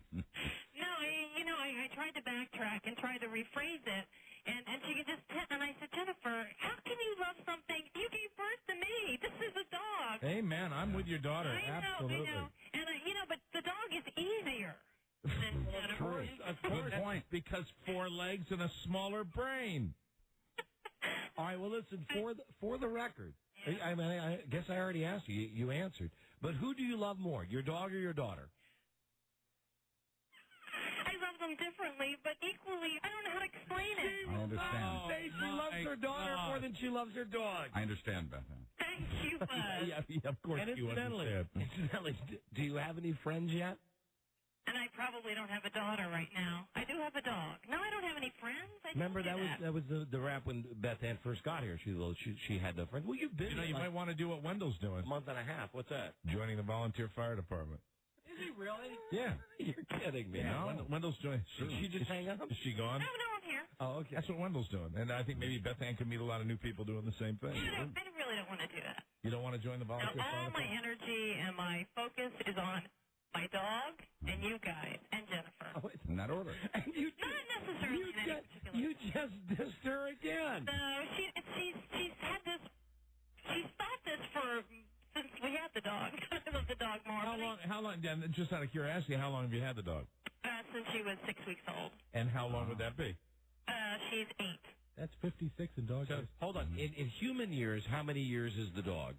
I tried to backtrack and try to rephrase it, and she could just and I said, Jennifer, how can you love something? You gave birth to me. This is a dog. Hey, man, I'm with your daughter. I Absolutely. know. And but the dog is easier than Jennifer. Good point. Because 4 legs and a smaller brain. All right, well, listen, for the record, I guess I already asked you. You answered. But who do you love more, your dog or your daughter? I love them differently, but equally, I don't know how to explain it. I understand. She loves her daughter more than she loves her dog. I understand, Beth Ann. Thank you, Bud. Yeah, of course you understand. Incidentally, do you have any friends yet? And I probably don't have a daughter right now. I do have a dog. No, I don't have any friends. Remember that was the rap when Beth Ann first got here. She had no friends. Well, you've been. You might want to do what Wendell's doing. A month and a half. What's that? Joining the volunteer fire department. Is he really? Yeah. You're kidding me. Yeah, No. Wendell's joining. Did she just hang up? Is she gone? No, I'm here. Oh, okay. That's what Wendell's doing. And I think maybe Beth Ann can meet a lot of new people doing the same thing. I really don't want to do that. You don't want to join the volunteer fire All my department? energy and my focus is on my dog and you guys and Jennifer. Oh, In that order. Not necessarily in any particular You just dissed her again. No, she's had this. She's thought this since we had the dog. I love the dog more. How long, Dan, just out of curiosity, how long have you had the dog? Since she was 6 weeks old. And how long would that be? She's 8. That's 56 in dog years. Hold on. In human years, how many years is the dog?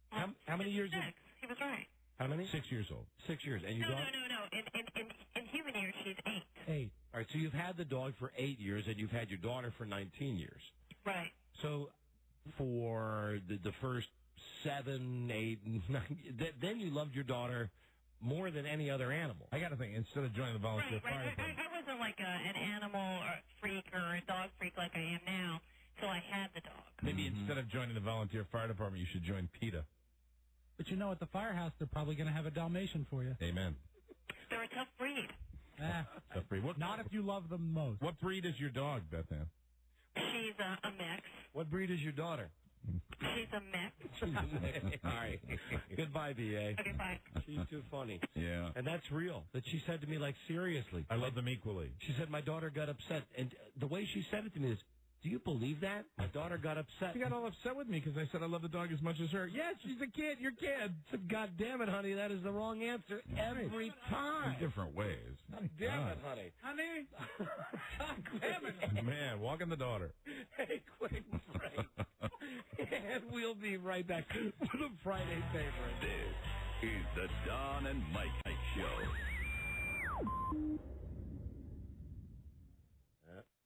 How many years? 6. He was right. How many? 6 years old. 6 years. And your No. dog? In human years, she's 8. 8. All right, so you've had the dog for 8 years, and you've had your daughter for 19 years. Right. So for the first 7, 8, 9, then you loved your daughter more than any other animal. I got to think, instead of joining the volunteer fire department. I wasn't like an animal or freak or a dog freak like I am now till I had the dog. Maybe instead of joining the volunteer fire department, you should join PETA. But you know, at the firehouse, they're probably going to have a Dalmatian for you. Amen. They're a tough breed. Tough breed. Not if you love them most. What breed is your dog, Beth Ann? She's a mix. What breed is your daughter? She's a mix. All right. Goodbye, B.A. Okay, bye. She's too funny. Yeah. And that's real. That she said to me, like, seriously. I love them equally. She said, my daughter got upset. And the way she said it to me is, do you believe that? My daughter got upset. She got all upset with me because I said I love the dog as much as her. Yes, she's a kid. Your kid. I said, God damn it, honey, that is the wrong answer every time. In different ways. God damn it, honey. Honey? God damn it. Man, walking the daughter. Hey, quick break. And we'll be right back to the Friday favorite. This is the Don and Mike Show.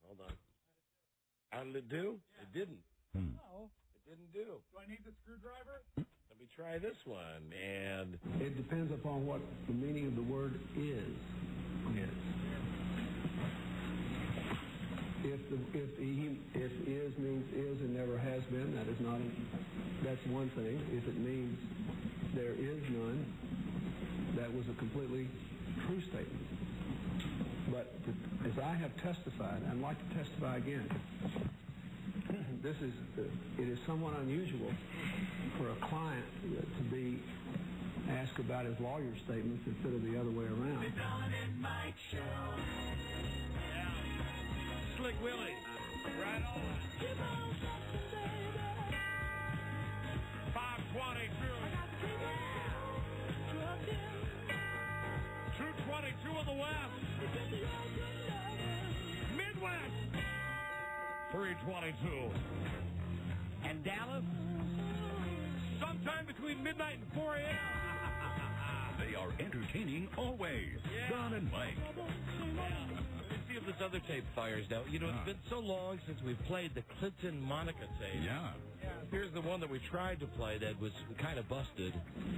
Hold on. How did it do? It didn't. No. It didn't do. Do I need the screwdriver? Let me try this one. And it depends upon what the meaning of the word is. If if is means is and never has been, that's one thing. If it means there is none, that was a completely true statement. But as I have testified, I'd like to testify again. It is somewhat unusual for a client to be asked about his lawyer's statements instead of the other way around. The Don and Mike Show. Yeah. Slick Willie. Right on. 522. 222 on the west. Midwest. 322. And Dallas? Sometime between midnight and 4 a.m. They are entertaining always. Yeah. Don and Mike. Let's see if this other tape fires now. You know, it's been so long since we've played the Clinton-Monica tape. Yeah. Here's the one that we tried to play that was kind of busted.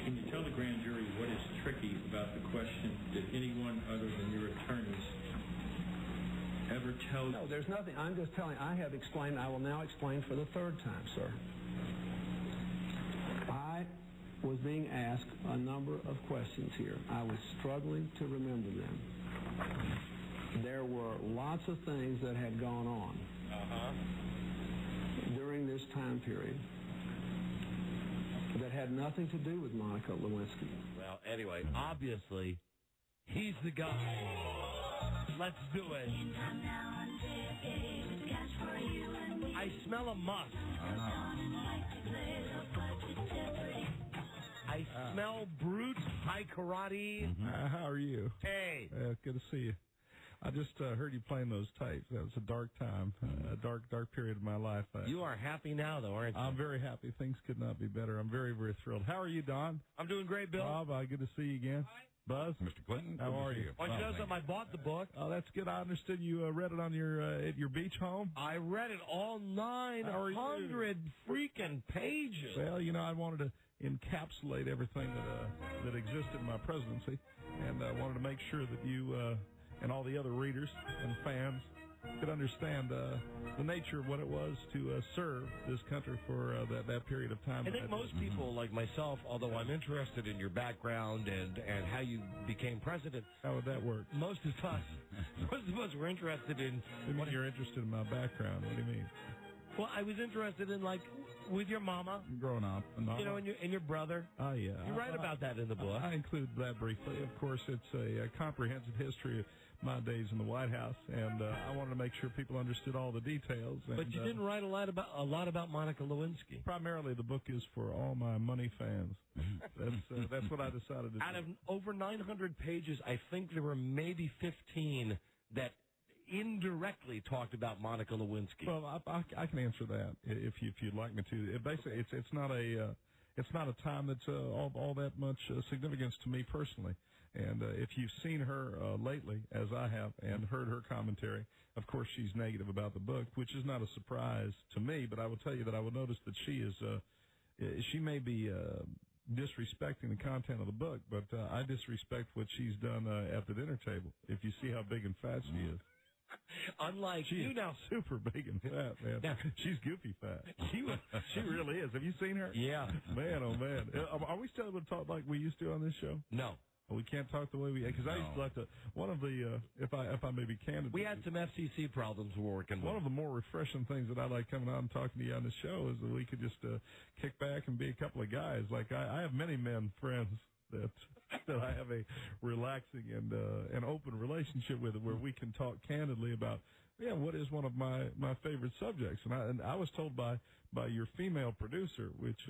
Can you tell the grand jury what is tricky about the question, did anyone other than your attorneys ever tell you? No, there's nothing. I'm just telling. I have explained. I will now explain for the third time, sir. I was being asked a number of questions here. I was struggling to remember them. There were lots of things that had gone on during this time period that had nothing to do with Monica Lewinsky. Well, anyway, obviously, he's the guy. Let's do it. I smell a musk. I smell brute high karate. How are you? Hey. Good to see you. I just heard you playing those tapes. That was a dark time, a dark period of my life. You are happy now, though, aren't you? I'm very happy. Things could not be better. I'm very, very thrilled. How are you, Don? I'm doing great, Bill. Bob, good to see you again. Buzz? Mr. Clinton? How are you? Why don't you know something? I bought the book. Oh, that's good. I understood you read it on your at your beach home. I read it all 900 freaking pages. Well, you know, I wanted to encapsulate everything that existed in my presidency, and I wanted to make sure that you and all the other readers and fans could understand the nature of what it was to serve this country for that period of time. I think most people, like myself, although I'm interested in your background and how you became president. How would that work? Most of us were interested in... What you're interested in my background? What do you mean? Well, I was interested in, like, with your mama. Growing up. You know, and your brother. Oh, yeah. You write about that in the book. I include that briefly. Of course, it's a comprehensive history of my days in the White House, and I wanted to make sure people understood all the details. But you didn't write a lot about Monica Lewinsky. Primarily, the book is for all my money fans. That's what I decided to do. Out of over 900 pages, I think there were maybe 15 that indirectly talked about Monica Lewinsky. Well, I can answer that if you'd like me to. Basically, it's not a time that's all that much significance to me personally. And if you've seen her lately, as I have, and heard her commentary, of course she's negative about the book, which is not a surprise to me. But I will tell you that I will notice that she may be disrespecting the content of the book, but I disrespect what she's done at the dinner table. If you see how big and fat she is. Unlike she you is now, super big and fat, man. Now, she's goofy fat. She really is. Have you seen her? Yeah. Man, oh man. Are we still able to talk like we used to on this show? No. We can't talk the way we, because I used to like to. One of the, if I may be candid, we had some FCC problems we're working with. One of the more refreshing things that I like coming out and talking to you on the show is that we could just kick back and be a couple of guys. Like I have many men friends that I have a relaxing and an open relationship with, where we can talk candidly about what is one of my favorite subjects. And I was told by your female producer, which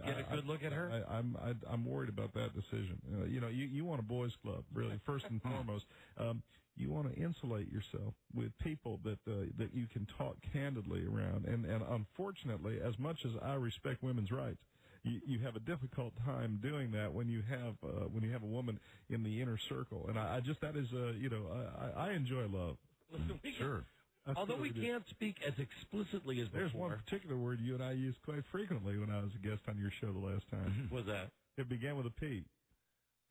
get a good look at her. I'm worried about that decision. You want a boys' club, really, first and foremost. You want to insulate yourself with people that you can talk candidly around. And unfortunately, as much as I respect women's rights, you have a difficult time doing that when you have a woman in the inner circle. And I enjoy love. Sure. Although we can't speak as explicitly as before. There's one particular word you and I used quite frequently when I was a guest on your show the last time. What's that? It began with a P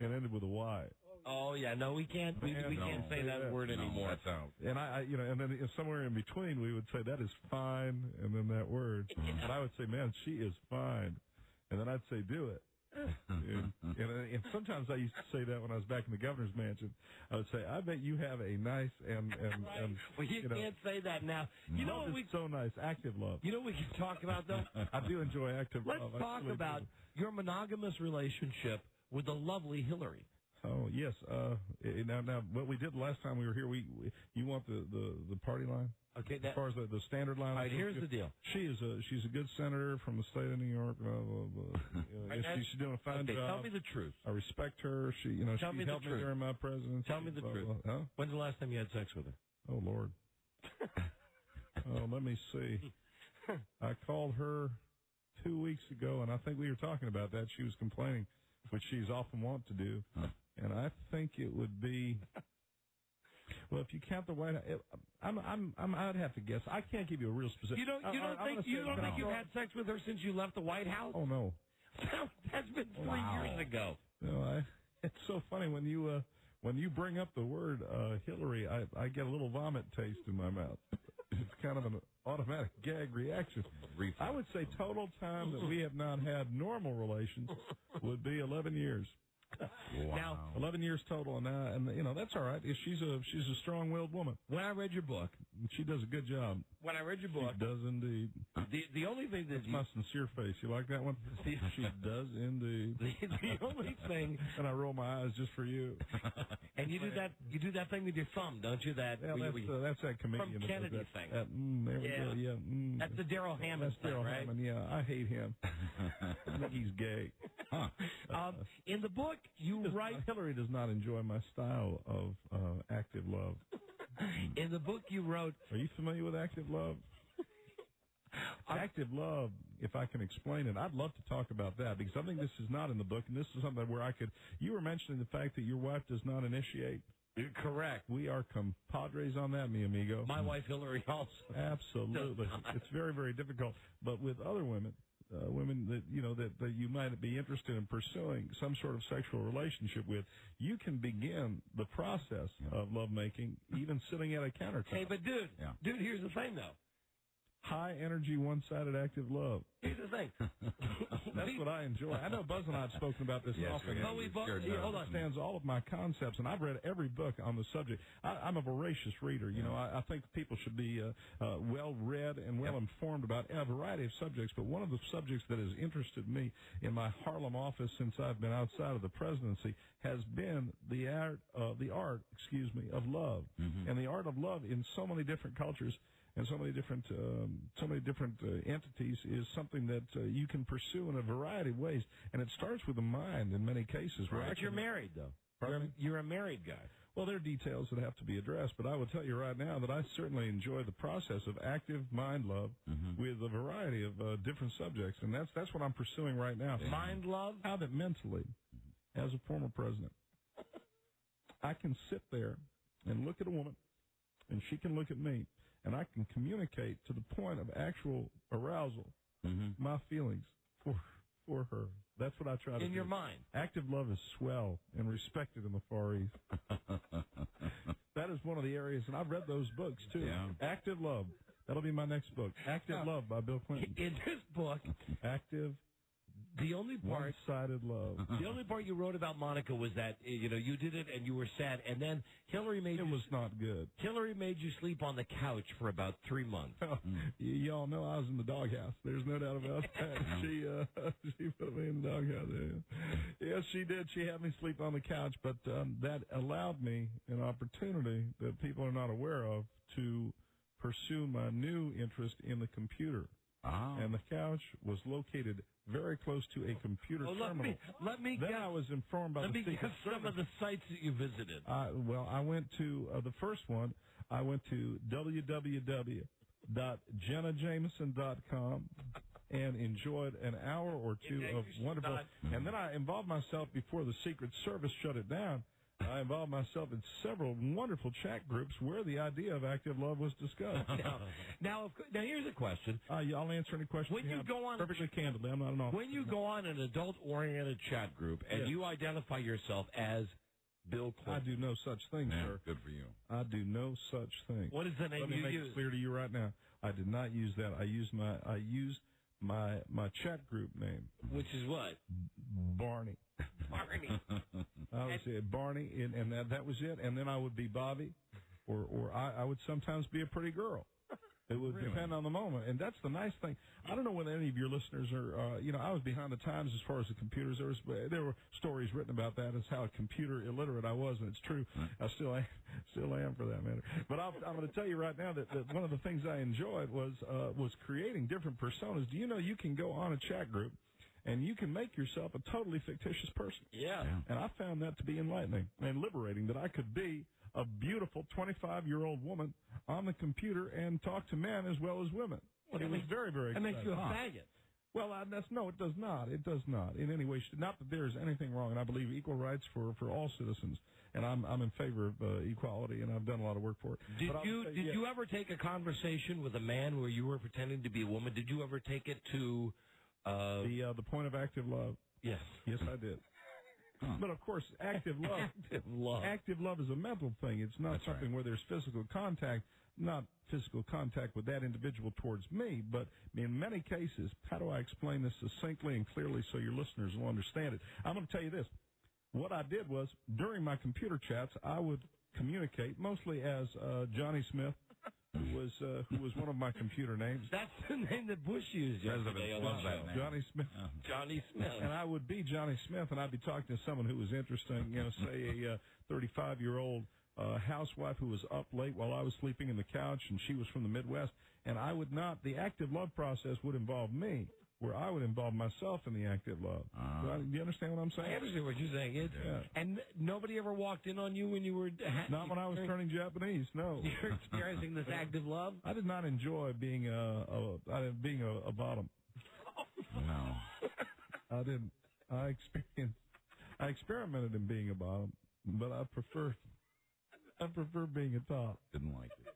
and ended with a Y. Oh, Oh yeah, no, we can't. We can't say that word anymore. That's out. And and then somewhere in between, we would say that is fine, and then that word. And I would say, man, she is fine, and then I'd say, do it. and sometimes I used to say that when I was back in the governor's mansion. I would say, I bet you have a nice and well, you can't say that now. You know what so nice, active love. You know what we can talk about though? I do enjoy active love. Let's talk about your monogamous relationship with the lovely Hillary. Oh yes. Now what we did last time we were here, you want the party line? Okay. As far as the standard line. All right. Here's the deal. She's a good senator from the state of New York. She's doing a fine job. Tell me the truth. I respect her. She helped me during my presidency. Tell me the truth. Huh? When's the last time you had sex with her? Oh Lord. Let me see. I called her 2 weeks ago, and I think we were talking about that. She was complaining, which she's often wont to do, and I think it would be. Well, if you count the White House, I'd have to guess. I can't give you a real specific. You don't think you've had sex with her since you left the White House? Oh no, that's been 3 years ago. No, it's so funny when you bring up the word Hillary, I get a little vomit taste in my mouth. It's kind of an automatic gag reaction. I would say total time that we have not had normal relations would be 11 years. Wow. Now, 11 years total, and that's all right. She's a strong-willed woman. When I read your book, she does a good job. When I read your book, she does indeed. The only thing that's my sincere face. You like that one? She does indeed. The only thing, and I roll my eyes just for you. And you do that thing with your thumb, don't you? That that's that comedian from Kennedy thing. There we go. Yeah. That's the Daryl Hammond thing, Daryl right? Hammond, yeah, I hate him. I think he's gay. In the book, you write. Hillary does not enjoy my style of active love. In the book you wrote. Are you familiar with active love? Active love, if I can explain it, I'd love to talk about that because I think this is not in the book, and this is something where I could. You were mentioning the fact that your wife does not initiate. Correct. We are compadres on that, mi amigo. My wife Hillary also. Absolutely. It's very, very difficult. But with other women, women that you might be interested in pursuing some sort of sexual relationship with, you can begin the process of lovemaking even sitting at a countertop. Hey, but dude, here's the thing though. High energy, one-sided active love. Here's the thing. That's what I enjoy. I know Buzz and I have spoken about this often. He understands all of my concepts, and I've read every book on the subject. I'm a voracious reader. You know, I think people should be well-read and well-informed about a variety of subjects, but one of the subjects that has interested me in my Harlem office since I've been outside of the presidency has been the art of love. Mm-hmm. And the art of love in so many different cultures and so many different entities is something that you can pursue in a variety of ways, and it starts with the mind in many cases. But you're married, though. You're a married guy. Well, there are details that have to be addressed, but I will tell you right now that I certainly enjoy the process of active mind love with a variety of different subjects, and that's what I'm pursuing right now. Mind love? How that mentally, as a former president, I can sit there and look at a woman, and she can look at me, and I can communicate to the point of actual arousal my feelings for her. That's what I try to do. In your mind. Active love is swell and respected in the Far East. That is one of the areas, and I've read those books, too. Yeah. Active Love. That'll be my next book. Active Love by Bill Clinton. In this book, Active the only part one-sided love. The only part you wrote about Monica was that you did it and you were sad, and then Hillary made it was not good. Hillary made you sleep on the couch for about 3 months. Y'all know I was in the doghouse. There's no doubt about that. She put me in the doghouse. Yes, she did. She had me sleep on the couch, but that allowed me an opportunity that people are not aware of to pursue my new interest in the computer. Oh. And the couch was located very close to a computer terminal. Let me then guess. I was informed by the Secret Service. Some of the sites that you visited. Well, I went to the first one. I went to www.jennajameson.com and enjoyed an hour or two of wonderful. And then I involved myself before the Secret Service shut it down. I involved myself in several wonderful chat groups where the idea of active love was discussed. Now here's a question. I'll answer any questions. When you go on perfectly candidly, I'm not an officer. When you go on an adult-oriented chat group and you identify yourself as Bill Clinton. I do no such thing, sir. Good for you. I do no such thing. What is the name Let me you make use? it clear to you right now. I did not use that. I used my chat group name. Which is what? Barney. Barney. I would say Barney, and that was it. And then I would be Bobby, or I would sometimes be a pretty girl. It would depend on the moment, and that's the nice thing. I don't know whether any of your listeners are, I was behind the times as far as the computers. There were stories written about that as how computer illiterate I was, and it's true. I still am for that matter. But I'm going to tell you right now that one of the things I enjoyed was creating different personas. Do you know you can go on a chat group and you can make yourself a totally fictitious person? Yeah. And I found that to be enlightening and liberating, that I could be a beautiful 25-year-old woman on the computer and talk to men as well as women. It was very, very exciting. That makes you a faggot. Well, no, it does not. It does not in any way. Not that there's anything wrong, and I believe equal rights for all citizens, and I'm in favor of equality, and I've done a lot of work for it. Did you ever take a conversation with a man where you were pretending to be a woman? Did you ever take it to the point of active love? Yes. Yes, I did. But, of course, active love is a mental thing. It's not something where there's physical contact, not physical contact with that individual towards me. But in many cases, how do I explain this succinctly and clearly so your listeners will understand it? I'm going to tell you this. What I did was, during my computer chats, I would communicate mostly as Johnny Smith, who was one of my computer names. That's the name that Bush used yesterday on the show. Johnny Smith. Johnny Smith. And I would be Johnny Smith, and I'd be talking to someone who was interesting, say a 35-year-old housewife who was up late while I was sleeping in the couch, and she was from the Midwest. And I would not, the active love process would involve me, where I would involve myself in the active love. Do you understand what I'm saying? I understand what you're saying. And nobody ever walked in on you when you were... Not when I was turning Japanese, no. You're experiencing this active love? I did not enjoy being a bottom. No. I didn't. I experimented in being a bottom, but I prefer being a top. Didn't like it.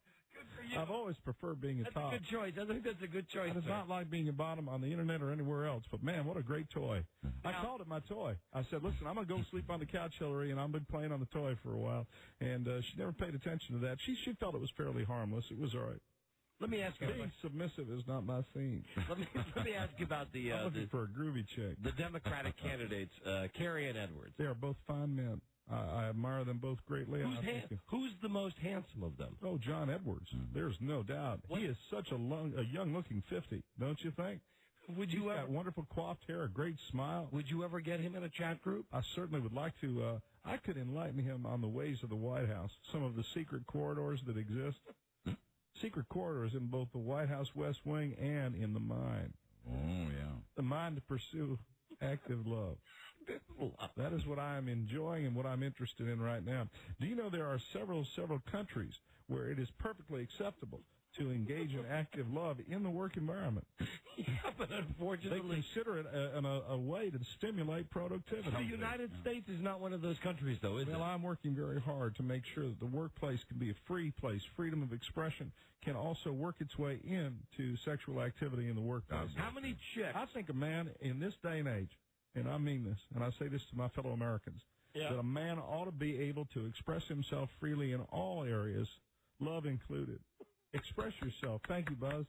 I've always preferred being a top. That's a good choice. I think that's a good choice. I did not like being a bottom on the internet or anywhere else, but man, what a great toy. I called it my toy. I said, listen, I'm going to go sleep on the couch, Hillary, and I've been playing on the toy for a while. And she never paid attention to that. She felt it was fairly harmless. It was all right. Let me ask you. Being submissive is not my thing. Let me ask you about the. I'm looking for a groovy chick. The Democratic candidates, Kerry and Edwards. They are both fine men. I admire them both greatly. Who's the most handsome of them? Oh, John Edwards. There's no doubt. What? He is such a young-looking 50, don't you think? He's got wonderful coiffed hair, a great smile. Would you ever get him in a chat group? I certainly would like to. I could enlighten him on the ways of the White House, some of the secret corridors that exist. Secret corridors in both the White House West Wing and in the mind. Oh, yeah. The mind to pursue active love. That is what I am enjoying and what I'm interested in right now. Do you know there are several countries where it is perfectly acceptable to engage in active love in the work environment? Yeah, but unfortunately... They consider it a way to stimulate productivity. The United States is not one of those countries, though, is it? Well, I'm working very hard to make sure that the workplace can be a free place. Freedom of expression can also work its way into sexual activity in the workplace. How many chicks? I think a man in this day and age, and I mean this, and I say this to my fellow Americans, that a man ought to be able to express himself freely in all areas, love included. Express yourself. Thank you, Buzz.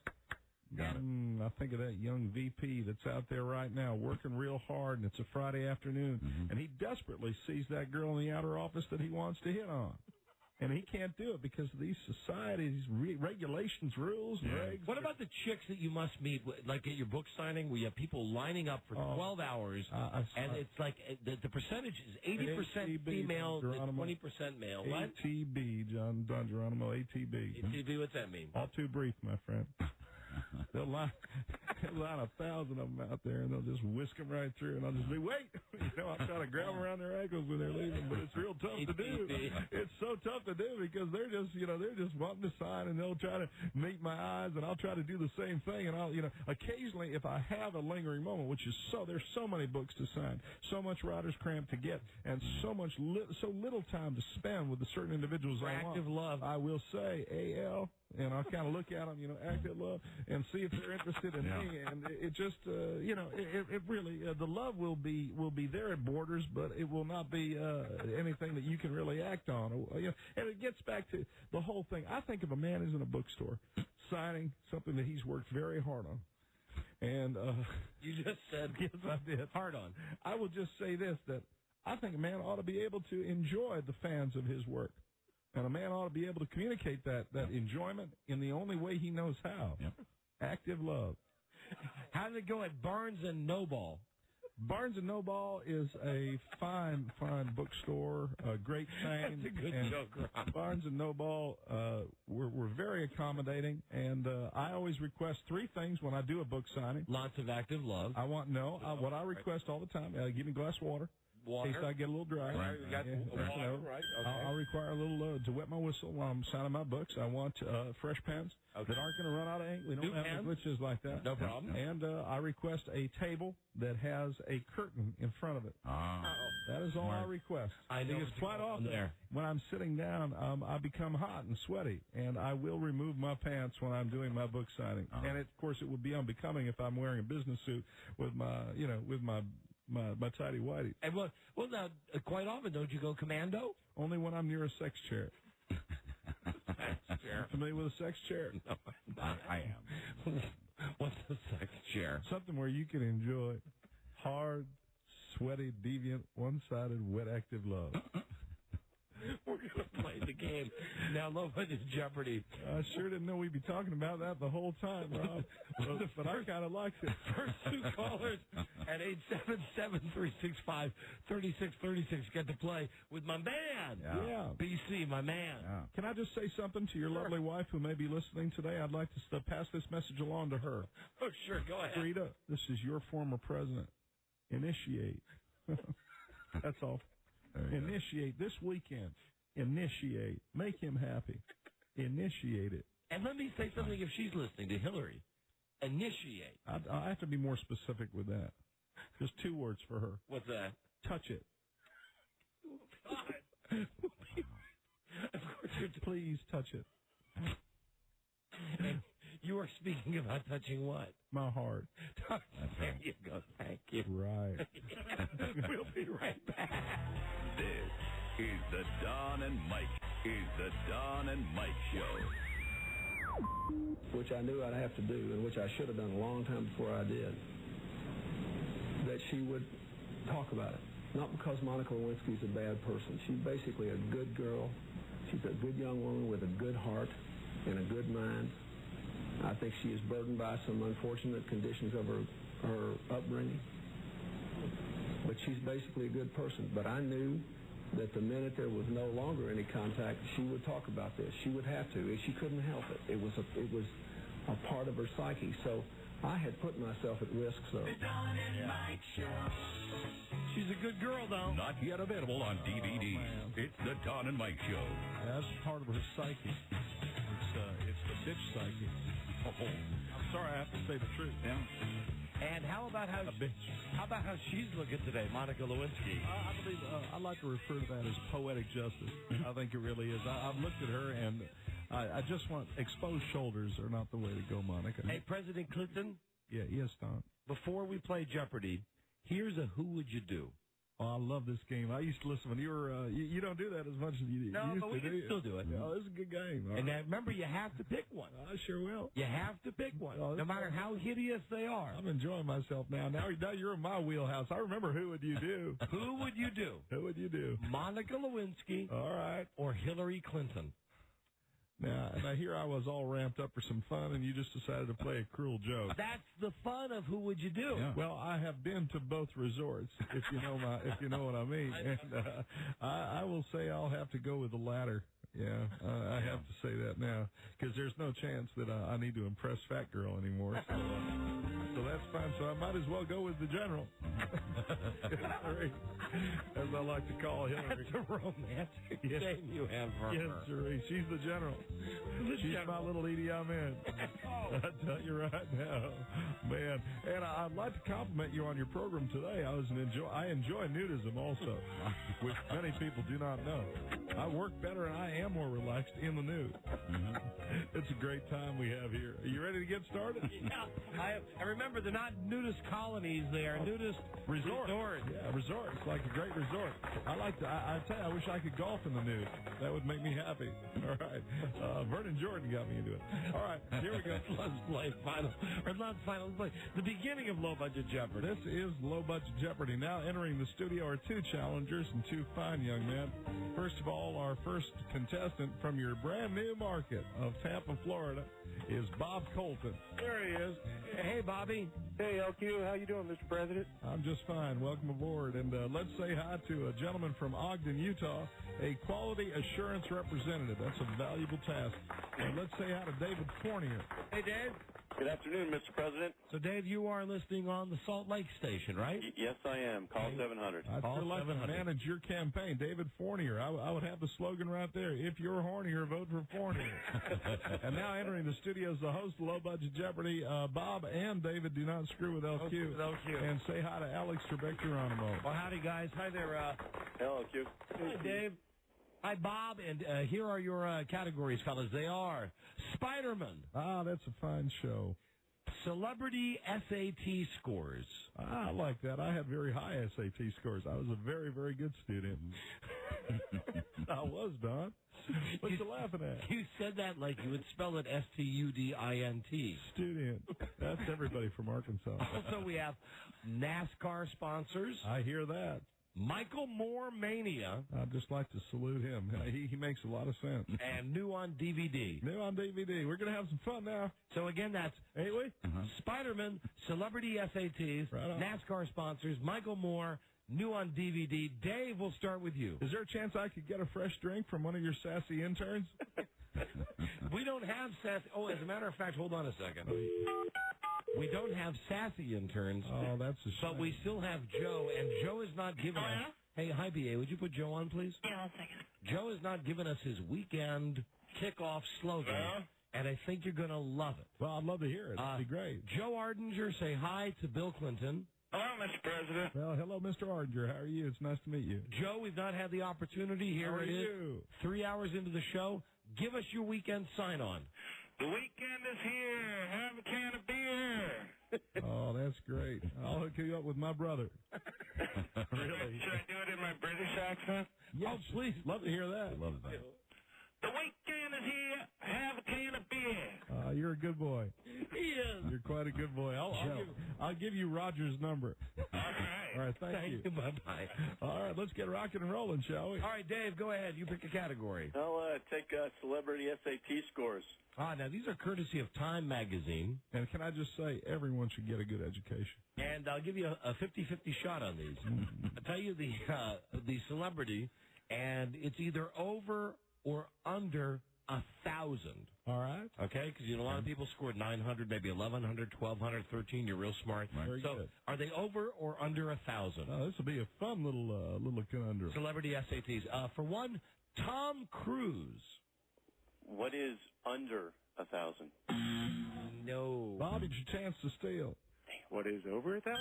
I think of that young VP that's out there right now working real hard, and it's a Friday afternoon, and he desperately sees that girl in the outer office that he wants to hit on. And he can't do it because of these societies, regulations, rules, and regs. What about the chicks that you must meet, like at your book signing, where you have people lining up for 12 hours, and it's like the percentage is 80% female, 20% male. What? ATB, John Geronimo, ATB. ATB, what's that mean? All too brief, my friend. They'll line 1,000 of them out there, and they'll just whisk them right through, and I'll just be, wait! I'll try to grab them around their ankles when they're leaving, but it's real tough to do. It's so tough to do because they're just wanting to sign, and they'll try to meet my eyes, and I'll try to do the same thing, and I'll, occasionally, if I have a lingering moment, which is there's so many books to sign, so much writer's cramp to get, and so little time to spend with the certain individuals I want. Active love. I will say, AL, and I'll kind of look at them, act that love, and see if they're interested in me. And it just, it really, the love will be there at Borders, but it will not be anything that you can really act on. And it gets back to the whole thing. I think if a man is in a bookstore signing something that he's worked very hard on, and you just said yes, I did hard on. I will just say this, that I think a man ought to be able to enjoy the fans of his work. And a man ought to be able to communicate that enjoyment in the only way he knows how. Yep. Active love. How did it go at Barnes & Noble? Barnes & Noble is a fine bookstore, a great chain. That's a good joke, Ron. Barnes & Noble, we're very accommodating, and I always request three things when I do a book signing. Lots of active love. What I request all the time, give me a glass of water. In case I get a little dry. Right. You got water, right? Okay. I'll require a little to wet my whistle while I'm signing my books. I want fresh pens that aren't going to run out of ink. We don't have any glitches like that. No problem. And I request a table that has a curtain in front of it. That is all I request. I know. Because quite often when I'm sitting down, I become hot and sweaty, and I will remove my pants when I'm doing my book signing. And of course, it would be unbecoming if I'm wearing a business suit with my tidy whitey. And well, now, quite often, don't you go commando? Only when I'm near a sex chair. Sex chair. Familiar with a sex chair? No, I am. What's a sex chair? Something where you can enjoy hard, sweaty, deviant, one-sided, wet, active love. We're going to play the game. Now, what is Jeopardy? I sure didn't know we'd be talking about that the whole time, Rob. but I kind of liked it. First two callers at 877-365-3636 get to play with my man. Yeah. BC, my man. Yeah. Can I just say something to your lovely wife who may be listening today? I'd like to pass this message along to her. Oh, sure. Go ahead. Rita, this is your former president. Initiate. That's all. Initiate this weekend. Initiate. Make him happy. Initiate it. And let me say something if she's listening to Hillary. Initiate. I have to be more specific with that. Just two words for her. What's that? Touch it. God. Of course, please touch it. And you are speaking about touching what? My heart. There you go. Thank you. Right. We'll be right back. This is the Don and Mike. Show. Which I knew I'd have to do, and which I should have done a long time before I did. That she would talk about it. Not because Monica Lewinsky's a bad person. She's basically a good girl. She's a good young woman with a good heart and a good mind. I think she is burdened by some unfortunate conditions of her upbringing. But she's basically a good person. But I knew that the minute there was no longer any contact, she would talk about this. She would have to. She couldn't help it. It was a part of her psyche. So I had put myself at risk. So. The Don and Mike Show. She's a good girl, though. Not yet available on DVD. It's the Don and Mike Show. That's part of her psyche. It's the bitch psyche. Oh, I'm sorry, I have to say the truth. Yeah. And how about how she's looking today, Monica Lewinsky? I believe I like to refer to that as poetic justice. I think it really is. I've looked at her, and I just want exposed shoulders are not the way to go, Monica. Hey, President Clinton? Yeah, yes, Don. Before we play Jeopardy, here's a Who Would You Do? Oh, I love this game. I used to listen when you were, you don't do that as much as you No, used but we to, can still do it. Oh, this is a good game. And now, remember, you have to pick one. I sure will. You have to pick one, no matter how hideous they are. I'm enjoying myself now. Now you're in my wheelhouse. I remember Who Would You Do? Who would you do? Who would you do? Monica Lewinsky. All right. Or Hillary Clinton. Now, here I was all ramped up for some fun, and you just decided to play a cruel joke. That's the fun of Who Would You Do? Yeah. Well, I have been to both resorts, if you know what I mean. And I will say I'll have to go with the latter. Yeah, I have to say that now, because there's no chance that I need to impress Fat Girl anymore. So that's fine. So I might as well go with the General. Hillary, as I like to call Hillary. That's a romantic name you have for yes, her. Sir, she's the General. She's my little Edie Amin. I tell you right now, man. And I'd like to compliment you on your program today. I enjoy nudism also, which many people do not know. I work better and I am am more relaxed in the nude. It's a great time we have here. Are you ready to get started? Yeah. I remember they're not nudist colonies. They are nudist resorts. Yeah, resorts. Like a great resort. I tell you, I wish I could golf in the nude. That would make me happy. All right. Vernon Jordan got me into it. All right, here we go. Let's play final. Or not final. Let's play the beginning of Low Budget Jeopardy. This is Low Budget Jeopardy. Now entering the studio are two challengers and two fine young men. First of all, our first contestant from your brand new market of Tampa, Florida, is Bob Colton. There he is. Hey, Bobby. Hey, LQ. How you doing, Mr. President? I'm just fine. Welcome aboard. And let's say hi to a gentleman from Ogden, Utah, a quality assurance representative. That's a valuable task. And let's say hi to David Fournier. Hey, Dave. Good afternoon, Mr. President. So, Dave, you are listening on the Salt Lake station, right? Yes, I am. Call 700. I'd sure like to manage your campaign. David Fournier. I would have the slogan right there. If you're hornier, vote for Fournier. And now entering the studio is the host of Low Budget Jeopardy. Bob and David, do not screw with LQ. And say hi to Alex Trebek-Geronimo. Well, howdy, guys. Hi there. Hello, LQ. Hi, Dave. Hi, Bob, and here are your categories, fellas. They are Spider-Man. Ah, that's a fine show. Celebrity SAT scores. I like that. I had very high SAT scores. I was a very, very good student. I was, Don. What you laughing at? You said that like you would spell it STUDINT. Student. That's everybody from Arkansas. Also, we have NASCAR sponsors. I hear that. Michael Moore Mania. I'd just like to salute him. He makes a lot of sense. And new on DVD. New on DVD. We're going to have some fun now. So, again, that's ain't we? Spider-Man, Celebrity SATs, NASCAR sponsors, Michael Moore, new on DVD. Dave, we'll start with you. Is there a chance I could get a fresh drink from one of your sassy interns? We don't have sassy. Oh, as a matter of fact, hold on a second. We don't have sassy interns. Oh, that's a shame. But we still have Joe, and Joe is not giving us... Hey, hi, B.A., would you put Joe on, please? Yeah, 1 second. Joe has not given us his weekend kickoff slogan, and I think you're going to love it. Well, I'd love to hear it. It'd be great. Joe Ardinger, say hi to Bill Clinton. Hello, Mr. President. Well, hello, Mr. Ardinger. How are you? It's nice to meet you. Joe, we've not had the opportunity. Here How are it is. you? 3 hours into the show. Give us your weekend sign-on. The weekend is here. Have a can of beer. Oh, that's great. I'll hook you up with my brother. Really? Should I do it in my British accent? Yes, please. Love to hear that. Love that. The weekend is here. Have a can of beer. You're a good boy. He is. You're quite a good boy. I'll give you Roger's number. All right, thank you. Bye-bye. All right, let's get rocking and rolling, shall we? All right, Dave, go ahead. You pick a category. I'll take celebrity SAT scores. Now, these are courtesy of Time Magazine. And can I just say, everyone should get a good education. And I'll give you a 50-50 shot on these. I'll tell you the celebrity, and it's either over or under 1,000. All right. Okay, because a lot of people scored 900, maybe 1,100, 1,200, 13. You're real smart. Very good. Are they over or under 1,000? This will be a fun little conundrum. Celebrity SATs. For one, Tom Cruise. What is under 1,000? No. Bob, it's your chance to steal. What is over 1,000?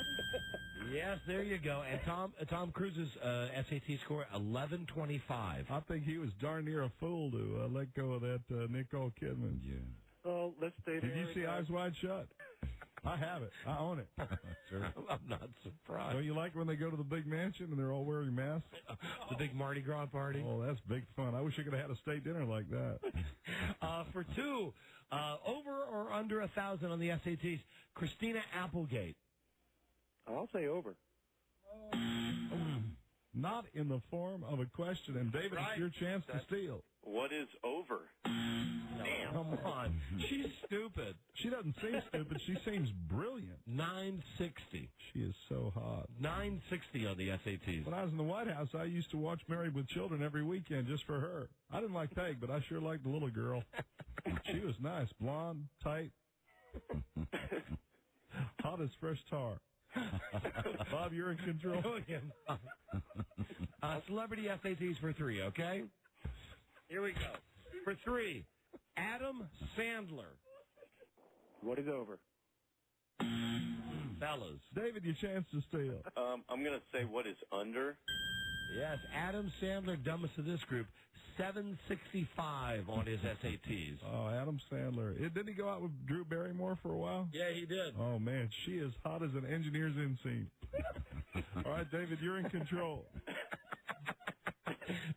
Yes, there you go. And Tom Cruise's SAT score 1125. I think he was darn near a fool to let go of that Nicole Kidman. Yeah. Oh, let's stay there. Did you see Eyes Wide Shut? I have it. I own it. Sure. I'm not surprised. Don't you like when they go to the big mansion and they're all wearing masks? The big Mardi Gras party? Oh, that's big fun. I wish I could have had a state dinner like that. For two, over or under 1,000 on the SATs, Christina Applegate. I'll say over. Not in the form of a question. And, David, it's your chance to steal. What is over? Damn. Come on. She's stupid. She doesn't seem stupid. She seems brilliant. 960. She is so hot. 960 on the SATs. When I was in the White House, I used to watch Married with Children every weekend just for her. I didn't like Peg, but I sure liked the little girl. She was nice. Blonde, tight. Hot as fresh tar. Bob, you're in control. Celebrity SATs for three, okay? Here we go. For three, Adam Sandler. What is over? Fellas. David, your chance to steal. I'm going to say what is under. Yes, Adam Sandler, dumbest of this group, 765 on his SATs. Oh, Adam Sandler. Didn't he go out with Drew Barrymore for a while? Yeah, he did. Oh, man, she is hot as an engineer's inseam. All right, David, you're in control.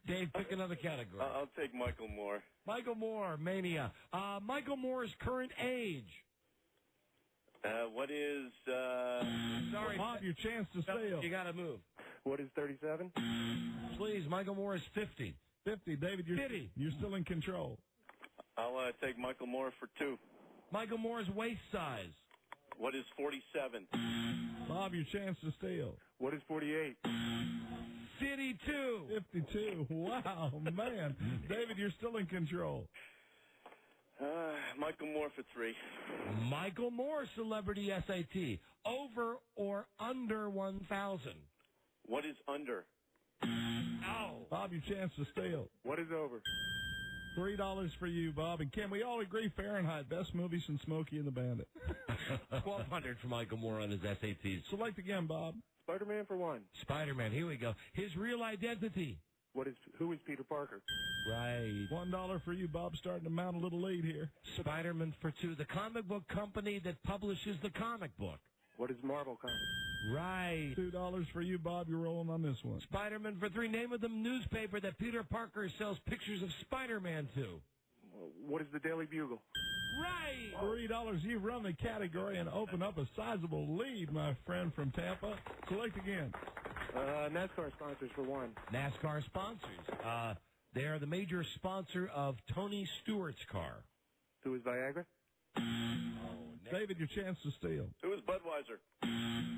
Dave, pick another category. I'll take Michael Moore. Michael Moore, Mania. Michael Moore's current age. What is... Sorry, Bob, your chance to steal. You got to move. What is 37? Please, Michael Moore is 50. 50, David, you're still in control. I'll take Michael Moore for 2. Michael Moore's waist size. What is 47? Bob, your chance to steal. What is 48? 52. 52. Wow, man. David, you're still in control. Michael Moore for 3. Michael Moore, celebrity SAT. Over or under 1,000? What is under? Oh. Bob, your chance to steal. What is over? $3 for you, Bob. And can we all agree Fahrenheit, best movie since Smokey and the Bandit? 1,200 for Michael Moore on his SATs. Select again, Bob. Spider-Man for 1. Spider-Man, here we go. His real identity. Who is Peter Parker? Right. $1 for you, Bob. Starting to mount a little lead here. Spider-Man for 2. The comic book company that publishes the comic book. What is Marvel Comics? Right. $2 for you, Bob. You're rolling on this one. Spider-Man for 3. Name of the newspaper that Peter Parker sells pictures of Spider-Man to. What is the Daily Bugle? Right. $3. You've run the category and opened up a sizable lead, my friend from Tampa. Select again. NASCAR sponsors for 1. NASCAR sponsors. They are the major sponsor of Tony Stewart's car. Who is Viagra? David, your chance to steal. Who is Budweiser?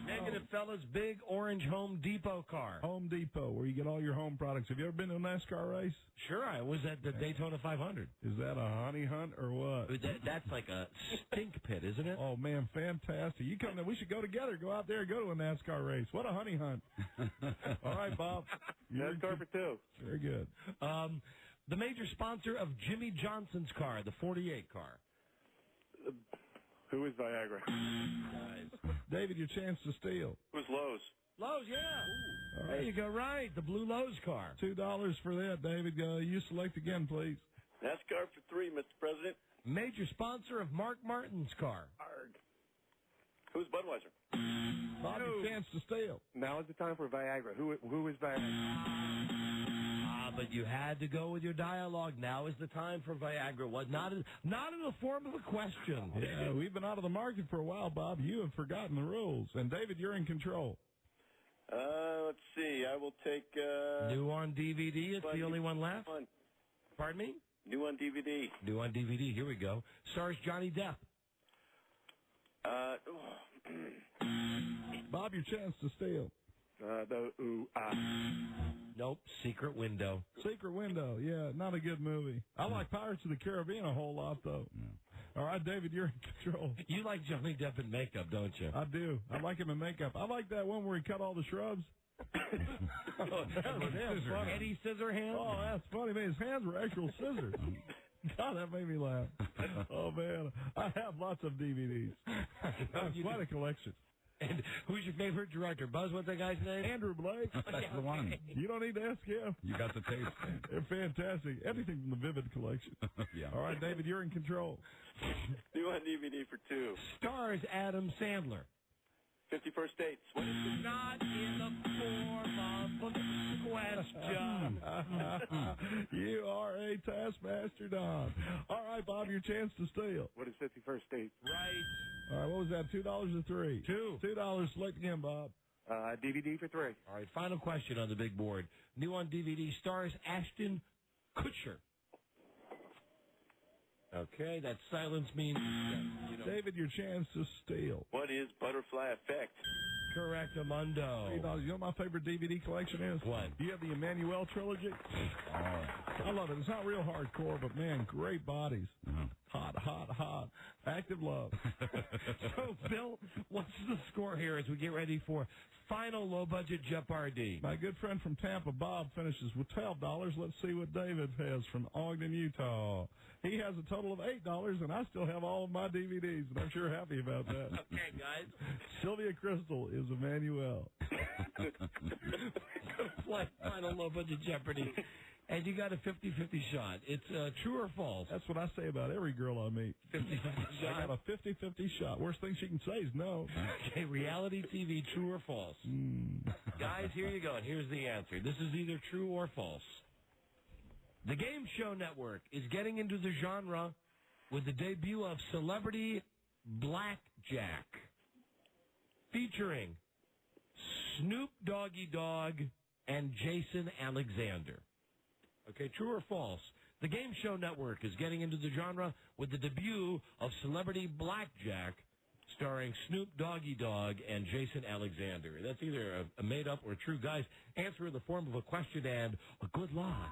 Negative, fellas. Big orange Home Depot car. Home Depot, where you get all your home products. Have you ever been to a NASCAR race? Sure, I was at the Daytona 500. Is that a honey hunt or what? That's like a stink pit, isn't it? Oh, man, fantastic. You come there. We should go together. Go out there and go to a NASCAR race. What a honey hunt. All right, Bob. NASCAR for 2. Very good. The major sponsor of Jimmy Johnson's car, the 48 car. Who is Viagra? Nice. David, your chance to steal. Who's Lowe's? Lowe's, yeah. All right. There you go, right. The blue Lowe's car. $2 for that, David. You select again, please. NASCAR for 3, Mr. President. Major sponsor of Mark Martin's car. Arg. Who's Budweiser? Bob, your chance to steal. Now is the time for Viagra. Who is Viagra? But you had to go with your dialogue. Now is the time for Viagra. What? Not in the form of a question. Yeah, we've been out of the market for a while, Bob. You have forgotten the rules. And, David, you're in control. Let's see. I will take... New on DVD. It's the only one left. Pardon me? New on DVD. New on DVD. Here we go. Stars Johnny Depp. Bob, your chance to steal. Nope. Secret Window. Secret Window, yeah, not a good movie. I like Pirates of the Caribbean a whole lot, though. Yeah. All right, David, you're in control. You like Johnny Depp in makeup, don't you? I do. I like him in makeup. I like that one where he cut all the shrubs. Eddie Scissorhands? Oh, that's funny, man. His hands were actual scissors. God, that made me laugh. Oh, man. I have lots of DVDs. That's quite a collection. And who's your favorite director? Buzz, what's that guy's name? Andrew Blake. That's the one. You don't need to ask him. You got the taste. They're fantastic. Everything from the Vivid collection. Yeah. All right, David, you're in control. New on DVD for 2. Stars Adam Sandler. 51st Dates. What is it? Not in the form of a question. You are a taskmaster, Don. All right, Bob, your chance to steal. What is 51st Date? Right. All right, what was that, $2 or 3? 2. $2. Select again, Bob. DVD for 3. All right, final question on the big board. New on DVD, stars Ashton Kutcher. Okay, that silence means... David, your chance to steal. What is Butterfly Effect? Correct, Amundo. $3. You know what my favorite DVD collection is? What? You have the Emmanuel trilogy? Oh, I love it. It's not real hardcore, but, man, great bodies. Hot, hot, hot. Active love. So, Bill, What's the score here as we get ready for final low-budget Jeopardy? My good friend from Tampa, Bob, finishes with $12. Let's see what David has from Ogden, Utah. He has a total of $8, and I still have all of my DVDs, and I'm sure happy about that. Okay, guys. Sylvia Crystal is Emmanuel. Play final low-budget Jeopardy. And you got a 50-50 shot. It's true or false? That's what I say about every girl I meet. 50-50 shot? I got a 50-50 shot. Worst thing she can say is no. Okay, reality TV, true or false? Guys, here you go, and here's the answer. This is either true or false. The Game Show Network is getting into the genre with the debut of Celebrity Blackjack, featuring Snoop Doggy Dogg and Jason Alexander. Okay, true or false? The Game Show Network is getting into the genre with the debut of Celebrity Blackjack, starring Snoop Doggy Dogg and Jason Alexander. That's either a made-up or true. Guys, answer in the form of a question and a good luck.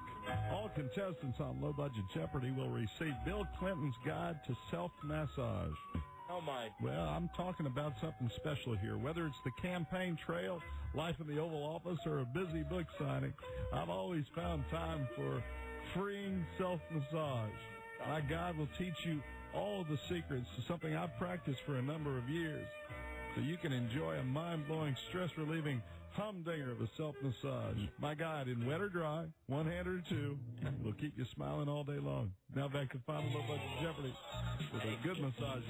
All contestants on Low Budget Jeopardy will receive Bill Clinton's Guide to Self-Massage. Oh, my. Well, I'm talking about something special here. Whether it's the campaign trail, life in the Oval Office, or a busy book signing, I've always found time for freeing self-massage. My guide will teach you all of the secrets to something I've practiced for a number of years, so you can enjoy a mind-blowing, stress-relieving humdinger of a self-massage. My guide, in wet or dry, one hand or two, will keep you smiling all day long. Now back to Final Low Budget Jeopardy with a good massager.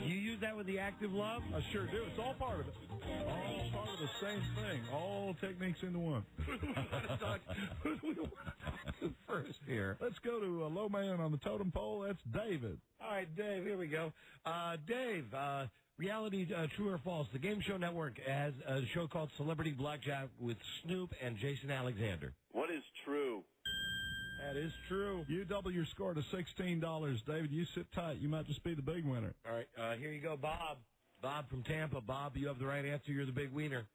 You use that with the active love? I sure do. It's all part of it. All part of the same thing. All techniques into one. Who do we want to talk to first here? Let's go to a low man on the totem pole. That's David. All right, Dave, here we go. Dave, reality, true or false? The Game Show Network has a show called Celebrity Blackjack with Snoop and Jason Alexander. What is true? That is true. You double your score to $16, David. You sit tight. You might just be the big winner. All right, here you go, Bob. Bob from Tampa. Bob, you have the right answer. You're the big winner.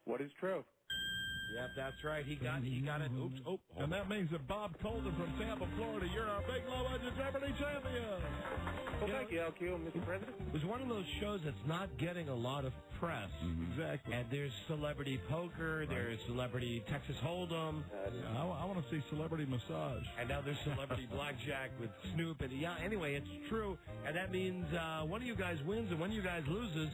What is true? Yep, that's right. He got it. Oops. Oh, and that means that Bob Colden from Tampa, Florida, you're our big low budget Jeopardy champion. Well, thank you, LQ, Mr. President. It was one of those shows that's not getting a lot of press. Exactly. And there's Celebrity Poker, there's Celebrity Texas Hold'em. I want to see Celebrity Massage. And now there's Celebrity Blackjack with Snoop. And yeah, anyway, it's true. And that means one of you guys wins and one of you guys loses.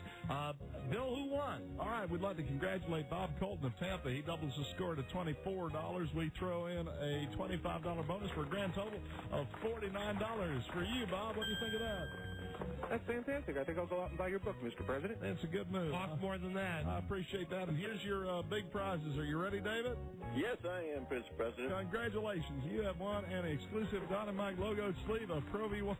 Bill, who won? All right, we'd like to congratulate Bob Colton of Tampa. He doubles the score to $24. We throw in a $25 bonus for a grand total of $49 for you, Bob. What do you think of that? That's fantastic. I think I'll go out and buy your book, Mr. President. That's a good move. Talk more than that. I appreciate that. And here's your big prizes. Are you ready, David? Yes, I am, Mr. President. Congratulations. You have won an exclusive Don and Mike logoed sleeve of Pro V1.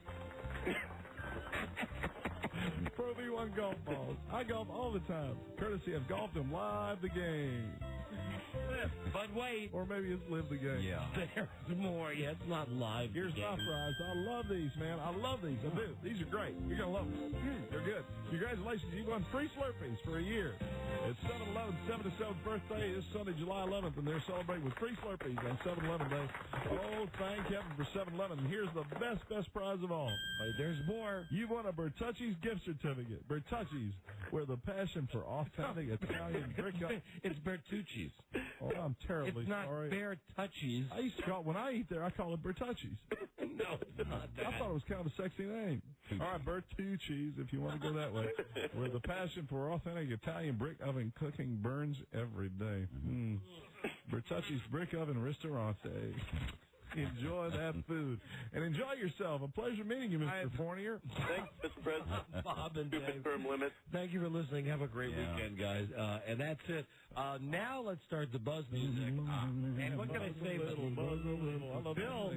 Pro V1 golf balls. I golf all the time, courtesy of Golf Them Live the Game. But wait. Or maybe it's Live the Game. Yeah. There's more. Yeah, it's not live. Here's my prize. I love these, man. I love these. I do. These are great. You're going to love them. They're good. Congratulations. You won free Slurpees for a year. It's 7-Eleven's 77th birthday is Sunday, July 11th, and they're celebrating with free Slurpees on 7-Eleven Day. Oh, thank heaven for 7-Eleven. And here's the best prize of all. There's more. You won a Bertucci's gift certificate. Bertucci's, where the passion for authentic Italian brick. It's Bertucci's. Oh, I'm terribly It's not sorry. Bear Touchies. I used to call it, when I eat there, I call it Bertucci's. No, it's not that. I thought it was kind of a sexy name. All right, Bertucci's, if you want to go that way, where the passion for authentic Italian brick oven cooking burns every day. Bertucci's Brick Oven Ristorante. Enjoy that food. And enjoy yourself. A pleasure meeting you, Mr. Fournier. Thanks, Mr. President. Bob and Stupid Dave. firm limit. Thank you for listening. Have a great weekend, guys. And that's it. Now let's start the buzz music. And what can I say? Bill,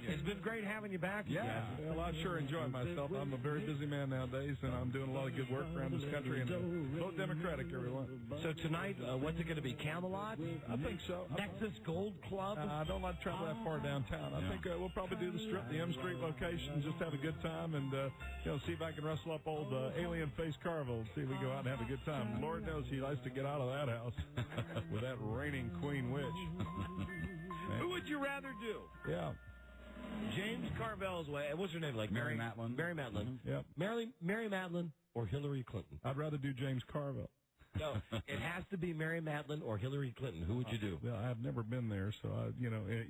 it's been great having you back. Yeah. Well, I sure enjoy myself. I'm a very busy man nowadays, and I'm doing a lot of good work around this country. And vote Democratic, everyone. So tonight, what's it going to be? Camelot? I think so. Nexus Gold Club? I don't like to travel that far downtown. I think we'll probably do the Strip, the M Street location, just have a good time, and see if I can rustle up old Alien Face Carville, see if we go out and have a good time. Lord knows he likes to get out of that house with that reigning queen witch. Who would you rather do? Yeah. James Carvel's way. What's her name? Like Mary Matlin. Mary Matlin. Yep. Mary Matlin or Hillary Clinton? I'd rather do James Carville. No, it has to be Mary Matlin or Hillary Clinton. Who would you do? Well, I've never been there, so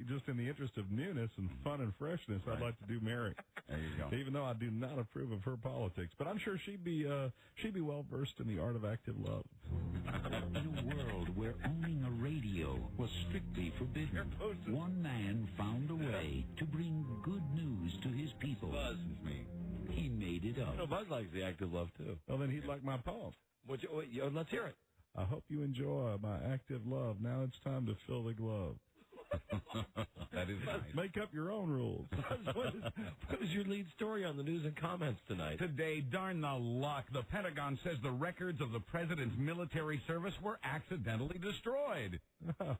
just in the interest of newness and fun and freshness, I'd like to do Mary. There you go. Even though I do not approve of her politics, but I'm sure she'd be well versed in the art of active love. In a world where owning a radio was strictly forbidden, one man found a way to bring good news to his people. Buzz is me. He made it up. No, Buzz likes the active love too. Well, then he'd like my poem. Let's hear it. I hope you enjoy my active love. Now it's time to fill the glove. That is nice. Make up your own rules. What is your lead story on the news and comments tonight? Today, darn the luck, the Pentagon says the records of the president's military service were accidentally destroyed.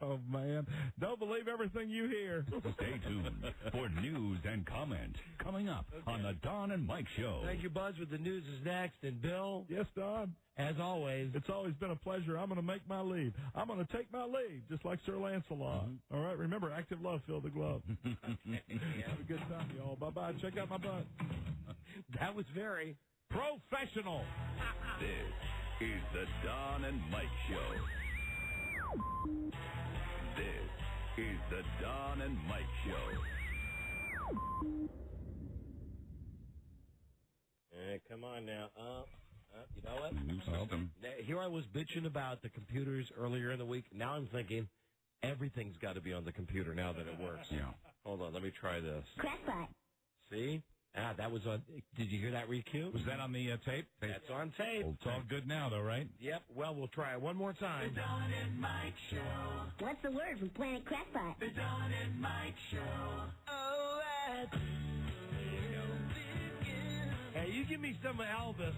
Oh, man. Don't believe everything you hear. Stay tuned for news and comment coming up on the Don and Mike Show. Thank you, Buzz, with the news is next. And Bill? Yes, Don? As always. It's always been a pleasure. I'm going to make my leave. I'm going to take my leave, just like Sir Lancelot. All right? Remember, active love, fill the glove. Have a good time, y'all. Bye-bye. Check out my butt. That was very professional. This is the Don and Mike Show. This is the Don and Mike Show. Come on now. You know what? New system. Here I was bitching about the computers earlier in the week. Now I'm thinking everything's got to be on the computer now that it works. Yeah. Hold on, let me try this. Crackpot. See? That was on. Did you hear that recue? Was that on the tape? That's on tape. Well, it's all good now, though, right? Yep. Well, we'll try it one more time. The Don and Mike Show. What's the word from Planet Crackpot? The Don and Mike Show. Oh, that's... Hey, you give me some Elvis.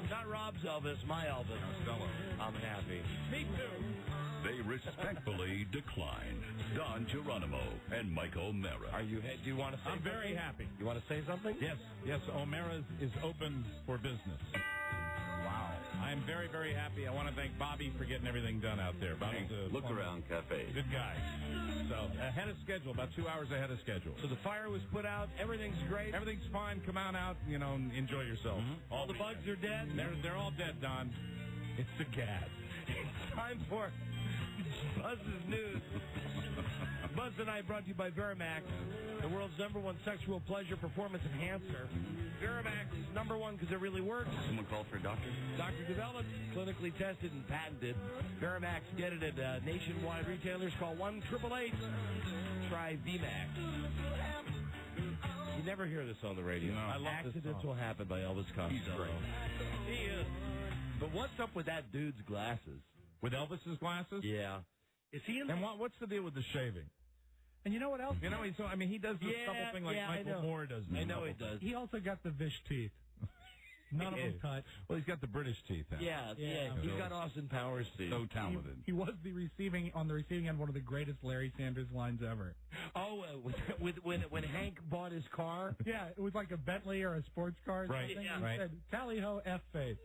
Not Rob's Elvis, my Elvis. I'm happy. Me too. They respectfully declined Don Geronimo and Mike O'Mara. Do you want to say I'm something? very happy. You want to say something? Yes, O'Mara is open for business. Wow. I am very, very happy. I want to thank Bobby for getting everything done out there. Bobby's a Look Around Cafe. good guy. So, ahead of schedule, about 2 hours ahead of schedule. So the fire was put out. Everything's great. Everything's fine. Come on out, and enjoy yourself. All the bugs are dead. They're all dead, Don. It's a gas. It's time for Buzz's News. Buzz tonight brought to you by Verimax, the world's #1 sexual pleasure performance enhancer. Verimax, #1 because it really works. Someone call for a doctor? Doctor developed, clinically tested, and patented. Verimax, get it at nationwide retailers. Call 1-888-TRY VMAX. You never hear this on the radio. No, I love Accidents this song. will happen by Elvis Costello. He's great. He is. But what's up with that dude's glasses? With Elvis's glasses? Yeah. Is he in And what's the deal with the shaving? And you know what else? He does this couple thing like Michael Moore does. I know he does. He also got the Vish teeth. None of them cut. Well, he's got the British teeth out. Yeah. He's got Austin Powers teeth. So talented. He was on the receiving end one of the greatest Larry Sanders lines ever. Oh, when Hank bought his car? Yeah, it was like a Bentley or a sports car. Or Right, something. right. He said, tally-ho, F-face.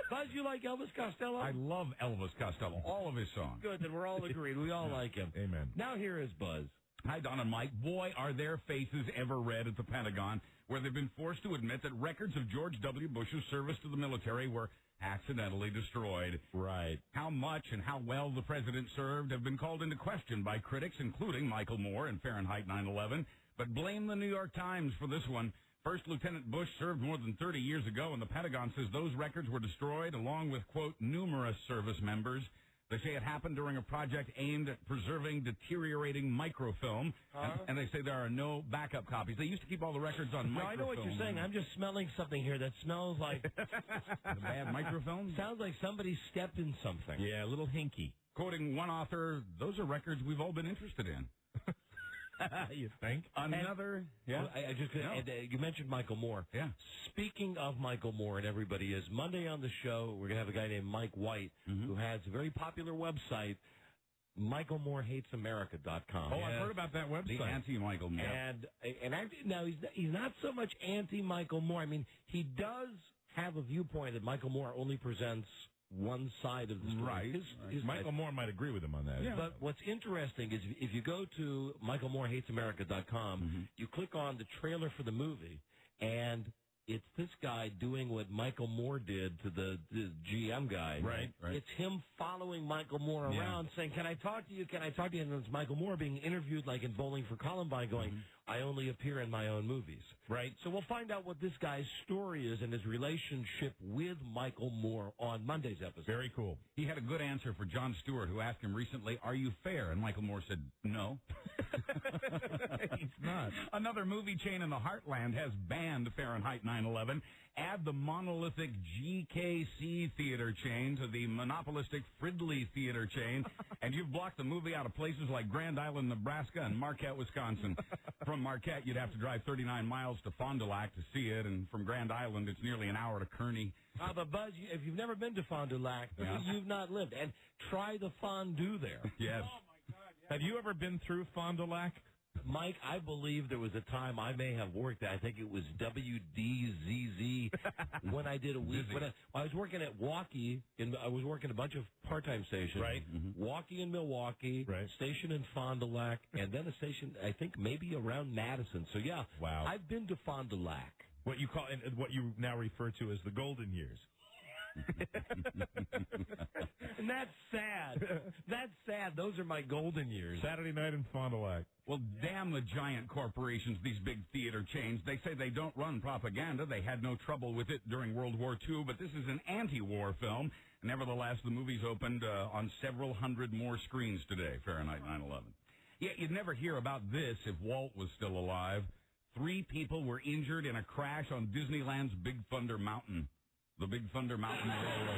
Buzz, you like Elvis Costello? I love Elvis Costello, all of his songs. Good, then we're all agreed. We all like him. Amen. Now here is Buzz. Hi, Don and Mike. Boy, are their faces ever red at the Pentagon, where they've been forced to admit that records of George W. Bush's service to the military were accidentally destroyed. Right. How much and how well the president served have been called into question by critics, including Michael Moore and Fahrenheit 9/11. But blame the New York Times for this one. First Lieutenant Bush served more than 30 years ago, and the Pentagon says those records were destroyed along with, quote, numerous service members. They say it happened during a project aimed at preserving deteriorating microfilm, and they say there are no backup copies. They used to keep all the records on microfilm. I know what you're saying. I'm just smelling something here that smells like... The bad microfilm? Sounds like somebody stepped in something. Yeah, a little hinky. Quoting one author, those are records we've all been interested in. You think? Another, yeah. You mentioned Michael Moore. Yeah. Speaking of Michael Moore, and everybody is, Monday on the show, we're going to have a guy named Mike White, who has a very popular website, MichaelMooreHatesAmerica.com. Oh, I've heard about that website. The anti-Michael Moore. And actually, now he's not so much anti-Michael Moore. I mean, he does have a viewpoint that Michael Moore only presents one side of the story. Right. Michael Moore might agree with him on that. Yeah. But what's interesting is if you go to michaelmoorehatesamerica.com, you click on the trailer for the movie, and it's this guy doing what Michael Moore did to the GM guy. Right. It's him following Michael Moore around saying, can I talk to you? Can I talk to you? And it's Michael Moore being interviewed like in Bowling for Columbine going, I only appear in my own movies. Right. So we'll find out what this guy's story is and his relationship with Michael Moore on Monday's episode. Very cool. He had a good answer for Jon Stewart, who asked him recently, are you fair? And Michael Moore said, no. He's not. Another movie chain in the heartland has banned Fahrenheit 9/11. Add the monolithic GKC theater chain to the monopolistic Fridley theater chain, and you've blocked the movie out of places like Grand Island, Nebraska, and Marquette, Wisconsin. From Marquette, you'd have to drive 39 miles to Fond du Lac to see it, and from Grand Island, it's nearly an hour to Kearney. But Buzz, if you've never been to Fond du Lac, you've not lived. And try the fondue there. Yes. Oh, my God. Yeah. Have you ever been through Fond du Lac? Mike, I believe there was a time I may have worked at, I think it was WDZZ, when I did a week. When I was working at Walkie, I was working a bunch of part-time stations. Right. Walkie in Milwaukee, station in Fond du Lac, and then a station, I think, maybe around Madison. So, yeah, wow. I've been to Fond du Lac. What you call, and what you now refer to as the golden years. And that's sad. That's sad. Those are my golden years. Saturday night in Fond du Lac. Well, damn the giant corporations, these big theater chains. They say they don't run propaganda. They had no trouble with it during World War II, but this is an anti-war film. Nevertheless, the movie's opened on several hundred more screens today, Fahrenheit 9/11. Yeah, you'd never hear about this if Walt was still alive. 3 people were injured in a crash on Disneyland's Big Thunder Mountain. The Big Thunder Mountain Railroad.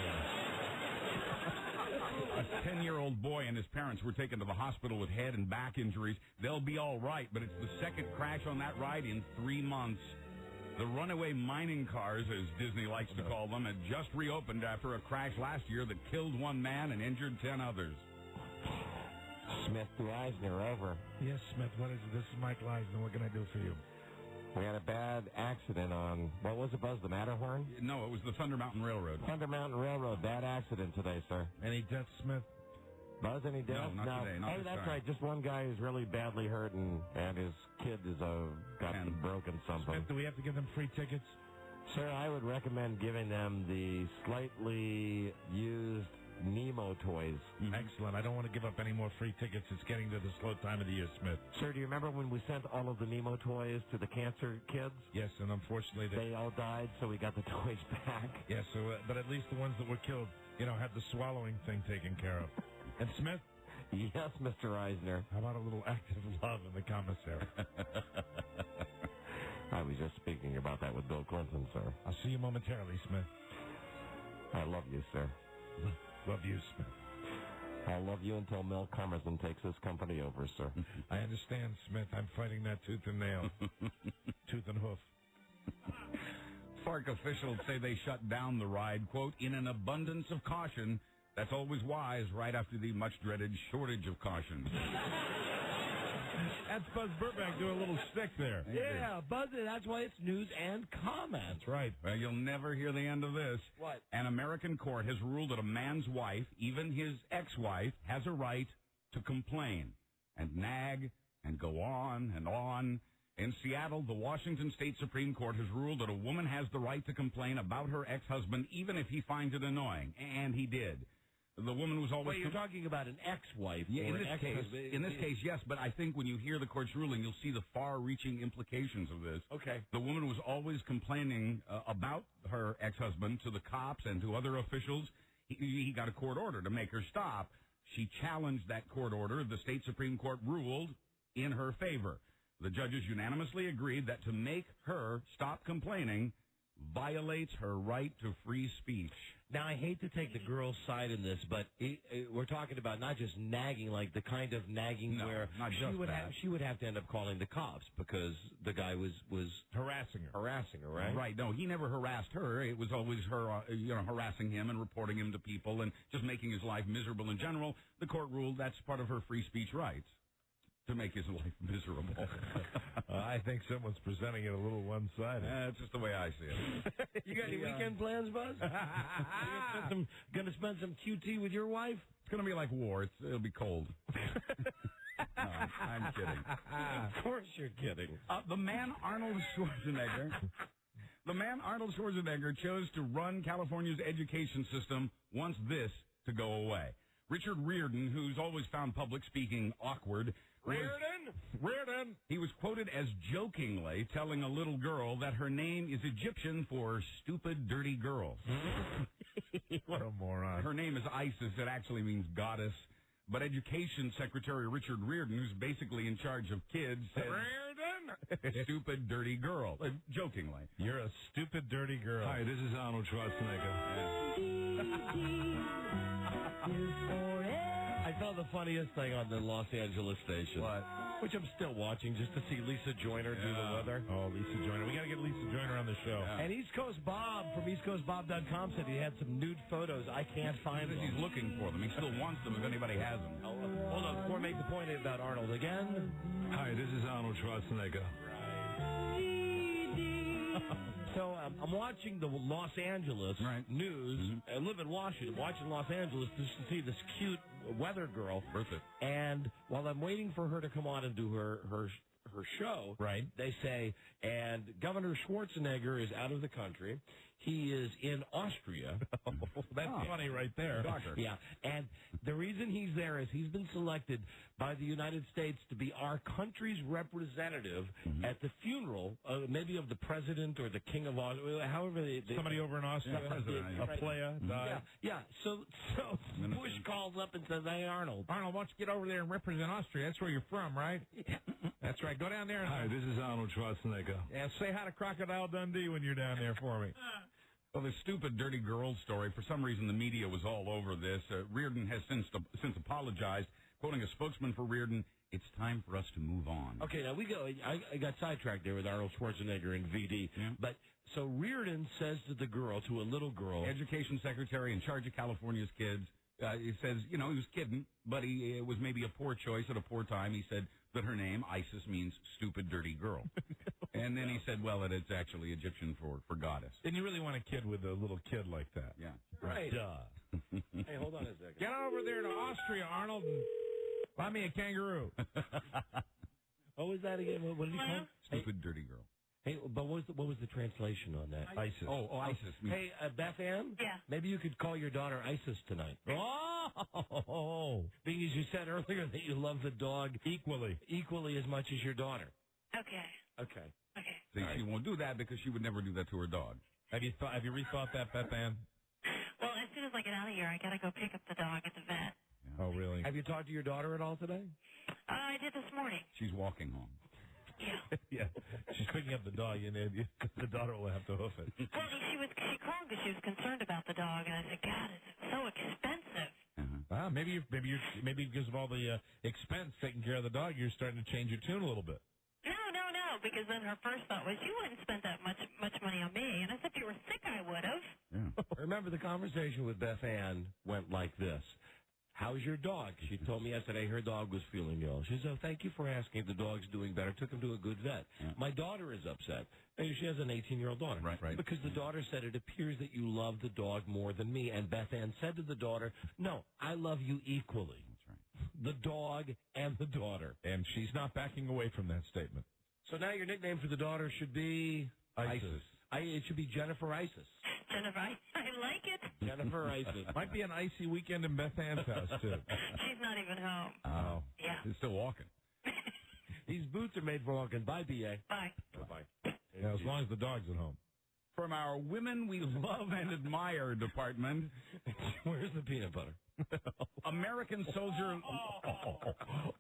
A 10-year-old boy and his parents were taken to the hospital with head and back injuries. They'll be all right, but it's the second crash on that ride in 3 months. The runaway mining cars, as Disney likes to call them, had just reopened after a crash last year that killed 1 man and injured 10 others. Smith to Eisner, over. Yes, Smith, what is it? This is Mike Eisner. What can I do for you? We had a bad accident on, what was it, Buzz, the Matterhorn? No, it was the Thunder Mountain Railroad. Thunder Mountain Railroad, bad accident today, sir. Any deaths, Smith? Buzz, any deaths? No, not today. Not oh, this that's time. right. Just one guy is really badly hurt, and his kid is got broken something. Smith, do we have to give them free tickets? Sir, I would recommend giving them the slightly used Nemo toys. Excellent. I don't want to give up any more free tickets. It's getting to the slow time of the year, Smith. Sir, do you remember when we sent all of the Nemo toys to the cancer kids? Yes, and unfortunately they all died, so we got the toys back. Yes, but at least the ones that were killed, had the swallowing thing taken care of. And Smith? Yes, Mr. Eisner. How about a little active love in the commissary? I was just speaking about that with Bill Clinton, sir. I'll see you momentarily, Smith. I love you, sir. Love you, Smith. I'll love you until Mel Comerson takes this company over, sir. I understand, Smith. I'm fighting that tooth and nail. Tooth and hoof. FARC officials say they shut down the ride, quote, in an abundance of caution. That's always wise right after the much-dreaded shortage of caution. That's Buzz Burbank doing a little stick there. Yeah, Buzz, that's why it's news and comments. Right. Well, you'll never hear the end of this. What? An American court has ruled that a man's wife, even his ex-wife, has a right to complain and nag and go on and on. In Seattle, the Washington State Supreme Court has ruled that a woman has the right to complain about her ex-husband even if he finds it annoying, and he did. The woman was always... Well, you're talking about an ex-wife. Yeah, or in this case, yes, but I think when you hear the court's ruling, you'll see the far-reaching implications of this. Okay. The woman was always complaining about her ex-husband to the cops and to other officials. He got a court order to make her stop. She challenged that court order. The state Supreme Court ruled in her favor. The judges unanimously agreed that to make her stop complaining violates her right to free speech. Now, I hate to take the girl's side in this, but we're talking about not just nagging, like the kind of nagging where she would have to end up calling the cops because the guy was harassing her, right? Right. No, he never harassed her. It was always her, harassing him and reporting him to people and just making his life miserable in general. The court ruled that's part of her free speech rights. to make his life miserable. I think someone's presenting it a little one-sided. That's just the way I see it. You got any weekend plans, Buzz? Going to spend some QT with your wife? It's going to be like war. It'll be cold. No, I'm kidding. Of course you're kidding. The man Arnold Schwarzenegger chose to run California's education system wants this to go away. Richard Riordan, who's always found public speaking awkward. Riordan! He was quoted as jokingly telling a little girl that her name is Egyptian for stupid, dirty girl. What a moron. Her name is Isis. It actually means goddess. But Education Secretary Richard Riordan, who's basically in charge of kids, said, Riordan! Stupid, dirty girl. Jokingly. You're a stupid, dirty girl. Hi, this is Arnold Schwarzenegger. I saw the funniest thing on the Los Angeles station. What? Which I'm still watching just to see Lisa Joyner do the weather. Oh, Lisa Joyner. We got to get Lisa Joyner on the show. Yeah. And East Coast Bob from EastCoastBob.com said he had some nude photos. I can't find them. He's looking for them. He still wants them if anybody has them. Hold on. Before I make the point about Arnold again. Hi, this is Arnold Schwarzenegger. So I'm watching the Los Angeles news. I live in Washington, watching Los Angeles just to see this cute weather girl. Perfect. And while I'm waiting for her to come on and do her show, they say, and Governor Schwarzenegger is out of the country. He is in Austria. That's funny right there. Doctor. Yeah, and the reason he's there is he's been selected by the United States to be our country's representative at the funeral, maybe of the president or the king of Austria, however they somebody over in Austria, a player died. Yeah. So Bush calls up and says, "Hey, Arnold, why don't you get over there and represent Austria? That's where you're from, right?" That's right. Go down there. And Hi, this is Arnold Schwarzenegger. Yeah, say hi to Crocodile Dundee when you're down there for me. Well, this stupid, dirty girl story, for some reason the media was all over this. Riordan has since apologized. Quoting a spokesman for Riordan, it's time for us to move on. Okay, now we go. I got sidetracked there with Arnold Schwarzenegger and VD. Yeah. But so Riordan says to the girl, to a little girl, Education Secretary in charge of California's kids, he says, he was kidding, but it was maybe a poor choice at a poor time. He said that her name, Isis, means stupid, dirty girl. And then he said, well, it's actually Egyptian for goddess. And you really want a kid with a little kid like that. Yeah. Right. Duh. Hey, hold on a second. Get over there to Austria, Arnold, and buy me a kangaroo. What was that again? What did he call it? Stupid, dirty girl. Hey, but what was the translation on that? ISIS. Oh, ISIS. Hey, Beth Ann? Yeah. Maybe you could call your daughter Isis tonight. Oh! Because you said earlier that you love the dog equally as much as your daughter. Okay. See, she won't do that because she would never do that to her dog. Have you rethought that, Beth Ann? Well, as soon as I get out of here, I gotta go pick up the dog at the vet. Oh, really? Have you talked to your daughter at all today? I did this morning. She's walking home. Yeah. Yeah. She's picking up the dog, and the daughter will have to hoof it. Well, she called because she was concerned about the dog, and I said, God, it's so expensive. Maybe because of all the expense taking care of the dog, you're starting to change your tune a little bit. No, because then her first thought was, you wouldn't spend that much money on me. And I said, if you were sick, I would have. Yeah. Remember, the conversation with Beth Ann went like this. How's your dog? She told me yesterday her dog was feeling ill. She said, thank you for asking. The dog's doing better. Took him to a good vet. Yeah. My daughter is upset. She has an 18-year-old daughter. Right. Because the daughter said, it appears that you love the dog more than me. And Beth Ann said to the daughter, no, I love you equally. That's right. The dog and the daughter. And she's not backing away from that statement. So now your nickname for the daughter should be... Isis. It should be Jennifer Isis. Jennifer, I like it. Jennifer Isis. Might be an icy weekend in Beth Ann's house, too. She's not even home. Oh. Yeah. She's still walking. These boots are made for walking. Bye, B.A. Bye. Bye-bye. Yeah, as long as the dog's at home. From our Women We Love and Admire department. Where's the peanut butter? American soldier.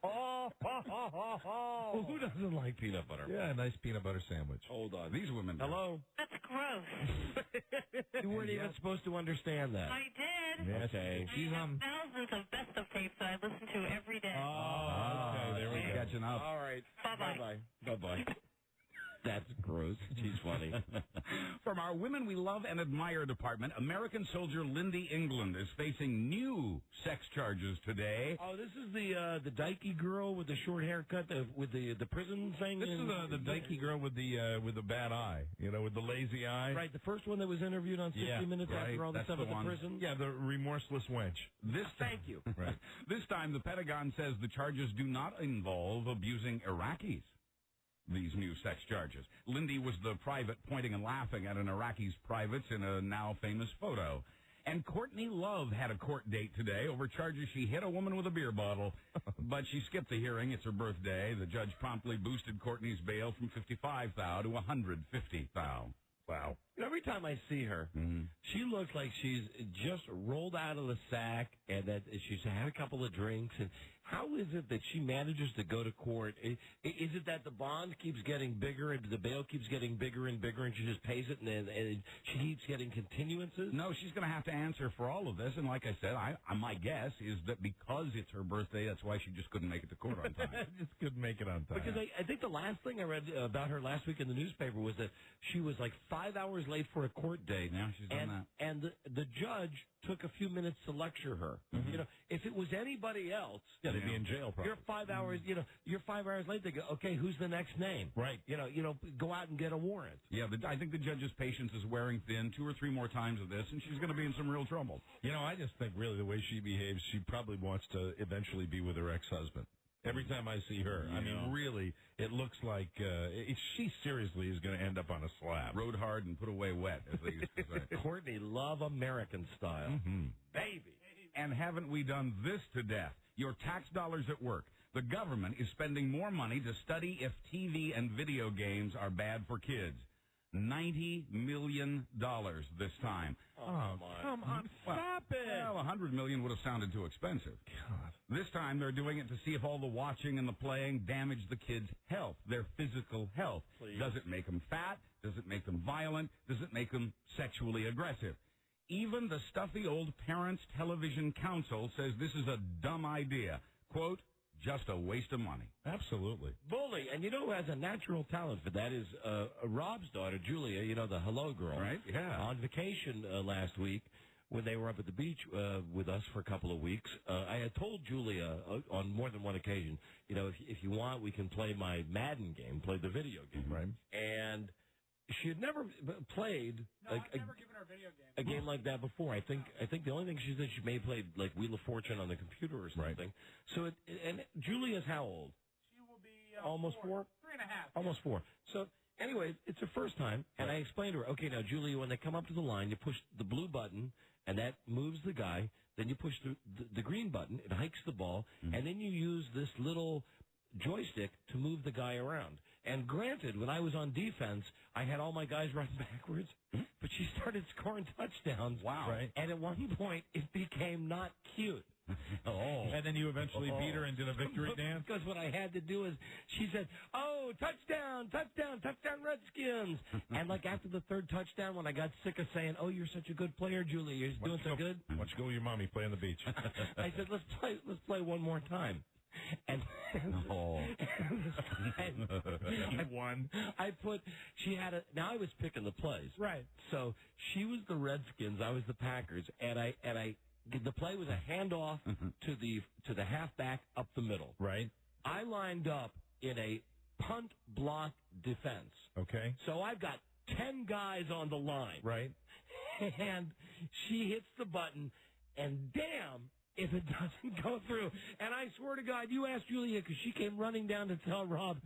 Well, who doesn't like peanut butter? Yeah, a nice peanut butter sandwich. Hold on. These women. Hello? That's gross. You weren't even supposed to understand that. I did. Yes. Okay. I have thousands of best of tapes that I listen to every day. Oh, okay. There we go. Catching up. All right. Bye-bye. Bye-bye. Bye-bye. That's gross. She's funny. From our Women We Love and Admire department, American soldier Lindy England is facing new sex charges today. Oh, this is the dykey girl with the short haircut with the prison thing. This is the dykey girl with the bad eye, with the lazy eye. Right, the first one that was interviewed on 60 Minutes after all the stuff at the prison. Yeah, the remorseless wench. Thank you. Right. This time, the Pentagon says the charges do not involve abusing Iraqis. These new sex charges. Lindy was the private pointing and laughing at an Iraqi's privates in a now famous photo. And Courtney Love had a court date today over charges she hit a woman with a beer bottle, but she skipped the hearing. It's her birthday. The judge promptly boosted Courtney's bail from $55,000 to $150,000. Wow. Every time I see her, she looks like she's just rolled out of the sack and that she's had a couple of drinks. And how is it that she manages to go to court? Is it that the bond keeps getting bigger and the bail keeps getting bigger and bigger and she just pays it and she keeps getting continuances? No, she's going to have to answer for all of this. And like I said, my guess is that because it's her birthday, that's why she just couldn't make it to court on time. Just couldn't make it on time. Because I think the last thing I read about her last week in the newspaper was that she was like 5 hours late for a court date. Yeah, she's done that. And the judge took a few minutes to lecture her. If it was anybody else, they'd be in jail probably. You're 5 hours, you're 5 hours late. They go, okay, who's the next name? Right. Go out and get a warrant. Yeah, I think the judge's patience is wearing thin. 2 or 3 more times of this, and she's going to be in some real trouble. I just think really the way she behaves, she probably wants to eventually be with her ex-husband. Every time I see her, I mean, really, it looks like she seriously is going to end up on a slab. Rode hard and put away wet, as they used to say. Courtney Love American style. Baby. And haven't we done this to death? Your tax dollars at work. The government is spending more money to study if TV and video games are bad for kids. $90 million this time. Oh, come on, stop it. Well, $100 million would have sounded too expensive. God. This time they're doing it to see if all the watching and the playing damage the kids' health, their physical health. Please. Does it make them fat? Does it make them violent? Does it make them sexually aggressive? Even the stuffy old Parents Television Council says this is a dumb idea. Quote, just a waste of money. Absolutely. Bully. And who has a natural talent for that is Rob's daughter, Julia, the hello girl. Right, yeah. On vacation last week when they were up at the beach with us for a couple of weeks, I had told Julia on more than one occasion, if you want, we can play my Madden game, play the video game. Right. And she had never played I've never given her a video game. A game like that before. I think the only thing she said she may have played like Wheel of Fortune on the computer or something. Right. So and Julia's how old? She will be almost 4. 3.5. Almost 4. So anyway, it's her first time, and I explained to her, okay, now Julia, when they come up to the line, you push the blue button, and that moves the guy. Then you push the green button, it hikes the ball, and then you use this little joystick to move the guy around. And granted, when I was on defense, I had all my guys run backwards, but she started scoring touchdowns. Wow. Right. And at one point, it became not cute. And then you eventually beat her and did a victory dance? Because what I had to do is, she said, oh, touchdown, touchdown, touchdown, Redskins. And like after the third touchdown, when I got sick of saying, oh, you're such a good player, Julie, you're doing so good. Why don't you go with your mommy, play on the beach? I said, let's play one more time. And I won. Now I was picking the plays. Right. So she was the Redskins, I was the Packers, and the play was a handoff to the halfback up the middle. Right. I lined up in a punt block defense. Okay. So I've got 10 guys on the line. Right. And she hits the button, and damn if it doesn't go through. And I swear to God, you asked Julia, because she came running down to tell Rob,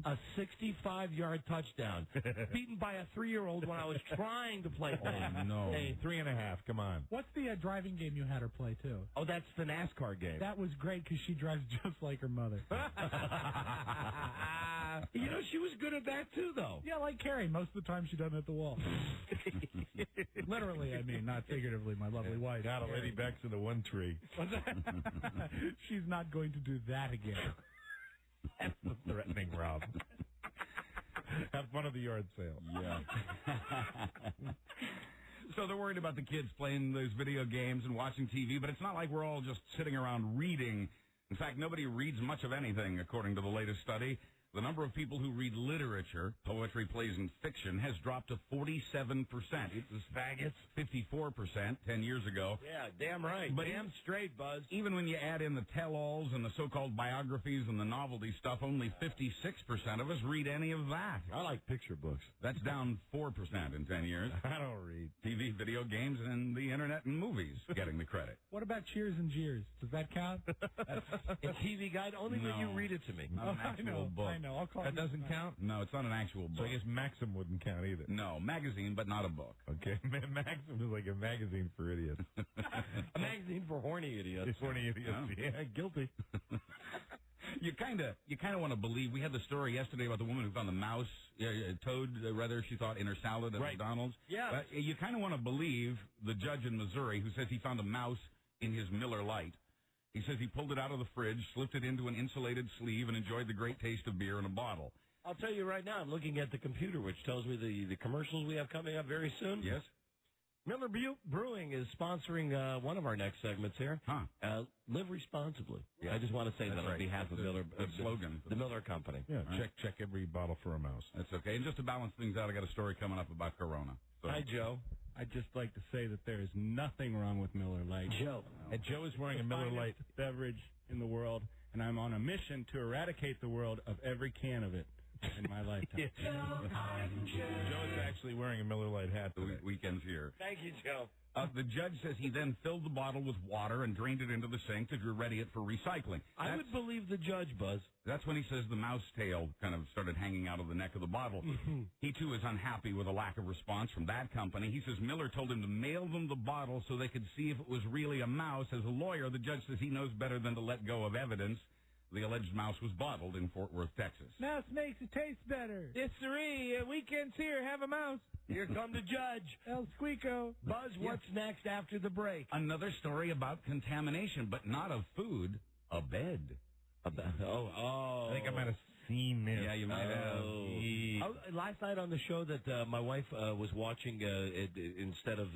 a 65-yard touchdown, beaten by a 3-year-old when I was trying to play back. Oh, no. Hey, 3.5, come on. What's the driving game you had her play, too? Oh, that's the NASCAR game. That was great, because she drives just like her mother. She was good at that, too, though. Yeah, like Carrie. Most of the time she doesn't hit the wall. Literally, I mean, not figuratively, my lovely wife. Got a lady backs into one tree. She's not going to do that again. That's the threatening, Rob. Have fun at the yard sale. Yeah. So they're worried about the kids playing those video games and watching TV, but it's not like we're all just sitting around reading. In fact, nobody reads much of anything, according to the latest study. the number of people who read literature, poetry, plays, and fiction has dropped to 47%. It was faggots, 54% 10 years ago. Yeah, damn right. But damn straight, Buzz. Even when you add in the tell-alls and the so-called biographies and the novelty stuff, only 56% of us read any of that. I like picture books. That's down 4% in 10 years. I don't read. TV, video games, and the internet and movies getting the credit. What about Cheers and Jeers? Does that count? A TV guide? Only when you read it to me. Not an actual book. I know. I'll call That doesn't count? No, it's not an actual book. So I guess Maxim wouldn't count either. No, magazine, but not a book. Okay, Maxim is like a magazine for idiots. A magazine for horny idiots. Horny idiots, yeah, guilty. You kind of want to believe. We had the story yesterday about the woman who found the mouse, toad, rather, she thought, in her salad at McDonald's. Yeah. But you kind of want to believe the judge in Missouri who says he found a mouse in his Miller Lite. He says he pulled it out of the fridge, slipped it into an insulated sleeve, and enjoyed the great taste of beer in a bottle. I'll tell you right now, I'm looking at the computer, which tells me the commercials we have coming up very soon. Yes. Miller Brewing is sponsoring one of our next segments here. Live responsibly. Yeah. I just want to say that on behalf of Miller, slogan. The Miller Company. Yeah, check every bottle for a mouse. That's okay. And just to balance things out, I got a story coming up about Corona. So. Hi, Joe. I'd just like to say that there is nothing wrong with Miller Lite. Joe. And Joe is wearing a Miller Lite beverage in the world, and I'm on a mission to eradicate the world of every can of it in my lifetime. Joe is actually wearing a Miller Lite hat today. The weekend's here. Thank you, Joe. The judge says he then filled the bottle with water and drained it into the sink to ready it for recycling. I would believe the judge, Buzz. That's when he says the mouse tail kind of started hanging out of the neck of the bottle. He, too, is unhappy with a lack of response from that company. He says Miller told him to mail them the bottle so they could see if it was really a mouse. As a lawyer, the judge says he knows better than to let go of evidence. The alleged mouse was bottled in Fort Worth, Texas. Mouse makes it taste better. Yes, sirree. Weekend's here. Have a mouse. Here come the judge. El Squeako. Buzz, what's next after the break? Another story about contamination, but not of food, a bed. Oh. I think I might have seen this. Yeah, you might have. Last night on the show that my wife was watching, instead of,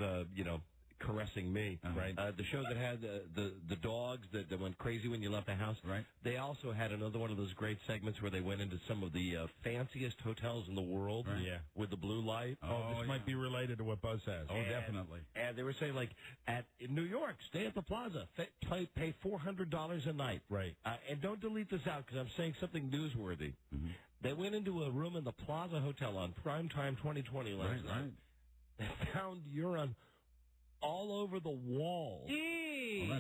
caressing me, right? The show that had the dogs that went crazy when you left the house, right? They also had another one of those great segments where they went into some of the fanciest hotels in the world, right. With the blue light. This might be related to what Buzz has. Definitely. And they were saying, like, in New York, stay at the Plaza, pay $400 a night, right? And don't delete this out because I'm saying something newsworthy. Mm-hmm. They went into a room in the Plaza Hotel on Primetime 2020 last night. Right. They found urine all over the walls. Well,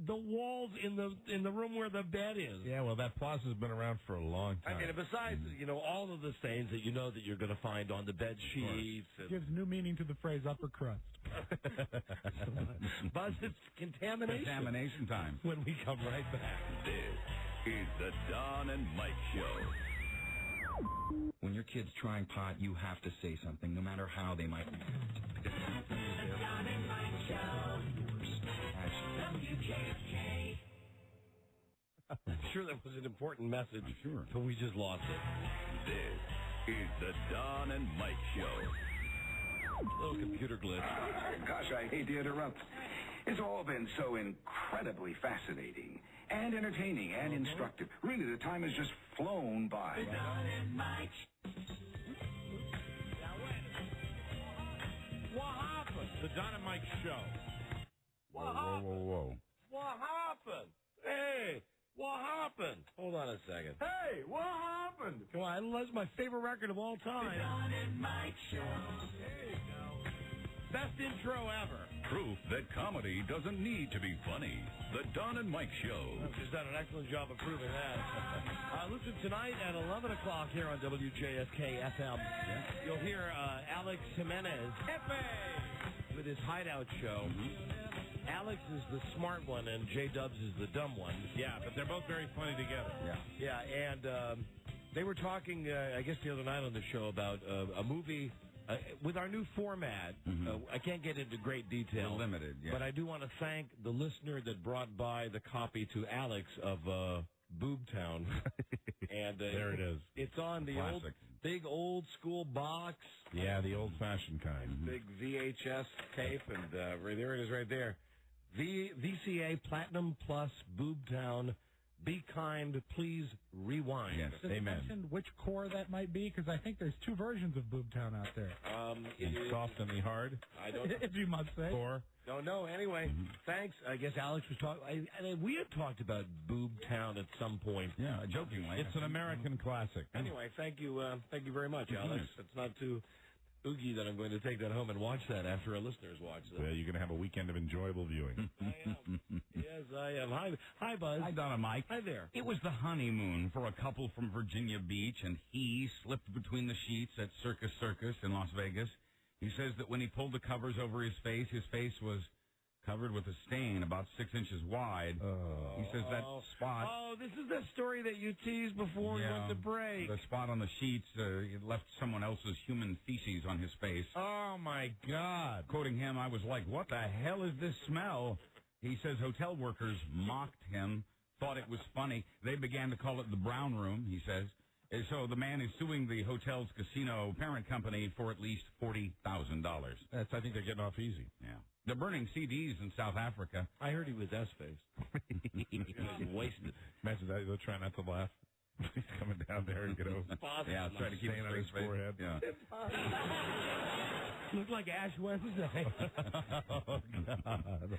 the walls in the room where the bed is. Yeah, well, that Plaza's been around for a long time. I mean, besides, all of the stains that that you're going to find on the bed sheets. Gives new meaning to the phrase upper crust. Buzz, it's contamination. Contamination time. When we come right back. This is the Don and Mike Show. When your kid's trying pot, you have to say something, no matter how they might. Don and Mike Show. WJFK. I'm sure that was an important message. I'm sure. But we just lost it. This is the Don and Mike Show. Little computer glitch. Gosh, I hate to interrupt. It's all been so incredibly fascinating and entertaining and instructive. Really, the time has just flown by. The Don and Mike. What happened? The Don and Mike Show. Whoa. What happened? Hey, what happened? Hold on a second. Hey, what happened? Come on, that's my favorite record of all time. The Don and Mike Show. There you go. Best intro ever. Proof that comedy doesn't need to be funny. The Don and Mike Show. She's done an excellent job of proving that. Listen, tonight at 11 o'clock here on WJFK FM, you'll hear Alex Jimenez with his Hideout Show. Alex is the smart one, and J-Dubs is the dumb one. Yeah, but they're both very funny together. Yeah, and they were talking, I guess, the other night on the show about a movie with our new format. I can't get into great detail. We're limited, yeah. But I do want to thank the listener that brought by the copy to Alex of Boobtown. And there it is. It's on the big old school box. Yeah, the old-fashioned kind. Big VHS tape, and there it is right there. VCA Platinum Plus Boobtown Be kind, please rewind. Yes, Does it mention which core that might be? Because I think there's two versions of Boobtown out there. The soft and the hard. I don't know. If you must say. Core. Don't know. Anyway, thanks. I guess Alex was talking. We had talked about Boobtown at some point. Yeah, jokingly. It's an American classic. Anyway, thank you very much, Alex. It's not too oogie that I'm going to take that home and watch that after our listeners watch that. Well, you're going to have a weekend of enjoyable viewing. I am. Yes, I am. Hi, Buzz. Hi, Donna Mike. Hi there. It was the honeymoon for a couple from Virginia Beach, and he slipped between the sheets at Circus in Las Vegas. He says that when he pulled the covers over his face was covered with a stain about 6 inches wide. He says that spot... Oh, this is the story that you teased before we went to break. The spot on the sheets, it left someone else's human feces on his face. Oh, my God. Quoting him, I was like, what the hell is this smell? He says hotel workers mocked him, thought it was funny. They began to call it the brown room, he says. And so the man is suing the hotel's casino parent company for at least $40,000. I think they're getting off easy. Yeah. They're burning CDs in South Africa. I heard he was S-faced. He was wasted. Imagine that. They'll try not to laugh. He's coming down there and get over. Yeah, trying to keep it on his forehead. Yeah. Looked like Ash Wednesday. Oh, God.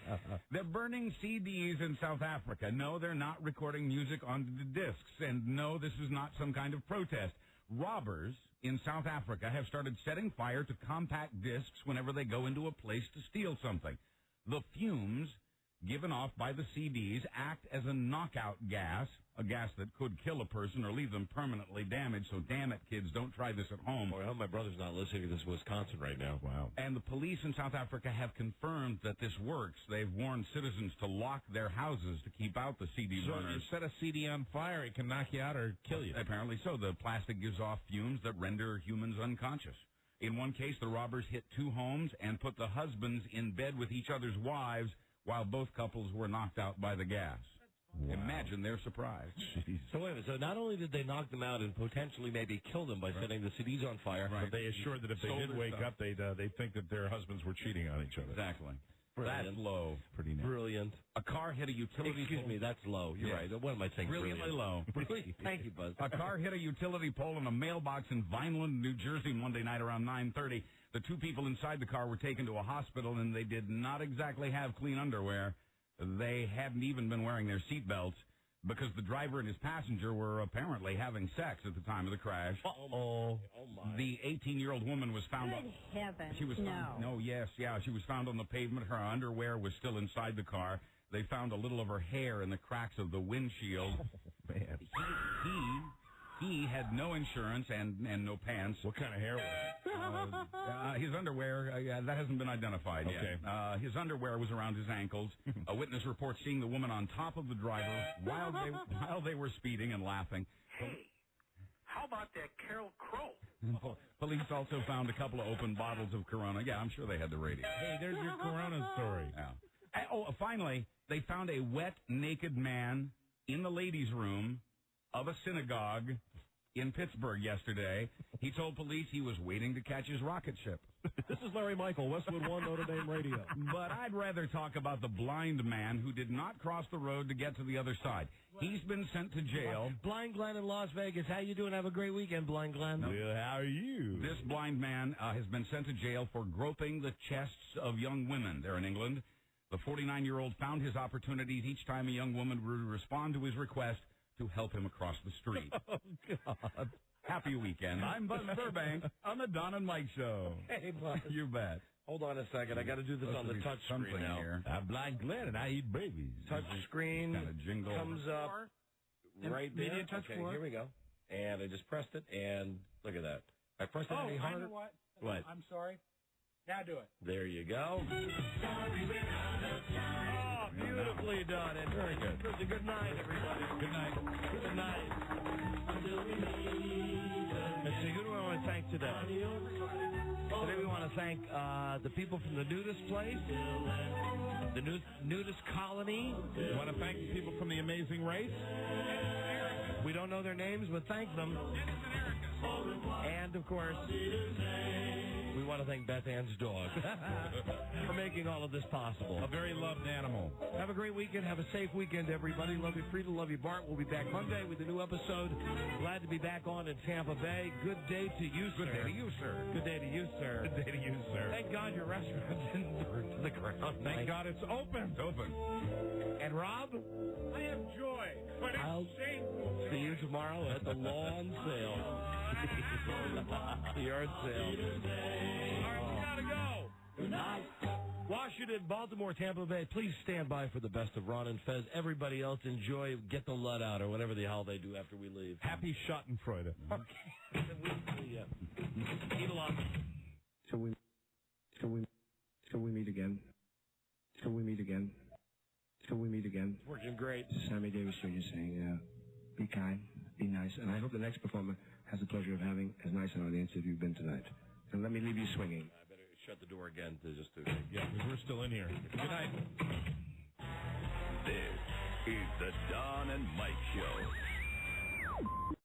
They're burning CDs in South Africa. No, they're not recording music onto the discs. And no, this is not some kind of protest. Robbers in South Africa have started setting fire to compact discs whenever they go into a place to steal something. The fumes given off by the CDs act as a knockout gas, a gas that could kill a person or leave them permanently damaged. So damn it, kids, don't try this at home. Boy, I hope my brother's not listening to this in Wisconsin right now. Wow. And the police in South Africa have confirmed that this works. They've warned citizens to lock their houses to keep out the CD So burners. if you set a CD on fire, it can knock you out or kill you. Apparently so. The plastic gives off fumes that render humans unconscious. In one case, the robbers hit 2 homes and put the husbands in bed with each other's wives while both couples were knocked out by the gas. Wow. Imagine their surprise. Jeez. So wait a minute. So not only did they knock them out and potentially maybe kill them by setting the CDs on fire, but they assured that if they did wake up, they'd think that their husbands were cheating on each other. Exactly. Brilliant. That's low. Pretty neat. Brilliant. A car hit a utility Excuse pole. me, that's low. You're right. What am I saying? Brilliantly low. Thank you, Buzz. A car hit a utility pole in a mailbox in Vineland, New Jersey Monday night around 9:30. The 2 people inside the car were taken to a hospital, and they did not exactly have clean underwear. They hadn't even been wearing their seatbelts because the driver and his passenger were apparently having sex at the time of the crash. Oh, my. The 18-year-old woman was found... Good heavens, She was found, she was found on the pavement. Her underwear was still inside the car. They found a little of her hair in the cracks of the windshield. Oh, man. He had no insurance and no pants. What kind of hair was it? His underwear, that hasn't been identified yet. His underwear was around his ankles. A witness reports seeing the woman on top of the driver while they were speeding and laughing. Hey, how about that Carol Crow? Police also found a couple of open bottles of Corona. Yeah, I'm sure they had the radio. Hey, there's your Corona story. Yeah. Finally, they found a wet, naked man in the ladies' room of a synagogue in Pittsburgh yesterday. He told police he was waiting to catch his rocket ship. This is Larry Michael, Westwood One, Notre Dame Radio. But I'd rather talk about the blind man who did not cross the road to get to the other side. He's been sent to jail. Blind Glenn in Las Vegas. How you doing? Have a great weekend, Blind Glenn. Well, how are you? This blind man has been sent to jail for groping the chests of young women there in England. The 49-year-old found his opportunities each time a young woman would respond to his request to help him across the street. Oh, God. Happy weekend. I'm Buzz Burbank on the Don and Mike Show. Hey, Buzz. You bet. Hold on a second. I got to do this on the touch screen now. Here. I'm Blind Glenn, and I eat babies. Touch screen kind of jingle comes up right there. Media touch floor. Here we go. And I just pressed it, and look at that. I pressed it any harder. I know what? What? I'm sorry. Now do it. There you go. Oh, beautifully done. And very good. Good night, everybody. Good night. Good night. Let's see, who do I want to thank today? Today we want to thank the people from the nudist place, the nudist colony. We want to thank the people from the Amazing Race. We don't know their names, but thank them. And, of course, we want want to thank Beth Ann's dog for making all of this possible. A very loved animal. Have a great weekend. Have a safe weekend, everybody. Love you, Frida. Love you, Bart. We'll be back Monday with a new episode. Glad to be back on in Tampa Bay. Good day to you, sir. Good day to you, sir. Good day to you, sir. Good day to you, sir. Thank God your restaurant didn't burn to the ground. Thank God it's open. It's open. And Rob? I have joy, but I'll it's shameful joy. see you tomorrow at the lawn sale. The yard sale. All right, we gotta go. Good night. Washington, Baltimore, Tampa Bay, please stand by for the best of Ron and Fez. Everybody else enjoy, get the Lud out, or whatever the hell they do after we leave. Happy Schadenfreude. Okay. Eat a lot. Shall we meet again? Shall we meet again? Shall we meet again? Working great. Sammy Davis Jr. saying, be kind, be nice, and I hope the next performer has the pleasure of having as nice an audience as you've been tonight. And let me leave you swinging. I better shut the door again to just to... Yeah, because we're still in here. Good night. This is the Don and Mike Show.